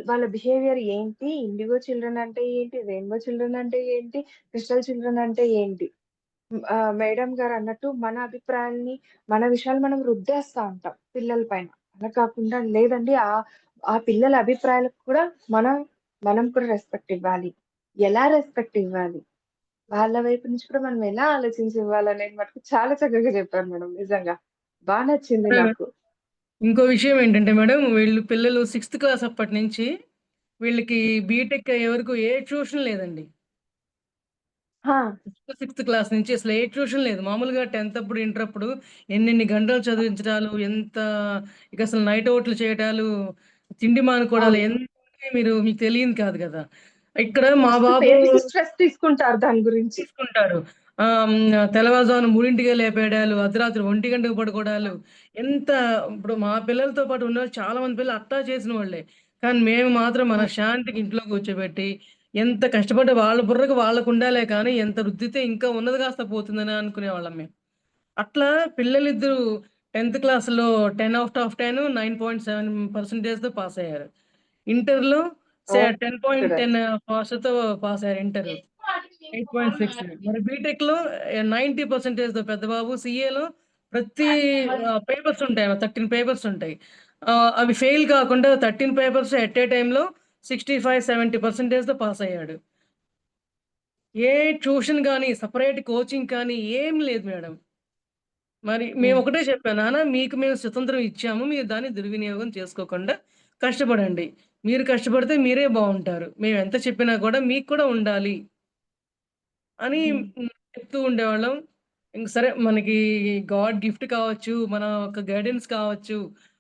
వాళ్ళ బిహేవియర్ ఏంటి, ఇండిగో చిల్డ్రన్ అంటే ఏంటి, రెయిన్బో చిల్డ్రన్ అంటే ఏంటి, క్రిస్టల్ చిల్డ్రన్ అంటే ఏంటి. మేడం గారు అన్నట్టు మన అభిప్రాయాల్ని, మన విషయాలు మనం రుద్దేస్తా ఉంటాం పిల్లల పైన. అలా కాకుండా లేదండి, ఆ పిల్లల అభిప్రాయాలకు కూడా మనం కూడా రెస్పెక్ట్ ఇవ్వాలి. ఎలా రెస్పెక్ట్ ఇవ్వాలి, వాళ్ళ వైపు నుంచి కూడా మనం ఎలా ఆలోచించి ఇవ్వాలనేది మటుకు చాలా చక్కగా చెప్పారు మేడం. నిజంగా బాగా నచ్చింది నాకు. ఇంకో విషయం ఏంటంటే మేడం, వీళ్ళు పిల్లలు 6th క్లాస్ అప్పటి నుంచి వీళ్ళకి బీటెక్ అయ్యే వరకు ఏ ట్యూషన్ లేదండి. హా, 6th క్లాస్ నుంచి అసలు ఏ ట్యూషన్ లేదు. మామూలుగా 10th అప్పుడు, ఇంటర్ అప్పుడు ఎన్నెన్ని గంటలు చదివించడాలు, ఎంత ఇక అసలు నైట్ అవుట్లు చేయడాలు, తిండి మానుకోవడాలు, అవును. ఎంత మీకు తెలియదు కాదు కదా. ఇక్కడ మా ఫస్ట్ బాబు పేరెంట్స్ స్ట్రెస్ తీసుకుంటారు దాని గురించి. తీసుకుంటారు. తెల్లవారుజామున 3ంటికే లేపేయడాలు, అర్ధరాత్రి 1 గంటకు పడుకోవడాలు. ఎంత ఇప్పుడు మా పిల్లలతో పాటు ఉన్న చాలా మంది పిల్లలు అట్టా చేసిన వాళ్ళే. కానీ మేము మాత్రం మన శాంతికి ఇంట్లో కూర్చోబెట్టి, ఎంత కష్టపడి వాళ్ళ బుర్రకు వాళ్ళకుండాలే కానీ, ఎంత రుద్దితే ఇంకా ఉన్నది కాస్త పోతుందని అనుకునేవాళ్ళం మేము. అట్లా పిల్లలిద్దరూ 10th క్లాస్‌లో 10/10 9.7%తో పాస్ అయ్యారు. ఇంటర్‌లో ఓహ్! 10.10 పాస్‌తో పాస్ అయ్యారు ఇంటర్. 8.6 మరి బీటెక్‌లో 90%తో పెద్ద బాబు. సీఏలో ప్రతి పేపర్స్ ఉంటాయి. 13 పేపర్స్ ఉంటాయి. అవి ఫెయిల్ కాకుండా 13 పేపర్స్ ఎట్ ఏ టైమ్‌లో 65, 70%తో పాస్ అయ్యాడు. ఏ ట్యూషన్ గాని, సెపరేట్ కోచింగ్ కానీ ఏం లేదు మేడం. మరి మేము ఒకటే చెప్పాను, నాన్న మీకు మేము స్వతంత్రం ఇచ్చాము. మీరు దాన్ని దుర్వినియోగం చేసుకోకుండా కష్టపడండి. మీరు కష్టపడితే మీరే బావుంటారు. మేము ఎంత చెప్పినా కూడా మీకు కూడా ఉండాలి అని చెప్తూ ఉండేవాళ్ళం. ఇంక సరే మనకి గాడ్ గిఫ్ట్ కావచ్చు, మన యొక్క గైడెన్స్ కావచ్చు,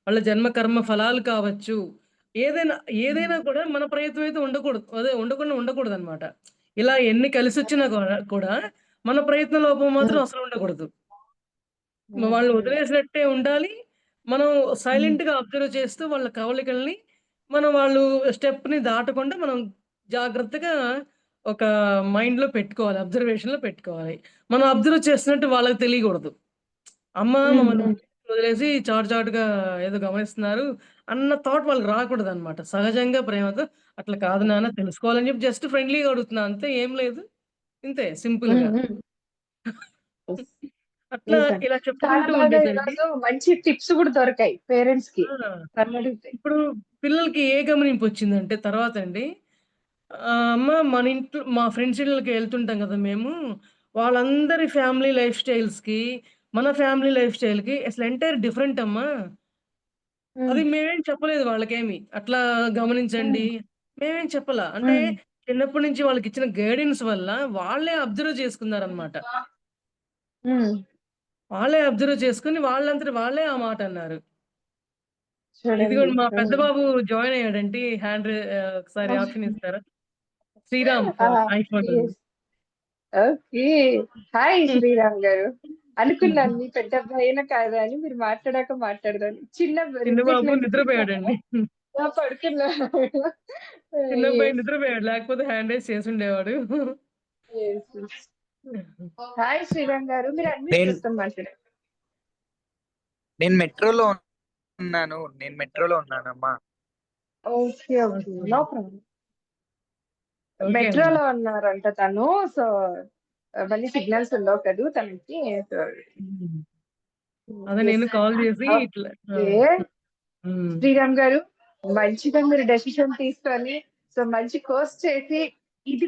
వాళ్ళ జన్మ కర్మ ఫలాలు కావచ్చు. ఏదైనా, ఏదైనా కూడా మన ప్రయత్నం అయితే ఉండకూడదు. అదే ఉండకుండా ఉండకూడదనమాట. ఇలా ఎన్ని కలిసొచ్చినా కూడా మన ప్రయత్న లోపం మాత్రం అసలు ఉండకూడదు. వాళ్ళని వదిలేసినట్టే ఉండాలి. మనం సైలెంట్‌గా అబ్జర్వ్ చేస్తూ వాళ్ళ కవళికల్ని వాళ్ళు స్టెప్‌ని దాటకుండా మనం జాగ్రత్తగా ఒక మైండ్‌లో పెట్టుకోవాలి. అబ్జర్వేషన్‌లో పెట్టుకోవాలి. మనం అబ్జర్వ్ చేస్తున్నట్టు వాళ్ళకి తెలియకూడదు. అమ్మ మమ్మల్ని వదిలేసి చాటుగా ఏదో గమనిస్తున్నారు అన్న థాట్ వాళ్ళకి రాకూడదనమాట. సహజంగా ప్రేమతో అట్లా కాదు నాన్న తెలుసుకోవాలని చెప్పి జస్ట్ ఫ్రెండ్లీగా అడుగుతున్నా అంతే, ఏం లేదు. ఇంతే సింపుల్‌గా. అట్లా నిజం. ఇలా చాలా చెప్పుకుంటూ బాగా ఉండేసరికి ఈరోజు మంచి టిప్స్ కూడా దొరికాయి పేరెంట్స్ కి ఆ! నన్నడిగితే. ఇప్పుడు పిల్లలకి ఏ గమనింపొచ్చిందంటే తర్వాతండి, అమ్మ మన ఇంట్లో మా ఫ్రెండ్స్ ఇళ్ళకి ఎళ్తుంటాం గదా మేము. వాళ్ళందరి ఫ్యామిలీ లైఫ్ స్టైల్స్‌కి, మన ఫ్యామిలీ లైఫ్ స్టైల్‌కి అసలు ఎంటైర్ డిఫరెంట్ అమ్మా. అది మేమేం చెప్పలేదు వాళ్ళకేమి. అట్లా గమనించండి. మేమేం చెప్పలా. అంటే చిన్నప్పటి నుంచి వాళ్ళకిచ్చిన గైడెన్స్ వల్ల వాళ్ళే అబ్జర్వ్ చేసుకున్నారనమాట. వాళ్ళే అబ్జర్వ్ చేసుకొని వాళ్ళంతట వాళ్ళే ఆ మాటన్నారు. చూడండి. ఇదిగోండి మా పెద్ద బాబు జాయిన్ అయ్యాడండి. ఒకసారి ఆప్షన్ ఇస్తారా? Sriram iPhone. Yes. Okay. Hi Sriram గారు. అనుకున్నాను మీ పెద్ద అబ్బాయేనా కాదా అని, మీరు మాట్లాడాక మాట్లాడదామని. చిన్న చిన్న బాబు రిఫ్రెష్‌మెంట్ నిద్రపోయాడండి. పడుకున్నాను. చిన్నబ్బాయి యెస్. నిద్రపోయాడు. లేకపోతే హ్యాండ్ రైజ్ చేసుండేవాడు. యెస్. యెస్. హాయ్ శ్రీరామ్ గారు. మీరు అన్మ్యూట్ నేను చేసుకొని మాట్లాడండి. నేను మెట్రోలో ఉన్నానమ్మా. Okay. Okay. No problem. Okay అండి. మెట్రోలో ఉన్నారంట తను. సో, మళ్ళీ సిగ్నల్స్ ఉండవు కదూ తనకి. సో, అదే యెస్. నేను కాల్ చేసి ఇట్లా ఓకే. హ్మ్. శ్రీరామ్ గారు, మంచిగా మీరు డెసిషన్ తీసుకొని, సో మంచి కోర్స్ చేసి, ఇది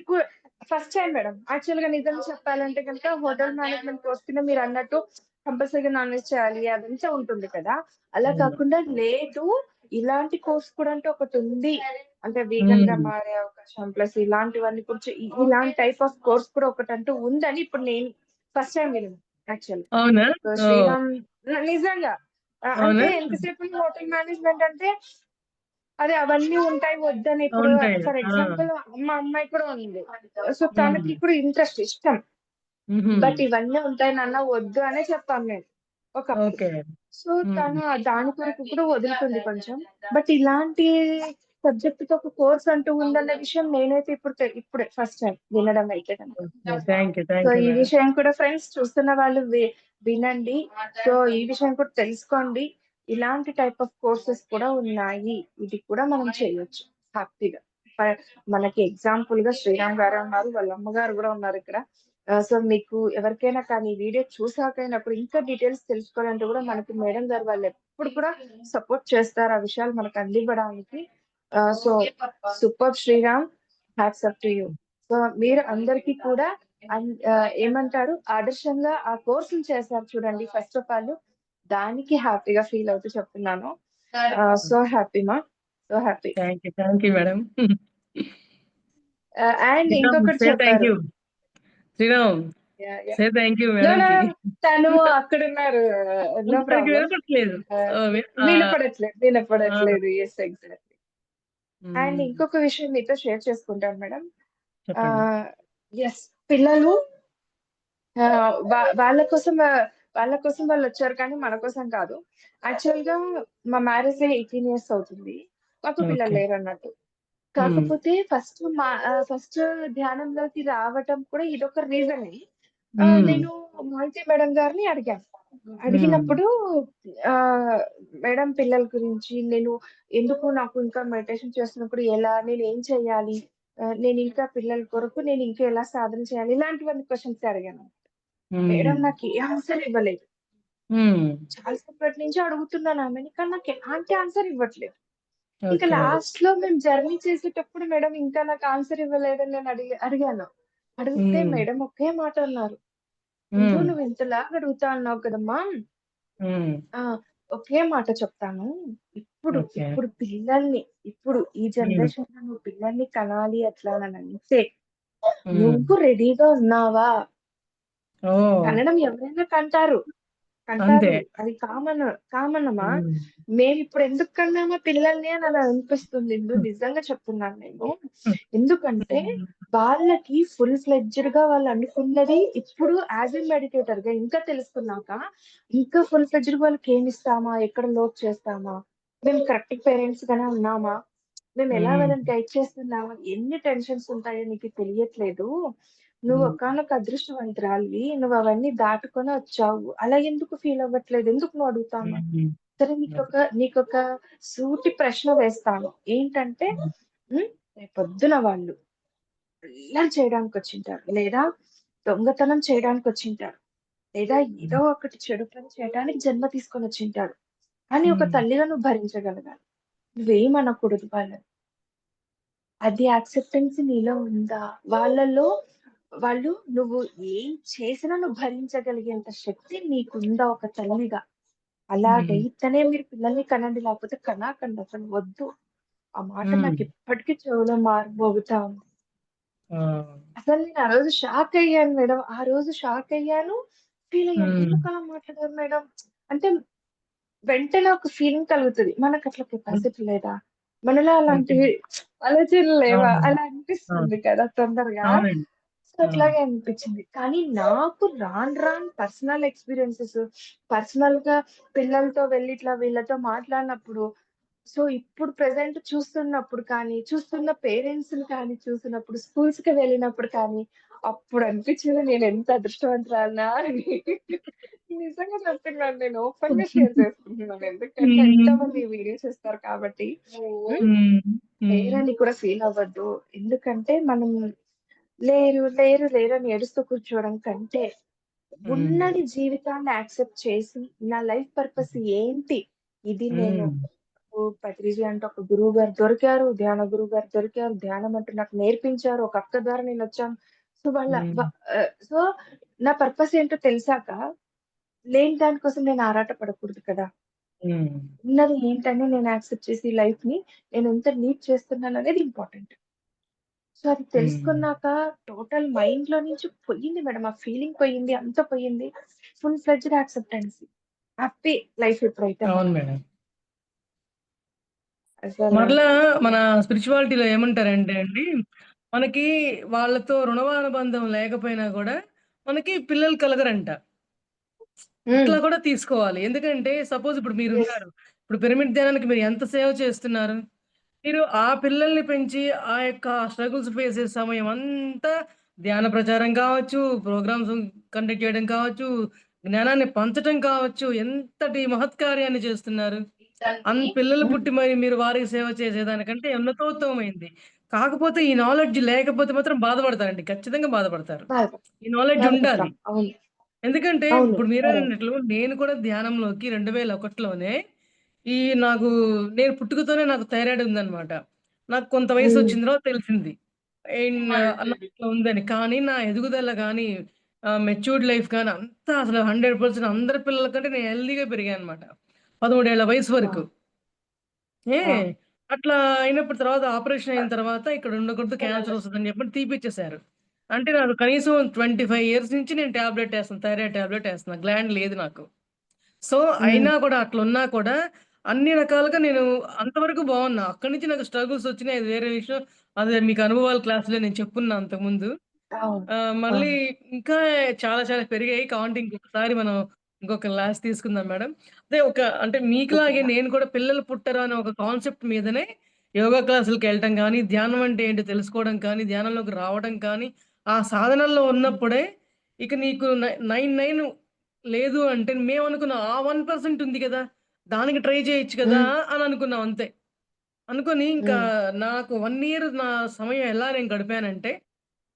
ఫస్ట్ టైం మేడం. యాక్చువల్‌గా నిజం చెప్పాలంటే గనుక హోటల్ మేనేజ్మెంట్ కోర్స్ కింద మీరన్నట్టు కంపల్సరీగా నాన్ వెజ్ చేయాలి అదంతా ఉంటుంది కదా. అలా అవును. కాకుండా లేదు, ఇలాంటి కోర్స్ కూడా అంటే ఒకటుంది. అంటే వీగన్‌గా హ్మ్. మారే అవకాశం ప్లస్ ఇలాంటివన్నీ కూడా ఇలాంటి టైప్ ఆఫ్ కోర్స్ కూడా ఒకటంటూ ఉందని ఇప్పుడు నేను ఫస్ట్ టైం విన్నాను యాక్చువల్‌గా. అవునా? సో ఓహ్! శ్రీరామ్ నిజంగా. అంటే అవునా? ఎంతసేపు హోటల్ మేనేజ్మెంట్ అంటే అదే అవన్నీ ఉంటాయి వద్దని ఇప్పుడు ఉంటాయి. ఫర్ ఆ! ఎగ్జాంపుల్ మా అమ్మాయి కూడా ఉంది. సో తనకి హ్మ్. ఇప్పుడు ఇంట్రెస్ట్ ఇష్టం. హుహు. బట్ ఇవన్నీ ఉంటాయి నాన్న వద్దు అనే చెప్పాను నేను ఒకప్పుడు. ఓకే. సో హ్మ్. తను దాని కొరకు కూడా వదులుతుంది కొంచెం. బట్ ఇలాంటి సబ్జెక్ట్‌తో ఒక కోర్స్ అంటూ ఉందన్న విషయం నేనైతే ఇప్పుడే ఫస్ట్ టైమ్ వినడం అయితే గనుక. Okay. Thank you. So thank you ఈ మేడం. విషయం కూడా ఫ్రెండ్స్ చూస్తున్న వాళ్ళు వినండి. సో ఈ విషయం కూడా తెలుసుకోండి. ఇలాంటి టైప్ ఆఫ్ కోర్సెస్ కూడా ఉన్నాయి. ఇది కూడా మనం చేయొచ్చు హ్యాపీగా. మనకి ఎగ్జాంపుల్‌గా శ్రీరామ్ గారు ఉన్నారు. వాళ్ళ అమ్మగారు కూడా ఉన్నారు ఇక్కడ. సో మీకు ఎవరికైనా కానీ వీడియో చూసాకైనప్పుడు ఇంకా డీటెయిల్స్ తెలుసుకోవాలంటే కూడా మనకి మేడం గారు వాళ్ళు ఎప్పుడు కూడా సపోర్ట్ చేస్తారు ఆ విషయాలు మనకు అందివ్వడానికి. So super Sriram, hats off to you. So మీరు అందరికీ కూడా ఏమంటారు ఆదర్శంగా ఆ కోర్సులు చేశారు చూడండి ఫస్ట్ ఆఫ్ ఆల్ దానికి హ్యాపీగా ఫీల్ అవుతూ చెప్తున్నాను. సో హ్యాపీ మా, so happy. Thank you madam. And Sriram ఇంకొకటి సే థాంక్ చెప్పారు. You. Sriram Yeah, yeah. Say thank you No, మేడంకి. no, తను అక్కడున్నారు. నో తనకి ప్రాబ్లం. వినపట్లేదు. వినపడట్లేదు, ఆ! వినపడట్లేదు. Yes exactly. అండ్ హ్మ్. ఇంకొక విషయం మీతో షేర్ చేసుకుంటాను మేడం. చెప్పండి. ఎస్ పిల్లలు వాళ్ళ కోసం వాళ్ళు వచ్చారు కానీ మన కోసం కాదు. యాక్చువల్ గా మా మ్యారేజ్ 18 ఇయర్స్ అవుతుంది. మాకు పిల్లలు ఓకే. లేరు అన్నట్టు. హ్మ్. కాకపోతే ఫస్ట్ ధ్యానంలోకి రావటం కూడా ఇదొక రీజనే. హ్మ్. నేను మాలతి మేడం గారిని అడిగాను. హ్మ్. అడిగినప్పుడు మేడం పిల్లల గురించి ఎందుకు నాకు ఇంకా మెడిటేషన్ చేస్తున్నప్పుడు ఎలా? నేనేం చేయాలి? నేను ఇంకా పిల్లల కొరకు నేను ఇంకా ఎలా సాధన చేయాలి? ఇలాంటివన్నీ క్వెషన్స్ అడిగాను. మేడం హ్మ్. నాకు ఏ ఆన్సర్ ఇవ్వలేదు. హ్మ్. చాలా సేపటి నుంచి అడుగుతున్నాను ఆమెని. కానీ నాకు ఎలాంటి ఆన్సర్ ఇవ్వట్లేదు. ఇంకా ఓకే. లాస్ట్‌లో మేము జర్నీ చేసేటప్పుడు మేడం ఇంకా నాకు ఆన్సర్ ఇవ్వలేదని నేను అడిగాను. అడిగితే హ్మ్. మేడం ఒకే మాట అన్నారు. "ఇందు హ్మ్. నువ్వు ఇంతలాగా అడుగుతా అన్నావు కదమ్మా! హ్మ్. ఆ! ఒకే మాట చెప్తాను. ఓకే. ఇప్పుడు పిల్లల్ని ఇప్పుడు ఈ హ్మ్. జనరేషన్‌లో నువ్వు పిల్లల్ని కనాలి అట్లానంటే హ్మ్. నువ్వు రెడీగా ఉన్నావా? ఓహ్! కనడం ఎవరైనా కంటారు. అంతే. అది కామనమ్మా. హ్మ్. మేమిప్పుడు ఎందుకు కన్నామా పిల్లల్ని అని అలా అనిపిస్తుంది. నిజంగా చెప్తున్నాను నేను. హ్మ్. ఎందుకంటే వాళ్ళకి ఫుల్ ఫ్లెడ్జ్డ్‌గా వాళ్ళు అనుకున్నది ఇప్పుడు యాస్ ఎ మెడిటేటర్‌గా ఇంకా తెలుసుకున్నాక, ఇంకా ఫుల్ ఫ్లెడ్జ్డ్‌గా వాళ్ళకి ఏమిస్తామా? ఎక్కడ లోటు చేస్తామా? మేము కరెక్ట్ పేరెంట్స్‌గానే ఉన్నామా? మేము ఎలా హ్మ్. వాళ్ళని గైడ్ చేస్తున్నామా? ఎన్ని టెన్షన్స్ ఉంటాయో నీకు తెలియట్లేదు. నువ్వు హ్మ్. ఒకానొక అదృష్టవంతురాలివి. నువ్వు అవన్నీ దాటుకొని వచ్చావు. అలా ఎందుకు ఫీల్ అవ్వట్లేదు? ఎందుకు నువ్వు అడుగుతావు? హ్మ్. సరే నీకొక సూటి ప్రశ్న వేస్తాను. ఏంటంటే హ్మ్. హ్మ్. రేపొద్దున వాళ్ళు అల్లరి చేయడానికొచ్చింటారు. లేదా దొంగతనం చేయడానికొచ్చింటారు. లేదా హ్మ్. ఏదో ఒకటి చెడు పని చేయడానికి జన్మ తీసుకొనొచ్చింటారు. కానీ ఒక హ్మ్. తల్లిగా నువ్వు భరించగలగాలి. నువ్వేమనకూడదు వాళ్ళని. అది యాక్సెప్టెన్స్ నీలో ఉందా? వాళ్ళు నువ్వు ఏం చేసినా నువ్వు భరించగలిగేంత శక్తి నీకుందా ఒక తల్లిగా? హ్మ్. అలాగైతేనే మీరు పిల్లల్ని కనండి. లేకపోతే కనకండి అసలు వద్దు. ఆ మాట హ్మ్. నాకిప్పటికి చెవులో మోగుతా ఉంది. ఆ! అసలు నేను ఆ రోజు షాక్ అయ్యాను మేడం. ఆ రోజు షాక్ అయ్యాను. ఫీల్ అయ్యాను. హ్మ్. ఎందుకలా మాట్లాడారు మేడం? అంటే వెంటనే ఒక ఫీలింగ్ కలుగుతది. మనకట్లా అన్ కెపాసిటీ లేదా? మనలో అంతే. అలాంటివి ఆలోచనలు లేవా? అవును. అలా అవును. అనిపిస్తుంది కదా తొందరగా. అవునండి. సో, అవును. అట్లాగే అనిపించింది. కానీ నాకు రాను పర్సనల్ ఎక్స్‌పీరియన్సెస్ పర్సనల్‌గా పిల్లలతో వెళ్లి ఇట్లా వీళ్ళతో మాట్లాడినప్పుడు సో, ఇప్పుడు ప్రెజెంట్ చూస్తున్నప్పుడు కానీ, చూస్తున్న పేరెంట్స్‌ని కానీ చూసినప్పుడు, స్కూల్స్‌కి వెళ్ళినప్పుడు కానీ, అప్పుడు అనిపించింది నేనెంత అదృష్టవంతురాలినా అని. నిజంగా చెప్తున్నాను నేను ఓపెన్‌గా షేర్ చేసుకుంటున్నాను. ఎందుకంటే హ్మ్. ఎంతోమంది వీడియోస్ ఇస్తారు కాబట్టి. హ్మ్. హ్మ్. హ్మ్. లేరని కూడా ఫీల్ అవ్వద్దు. ఎందుకంటే మనం లేరు అని ఏడుస్తూ కూర్చోవడం కంటే, హ్మ్. ఉన్నది జీవితాన్ని యాక్సెప్ట్ చేసి, నా లైఫ్ పర్పస్ ఏంటి? ఇది నేను హ్మ్. పత్రిజీ అంటే ఒక గురువు గారు దొరికారు. ధ్యాన గురువు గారు దొరికారు. ధ్యానం అంటూ నాకు నేర్పించారు. ఒక అక్క ద్వారా నేనొచ్చాను. సో, హ్మ్. సో, నా పర్పస్ ఏంటో తెలిసాక, లేని దాని కోసం నేను ఆరాట పడకూడదు కదా! హ్మ్. ఉన్నది ఏంటని నేను యాక్సెప్ట్ చేసి లైఫ్‌ని నేనెంత లీడ్ చేస్తున్నాననేది ఇంపార్టెంట్. సో, అది హ్మ్. తెలుసుకున్నాక టోటల్ మైండ్‌లో నుంచి పోయింది మేడం. ఆ ఫీలింగ్ పోయింది. అంతా పోయింది. Full fledged acceptancy. Happy life ఇప్పుడైతే అవును మాత్రం. మేడం. అసలు మరలా మన స్పిరిచువాలిటీలో ఏమంటారంటే అండి, మనకి వాళ్ళతో రుణానుబంధం లేకపోయినా గూడా, మనకి పిల్లలు కలగరంట. ఉమ్, ఇట్లా కూడా తీసుకోవాలి. ఎందుకంటే సపోజ్ ఇప్పుడు yes, మీరున్నారు. ఇప్పుడు పిరమిడ్ ధ్యానానికి మీరు ఎంత సేవ చేస్తున్నారు? మీరు ఆ పిల్లల్ని పెంచి ఆ యొక్క స్ట్రగుల్స్ ఫేస్ చేసే సమయం అంతా ధ్యాన ప్రచారం కావచ్చు, ప్రోగ్రామ్స్ కండక్ట్ చేయడం కావచ్చు, జ్ఞానాన్ని పంచటం కావచ్చు, ఎంతటి మహత్కార్యాన్ని చేస్తున్నారు. పిల్లలు ఉమ్, పుట్టి మరి మీరు వారికి సేవ చేసేదానికంటే ఉన్నతోత్తమమైంది. కాకపోతే ఈ నాలెడ్జ్ లేకపోతే మాత్రం బాధపడతారండి. ఖచ్చితంగా బాధపడతారు. బాధ ఈ నాలెడ్జ్ ఉండాలి. బాధపడతాం. అవును, ఎందుకంటే అవును ఇప్పుడు మేడం. మీరన్నట్లు నేను కూడా ధ్యానంలోకి 2001లోనే ఈ నాకు నేను పుట్టుకతోనే నాకు థైరాయిడ్ ఉందన్నమాట. నాకు కొంత ఉమ్, వయసొచ్చిన తర్వాత తెలిసింది. నాకు ఇట్లా ఉందని. కానీ నా ఎదుగుదల గాని, మెచ్యూర్డ్ లైఫ్ గాని అంతా అసలు 100% అందరి పిల్లల కంటే నేను హెల్తీగా పెరిగానన్నమాట. 13 ఏళ్ల వయసు వరకు. వావ్, ఏ వావ్. అట్లా అయినప్పుడు తర్వాత ఆపరేషన్ అయిన తర్వాత ఇక్కడ ఉండకూడదు క్యాన్సర్ వస్తదని చెప్పి తీపిచ్చేసారు. అంటే నాకు కనీసం 25 ఇయర్స్ నుంచి నేను టాబ్లెట్ ఏస్తున్నాను. థైరాయిడ్ టాబ్లెట్ ఏస్తున్నా. గ్లాండ్ లేదు నాకు. సో, ఉమ్, అయినా కూడా అట్లున్నా కూడా అన్ని రకాలుగా నేను అంతవరకు బావున్నా. అక్కడి నుంచి నాకు స్ట్రగుల్స్ వచ్చినాయి. అది వేరే విషయం. అదే మీకు అనుభవాల క్లాస్‌లో నేను చెప్పున్నా అంతకుముందు. అవును, మళ్ళీ అవును. ఇంకా చాలా చాలా పెరిగాయి. కావాలంటే ఇంకొకసారి మనం ఇంకొక క్లాస్ తీసుకుందాం మేడం. అదే అంటే మీకులాగే తప్పకుండా. నేను కూడా పిల్లలు పుట్టరు అనే ఒక కాన్సెప్ట్ మీదనే యోగా క్లాసులకెళ్ళటం గానీ, ధ్యానం అంటే ఏంటో తెలుసుకోవడం కానీ, ధ్యానంలోకి రావడం కానీ, ఆ సాధనల్లో హ్మ్. ఉన్నప్పుడే ఇక నీకు 9 లేదు అంటే మేమనుకున్నాం ఆ 1% ఉంది గదా! దానికి ట్రై చేయొచ్చు కదా! హ్మ్. అని అనుకున్నాం అంతే. అనుకోని ఇంకా హ్మ్. నాకు 1 ఇయర్ నా సమయం ఎలా నేను గడిపానంటే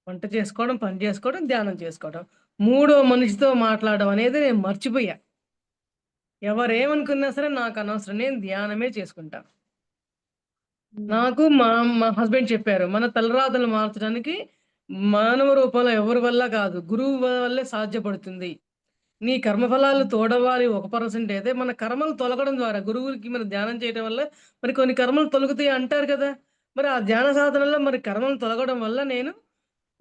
వంట చేసుకోవడం, పని చేసుకోవడం, ధ్యానం చేసుకోవడం. మూడో మనిషితో మాట్లాడడం అనేది నేను మర్చిపోయా. ఎవరేమనుకున్నా సరే నాకనవసరం. నేను ధ్యానమే చేసుకుంటా. హ్మ్. నాకు మా హస్బెండ్ చెప్పారు. మన తలరాతలు మార్చడానికి మానవ రూపంలో ఎవరి వల్ల కాదు. గురువు వల్లే సాధ్యపడుతుంది. నీ కర్మఫలాలు హ్మ్. తోడవాలి 1% అయితే మన కర్మలు తొలగడం ద్వారా గురువుకి మనం ధ్యానం చేయడం వల్ల మరి కొన్ని కర్మలు తొలగుతాయి అంటారు కదా! మరి ఆ ధ్యాన సాధనలో మరి కర్మలు తొలగడం వల్ల నేను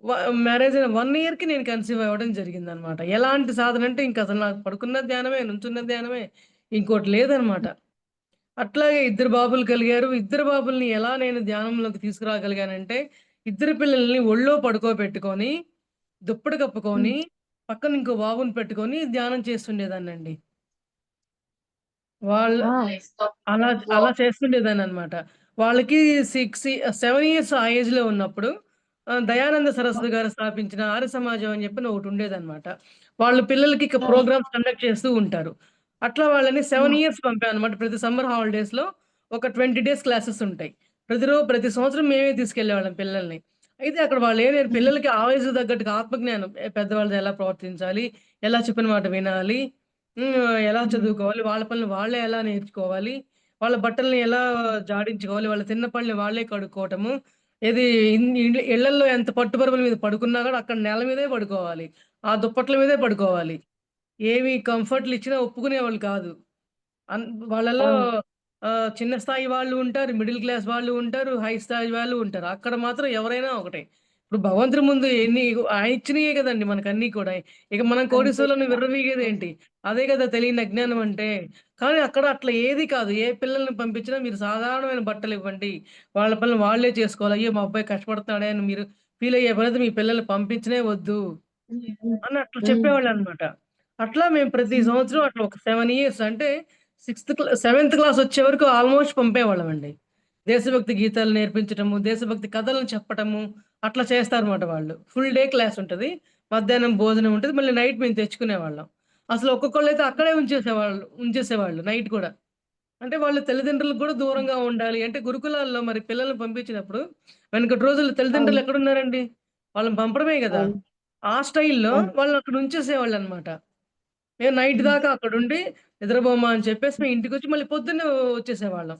వ మ్యారేజ్ అయిన 1 ఇయర్‌కి నేను కన్సీవ్ అవ్వడం జరిగిందనమాట. ఎలాంటి సాధన అంటే ఇంకసలు నాకు పడుకున్న ధ్యానమే, నుంచున్న ధ్యానమే. ఇంకోటి లేదనమాట. అట్లాగే ఇద్దరు బాబులు కలిగారు. ఇద్దరు బాబుల్ని ఎలా నేను ధ్యానంలోకి తీసుకురాగలిగానంటే, ఇద్దరు పిల్లల్ని ఒళ్ళో పడుకోబెట్టుకొని, దుప్పటి హ్మ్. కప్పుకొని, పక్కన ఇంకో బాబుని పెట్టుకొని ధ్యానం చేస్తుండేదాన్నండి. వాళ్ళ ఆ! అలా అలా చేస్తుండేదాన్ననమాట. వాళ్ళకి 7 ఇయర్స్ ఆ ఏజ్‌లో ఉన్నప్పుడు దయానంద సరస్వతి గారు స్థాపించిన ఆర్య సమాజం అని చెప్పని ఒకటుండేదనమాట. వాళ్ళు పిల్లలకి ఆ! ప్రోగ్రామ్స్ కండక్ట్ చేస్తూ ఉంటారు. అట్లా వాళ్ళని ఆ! 7 ఇయర్స్ పంపామనమాట. ప్రతి సమ్మర్ హాలిడేస్‌లో ఒక 20 డేస్ క్లాసెస్ ఉంటాయి. ప్రతి సంవత్సరం మేమే తీసుకెళ్ళేవాళ్ళం పిల్లల్ని. అయితే అక్కడ హ్మ్. పిల్లలకి ఆ వయసుకు తగ్గట్టుగా ఆత్మజ్ఞానం పెద్దవాళ్ళతో ఎలా ప్రవర్తించాలి? ఎలా చెప్పిన మాట వినాలి? ఎలా హ్మ్. చదువుకోవాలి? వాళ్ళ పనులు వాళ్ళే ఎలా నేర్చుకోవాలి? వాళ్ళ బట్టల్ని ఎలా జాడించుకోవాలి? వాళ్ళ తిన్న పళ్ళని వాళ్ళే కడుక్కోవటము. ఏది ఇళ్ళల్లో ఎంత పట్టు పరుపుల మీద పడుకున్నా గూడా అక్కడ నేల మీదే పడుకోవాలి. ఆ దుప్పట్ల మీదే పడుకోవాలి. ఏవి కంఫర్ట్‌లు ఇచ్చినా ఒప్పుకునేవాళ్ళు కాదు. అన్ వాళ్ళలో అవును. చిన్న స్థాయి వాళ్ళు ఉంటారు. మిడిల్ క్లాస్ వాళ్ళు ఉంటారు. హై స్థాయి వాళ్ళు ఉంటారు. అక్కడ మాత్రం ఎవరైనా ఒకటే. ఇప్పుడు భగవంతుడి ముందు హ్మ్. ఆయన ఇచ్చినయే గదండీ మనకన్నీ కూడా. ఇక మనం అంతే కోటీశ్వరులని కదా! అవును. విర్రవీగేదేంటి? అదే గదా తెలియని అజ్ఞానం అంటే. కానీ అక్కడ అట్లా ఏది కాదు. ఏ పిల్లల్ని పంపించినా మీరు సాధారణమైన బట్టలివ్వండి. వాళ్ళ పనులు వాళ్ళే చేసుకోవాలి. అయ్యో! మా అబ్బాయి కష్టపడుతున్నాడే అని మీరు ఫీల్ అయ్యే పనైతే మీ పిల్లల్ని పంపించనే వద్దు. హ్మ్. హ్మ్. అని అట్లా హ్మ్. చెప్పేవాళ్ళనమాట. అట్లా మేము ప్రతి హ్మ్. సంవత్సరం అట్లా ఒక 7 ఇయర్స్ అంటే సెవెంత్ క్లాస్ వచ్చే వరకు ఆల్‌మోస్ట్ పంపేవాళ్ళమండి. దేశభక్తి గీతాలు నేర్పించటము, దేశభక్తి కథలను చెప్పటము అట్లా చేస్తారన్నమాట వాళ్ళు. ఫుల్ డే క్లాస్ ఉంటది. మధ్యాహ్నం భోజనం ఉంటది. మళ్ళీ నైట్ మేము తెచ్చుకునేవాళ్ళం. అసలు ఒక్కొక్కళ్ళైతే అక్కడే ఉంచేసేవాళ్ళు నైట్ కూడా. అంటే వాళ్ళు తల్లిదండ్రులకు గూడా దూరంగా ఉండాలి. అంటే గురుకులాల్లో మరి పిల్లల్ని పంపించినప్పుడు వెనకటి రోజుల్లో తల్లిదండ్రులు అవును. ఎక్కడున్నారండి? వాళ్ళని పంపడమే గదా! అవును. ఆ స్టైల్‌లో అవును. వాళ్ళనక్కడ ఉంచేసేవాళ్ళనమాట. మేము నైట్ హ్మ్. దాకా అక్కడుండి నిద్రబోమ్మా అని చెప్పేసి మేము ఇంటికొచ్చి మళ్ళీ పొద్దున్నే వచ్చేసేవాళ్ళం.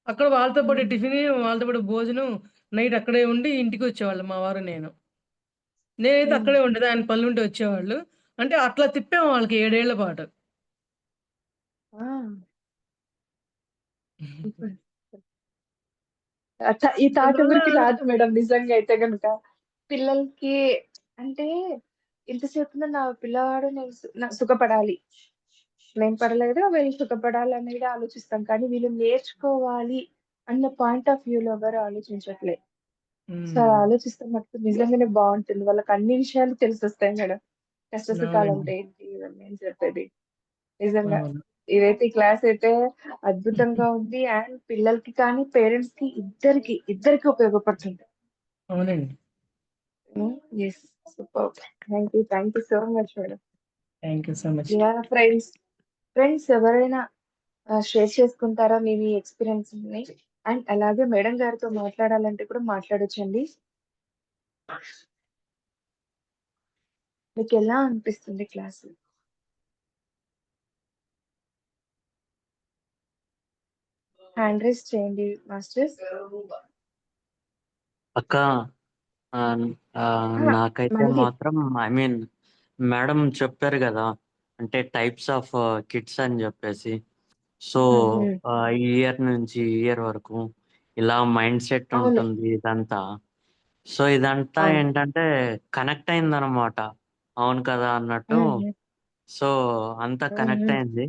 అక్కడ వాళ్ళతో పాటు హ్మ్. టిఫిను, వాళ్ళతో పాటు భోజనం నైట్ అక్కడే ఉండి ఇంటికొచ్చేవాళ్ళం మా వారు నేను. నేనైతే హ్మ్. అక్కడే ఉండేది. ఆయన పనులుంటే వచ్చేవాళ్ళు. అంటే అట్లా తిప్పాము వాళ్ళకి 7 ఏళ్ల పాటు. ఆ! సూపర్. ఈ థాట్ అందువల్ల ఎవరికీ రాదు మేడం నిజంగా అయితే గనుక. పిల్లలకి అంటే ఎంతసేపున నా పిల్లవాడు సుఖపడాలి. నేను పడలేదు వీళ్ళు సుఖపడాలనేది ఆలోచిస్తాం. కానీ వీళ్ళు నేర్చుకోవాలి అన్న పాయింట్ ఆఫ్ వ్యూలో ఎవరు ఆలోచించట్లేదు. సో ఉమ్, ఆలోచిస్తే మటుకు నిజంగానే బాగుంటుంది. వాళ్ళకి అన్ని విషయాలు తెలిసొస్తాయి మేడం. కష్ట సుఖాలు అవునండి. అంటే ఏంటి ఇవన్నీ అని చెప్పేది. నిజంగా అవును. ఇదైతే ఈ క్లాస్ అయితే అద్భుతంగా ఉంది. అండ్ పిల్లలకి కానీ పేరెంట్స్ కి ఇద్దరికి ఉపయోగపడుతుంది. అవునండి. Yes, super. Thank you so much madam. Thank you so much. Yeah friends ఎవరైనా షేర్ చేసుకుంటారా మీ ఎక్స్పీరియన్స్ ని? అండ్ అలాగే మేడం గారితో మాట్లాడాలంటే కూడా మాట్లాడొచ్చండి. మీకు ఎలా అనిపిస్తుంది క్లాస్? హ్యాండ్ రైస్ చేయండి మాస్టర్స్. అక్క ఆ, ఆ, నాకైతే మళ్ళీ మాత్రం ఐ మీన్ మేడం చెప్పారు కదా, అంటే టైప్స్ ఆఫ్ కిడ్స్ అని చెప్పేసి. సో ఇయర్ నుంచి ఇయర్ వరకు ఇలా మైండ్ సెట్ అవును, ఉంటుంది ఇదంతా. సో ఇదంతా అవును. ఏంటంటే కనెక్ట్ అయిందనమాట. అవును కదా అన్నట్టు. సో అంతా కనెక్ట్ అయింది.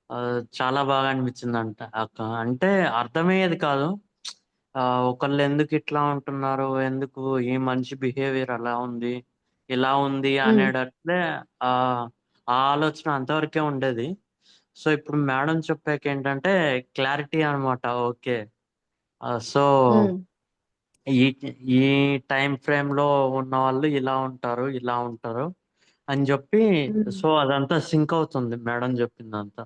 ఆ, చాలా బాగా అనిపించింది అక్క. అంటే అర్థమయ్యేది కాదు. ఒకళ్ళు ఎందుకు ఇట్లా ఉంటున్నారు, ఎందుకు ఈ మనిషి బిహేవియర్ అలా ఉంది, ఇలా ఉంది అనేటట్లే ఆ ఆ ఆలోచన అంతవరకే ఉండేది. సో ఇప్పుడు మేడం చెప్పాక ఏంటంటే క్లారిటీ అన్నమాట. ఓకే. సో ఈ ఈ టైం ఫ్రేమ్ లో ఉన్న వాళ్ళు ఇలా ఉంటారు, ఇలా ఉంటారు అని చెప్పి. సో అదంతా సింక్ అవుతుంది మేడం చెప్పిందంతా.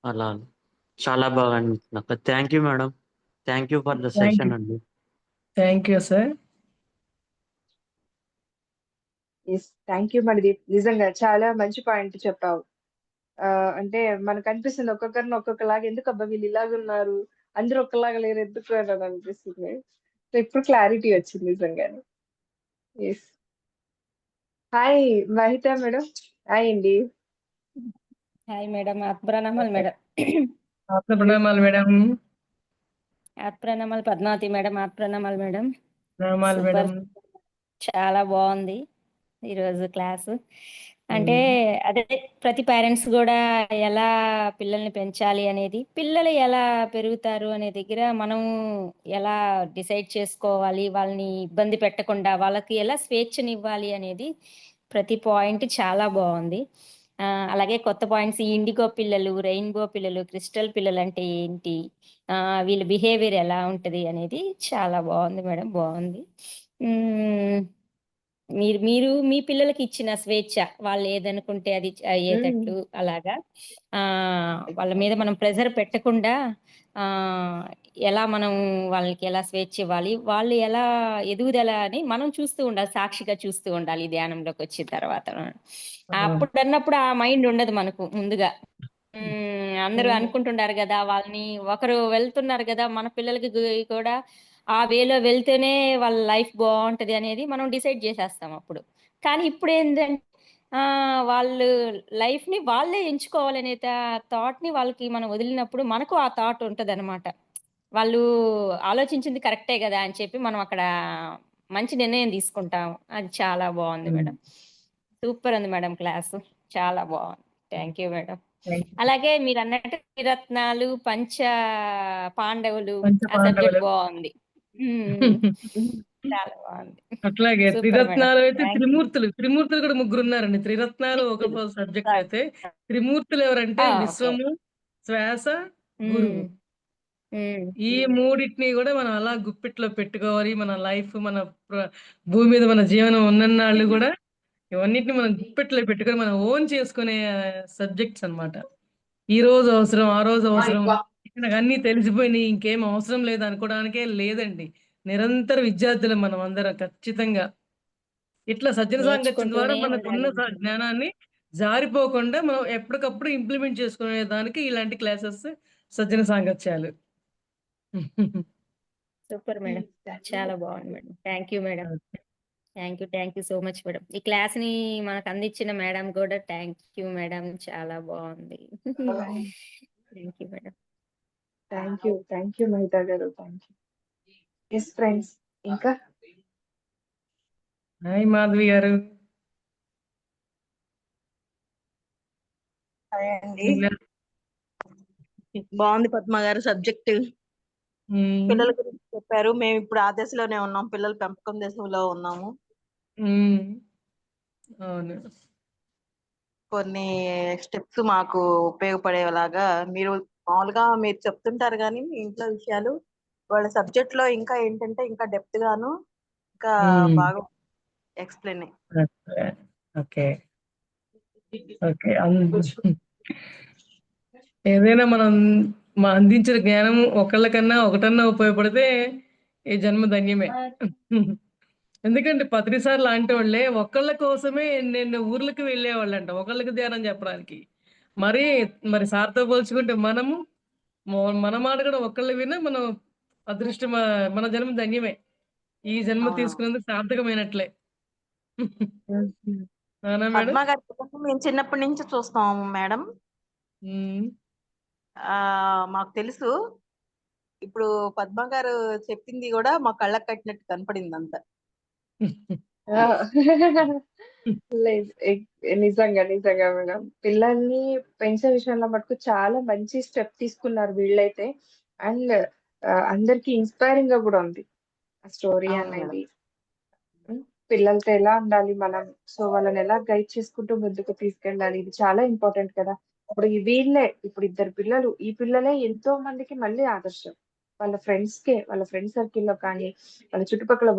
అలా చాలా బాగా అనిపించింది అక్క. Thank you madam. Thank you for the thank you. Session అండి. Thank you sir. Yes, thank you Manideep. నిజంగా చాలా మంచి పాయింట్ చెప్పావు. అంటే మనకు అనిపిస్తుంది ఒక్కొక్కరిని ఒక్కొక్కలాగా, ఎందుకు అబ్బా వీళ్ళు ఇలాగున్నారు, అందరూ ఒక్కలాగా లేరు ఎందుకు అని అనిపిస్తుంది. సో ఇప్పుడు క్లారిటీ వచ్చింది నిజంగానే. Yes. Hi Mahitha madam. Hi అండి. హాయ్ మేడం, ఆత్మప్రణామాలు మేడం. ప్రణామాలు మేడం. ఆత్మప్రణామాలు పద్మావతి మేడం, ఆత్మప్రణామాలు మేడం. ప్రణామాలు సూపర్, మేడం. చాలా బాగుంది ఈరోజు క్లాసు. అంటే అదే ప్రతి పేరెంట్స్ కూడా ఎలా పిల్లల్ని పెంచాలి అనేది, పిల్లలు ఎలా పెరుగుతారు అనే దగ్గర మనం ఎలా డిసైడ్ చేసుకోవాలి, వాళ్ళని ఇబ్బంది పెట్టకుండా వాళ్ళకి ఎలా స్వేచ్ఛనివ్వాలి అనేది ప్రతి పాయింట్ చాలా బాగుంది. అలాగే కొత్త పాయింట్స్, ఈ ఇండిగో పిల్లలు, రెయిన్బో పిల్లలు, క్రిస్టల్ పిల్లలు అంటే ఏంటి, వీళ్ళ బిహేవియర్ ఎలా ఉంటుంది అనేది చాలా బాగుంది మేడం, బాగుంది. మీరు మీరు మీ పిల్లలకి ఇచ్చిన స్వేచ్ఛ, వాళ్ళు ఏదనుకుంటే అది అయ్యేటట్లు అలాగా, వాళ్ళ మీద మనం ప్రెజర్ పెట్టకుండా ఆ, ఎలా మనం వాళ్ళకి ఎలా స్వేచ్ఛ ఇవ్వాలి, వాళ్ళు ఎలా ఎదుగుదల అని మనం చూస్తూ ఉండాలి, సాక్షిగా చూస్తూ ఉండాలి ఈ ధ్యానంలోకి వచ్చిన తర్వాత. అప్పుడు అన్నప్పుడు ఆ మైండ్ ఉండదు మనకు ముందుగా. అందరూ అనుకుంటున్నారు కదా, వాళ్ళని ఒకరు వెళ్తున్నారు కదా, మన పిల్లలకి కూడా ఆ వేలో వెళ్తేనే వాళ్ళ లైఫ్ బాగుంటది అనేది మనం డిసైడ్ చేసేస్తాం అప్పుడు. కానీ ఇప్పుడు ఏంటంటే వాళ్ళు లైఫ్ ని వాళ్ళే ఎంచుకోవాలనే థాట్ ని వాళ్ళకి మనం వదిలినప్పుడు మనకు ఆ థాట్ ఉంటది అనమాట. వాళ్ళు ఆలోచించింది కరెక్టే కదా అని చెప్పి మనం అక్కడ మంచి నిర్ణయం తీసుకుంటాం. అది చాలా బాగుంది మేడం. సూపర్ ఉంది మేడం క్లాసు, చాలా బాగుంది. Thank you madam. అలాగే మీరు అన్నట్టు త్రిరత్నాలు, పాండవులు, పంచ ఆ సబ్జెక్ట్ పాండవులు. బాగుంది. చాలా బాగుంది. అట్లాగే సూపర్ మేడం, త్రిరత్నాలు అయితే థ్యాంక్ యూ. త్రిమూర్తులు కూడా ముగ్గురు ఉన్నారండి. త్రిరత్నాలు ఒక సబ్జెక్ట్ అయితే, త్రిమూర్తులు ఎవరంటే ఓకే. విశ్వము, శ్వాస, గురువు. ఉమ్, ఉమ్, ఈ మూడింటిని కూడా మనం అలా గుప్పిట్లో పెట్టుకోవాలి. మన లైఫ్, మన భూమి మీద మన జీవనం ఉన్నన్నాళ్ళు కూడా ఇవన్నిటిని మనం గుప్పెట్లో పెట్టుకొని మనం ఓన్ చేసుకునే సబ్జెక్ట్స్ అన్నమాట. ఈ రోజు అవసరం, ఆ రోజు అవసరం, నాకు అన్ని తెలిసిపోయినాయి, ఇంకేం అవసరం లేదు అనుకోవడానికే లేదండి. నిరంతర విద్యార్థులు మనం అందరం ఖచ్చితంగా. ఇట్లా సజ్జన సాంగత్యం ద్వారా నేర్చుకుంటూనే మనకున్న ఉండాలి. జ్ఞానాన్ని జారిపోకుండా మనం ఎప్పటికప్పుడు ఇంప్లిమెంట్ చేసుకునే దానికి ఇలాంటి క్లాసెస్, సజ్జన సాంగత్యాలు. సూపర్ మేడం, చాలా బాగుంది madam. Thank you madam. Thank you so much madam. ఈ క్లాస్ ని మనకు అందించిన మేడం కూడా థ్యాంక్ యూ మేడం, చాలా బాగుంది. Thank you madam. Thank you Mahitha గారు. Thank you. ఎస్ ఫ్రెండ్స్, ఇంకా హాయ్ మాధవి గారు. అండి బాగుంది పద్మ గారు సబ్జెక్ట్. ఉమ్, పిల్లల గురించి చెప్పారు. మేము ఇప్పుడు ఆ దశలోనే ఉన్నాం. పిల్లల పెంపకం దశలో ఉన్నాము. ఉమ్, అవును. కొన్ని స్టెప్స్ మాకు ఉపయోగపడేలాగా మీరు చెప్తుంటారు కానీ మీ ఇంట్లో విషయాలు వాళ్ళ సబ్జెక్ట్ లో ఇంకా ఏంటంటే ఇంకా డెప్త్ గాను ఇంకా ఉమ్, బాగా ఎక్స్ప్లెయిన్ ఓకే ఓకే ఏదైనా మనం అందించిన జ్ఞానం ఒకళ్ళకన్నా ఒకటన్నా ఉపయోగపడితే ఈ జన్మ ధన్యమే. ఎందుకంటే పత్రిసార్ లాంటి వాళ్ళే ఒకళ్ళ కోసమే నేను ఊర్లకు వెళ్ళేవాళ్ళంట ఒకళ్ళకి ధ్యానం చెప్పడానికి. మరి సార్తో పోల్చుకుంటే మనము మన మాట కూడా ఒకళ్ళు విన్నా మనం అదృష్టం, మన జన్మ ధన్యమే. ఈ జన్మ అవును. తీసుకున్నందుకు సార్థకమైనట్లే. అవునా మేడం? పద్మ గారి పుస్తకం మేము చిన్నప్పటి నుంచి చూస్తాము మేడం. ఉమ్. మాకు తెలుసు. ఇప్పుడు పద్మ గారు చెప్పింది కూడా మా కళ్ళకు కట్టినట్టు కనపడింది అంతా. ఆ, లేదు నిజంగా నిజంగా మేడం పిల్లల్ని పెంచే విషయంలో మటుకు చాలా మంచి స్టెప్ తీసుకున్నారు వీళ్ళైతే. అండ్ అందరికి ఇన్స్పైరింగ్ గా కూడా ఉంది ఆ స్టోరీ అవును మేడం. అనేది. పిల్లలతో ఎలా ఉండాలి మనం, సో వాళ్ళని ఎలా గైడ్ చేసుకుంటూ ముందుకు తీసుకెళ్ళాలి, ఇది చాలా ఇంపార్టెంట్ కదా. ఇప్పుడు ఇద్దరు పిల్లలు, ఈ పిల్లలే ఎంతో మందికి మళ్ళీ ఆదర్శం. వాళ్ళ ఫ్రెండ్ సర్కిల్ లో కానీ వాళ్ళ చుట్టుపక్కల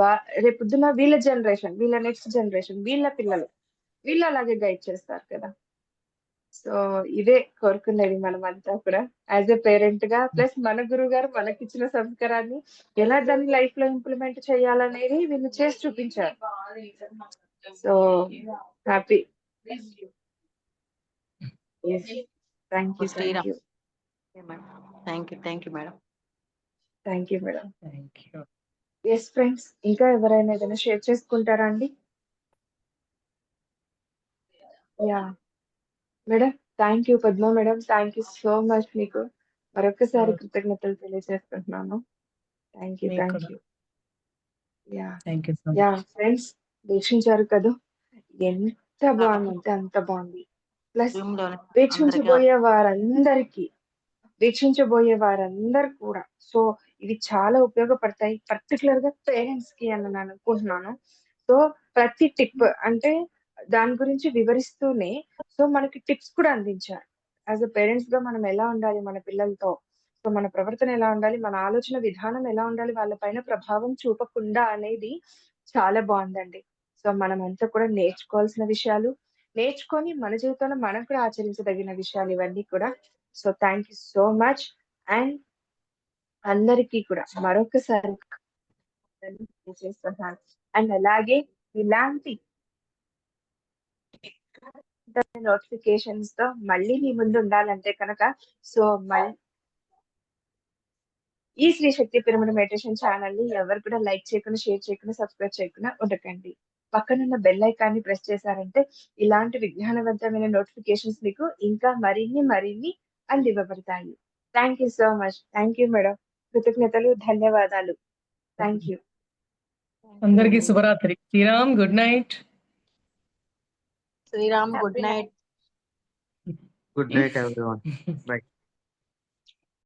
రేపొద్దున వీళ్ళ జనరేషన్, వీళ్ళ నెక్స్ట్ జనరేషన్, వీళ్ళ పిల్లలు వీళ్ళు అలాగే గైడ్ చేస్తారు కదా. సో ఇదే కోరుకునేది మనం అంతా కూడా యాజ్ ఎ పేరెంట్ గా. ప్లస్ మన గురువు గారు మనకిచ్చిన సంస్కారాన్ని ఎలా దాన్ని లైఫ్ లో ఇంప్లిమెంట్ చేయాలనేది వీళ్ళు చేసి చూపించారు. So happy. Thank you Sriram. Thank you madam. Thank you madam. Thank you. Yes friends, ఇంకా ఎవరైనా ఏదైనా షేర్ చేసుకుంటారా అండి? Yeah madam, thank you Padma madam, thank you so much. మీకు మరొకసారి కృతజ్ఞతలు తెలియజేసుకుంటున్నాను. థ్యాంక్ యూ మీకు థ్యాంక్ కూడా you. Yeah thank you so yeah much. Friends, వీక్షించారు కదా, ఎంత బాగుందంటే అంత బాగుంది. ప్లస్ రూమ్ లోనే అందరికీ వీక్షించబోయే వారందరు కూడా సో ఇవి చాలా ఉపయోగపడతాయి, పర్టికులర్ గా పేరెంట్స్ కి అని నేను అనుకుంటున్నాను. సో ప్రతి టిప్ అంటే దాని గురించి వివరిస్తూనే సో మనకి టిప్స్ కూడా అందించారు. యాజ్ అ పేరెంట్స్ గా మనం ఎలా ఉండాలి మన పిల్లలతో, సో మన ప్రవర్తన ఎలా ఉండాలి, మన ఆలోచన విధానం ఎలా ఉండాలి, వాళ్ళ పైన ప్రభావం చూపకుండా అనేది చాలా బాగుందండి. సో మనం అంతా కూడా నేర్చుకోవాల్సిన విషయాలు, నేర్చుకొని మన జీవితంలో మనం కూడా ఆచరించదగిన విషయాలు ఇవన్నీ కూడా. So thank you so much. And అందరికీ కూడా మరొకసారి చేస్తున్నాను. అండ్ అలాగే ఇలాంటి నోటిఫికేషన్స్ తో మళ్ళీ మీ ముందు ఉండాలంటే కనుక సో ఈ శ్రీ శక్తి పిరమిడ్ మెడిటేషన్ ఛానల్ ని ఎవరు కూడా లైక్ చేయకుండా, షేర్ చేయకుండా, సబ్స్క్రైబ్ చేయకుండా ఉండకండి. పక్కనున్న బెల్ ఐకాన్ ని ప్రెస్ చేశారంటే ఇలాంటి విజ్ఞానవంతమైన నోటిఫికేషన్స్ మీకు ఇంకా మరిన్ని అందివ్వబడతాయి. Thank you so much. Thank you madam. కృతజ్ఞతలు, ధన్యవాదాలు. Thank you. అందరికీ శుభరాత్రి. Sriram, good night. Sriram, good night. Good night everyone. By.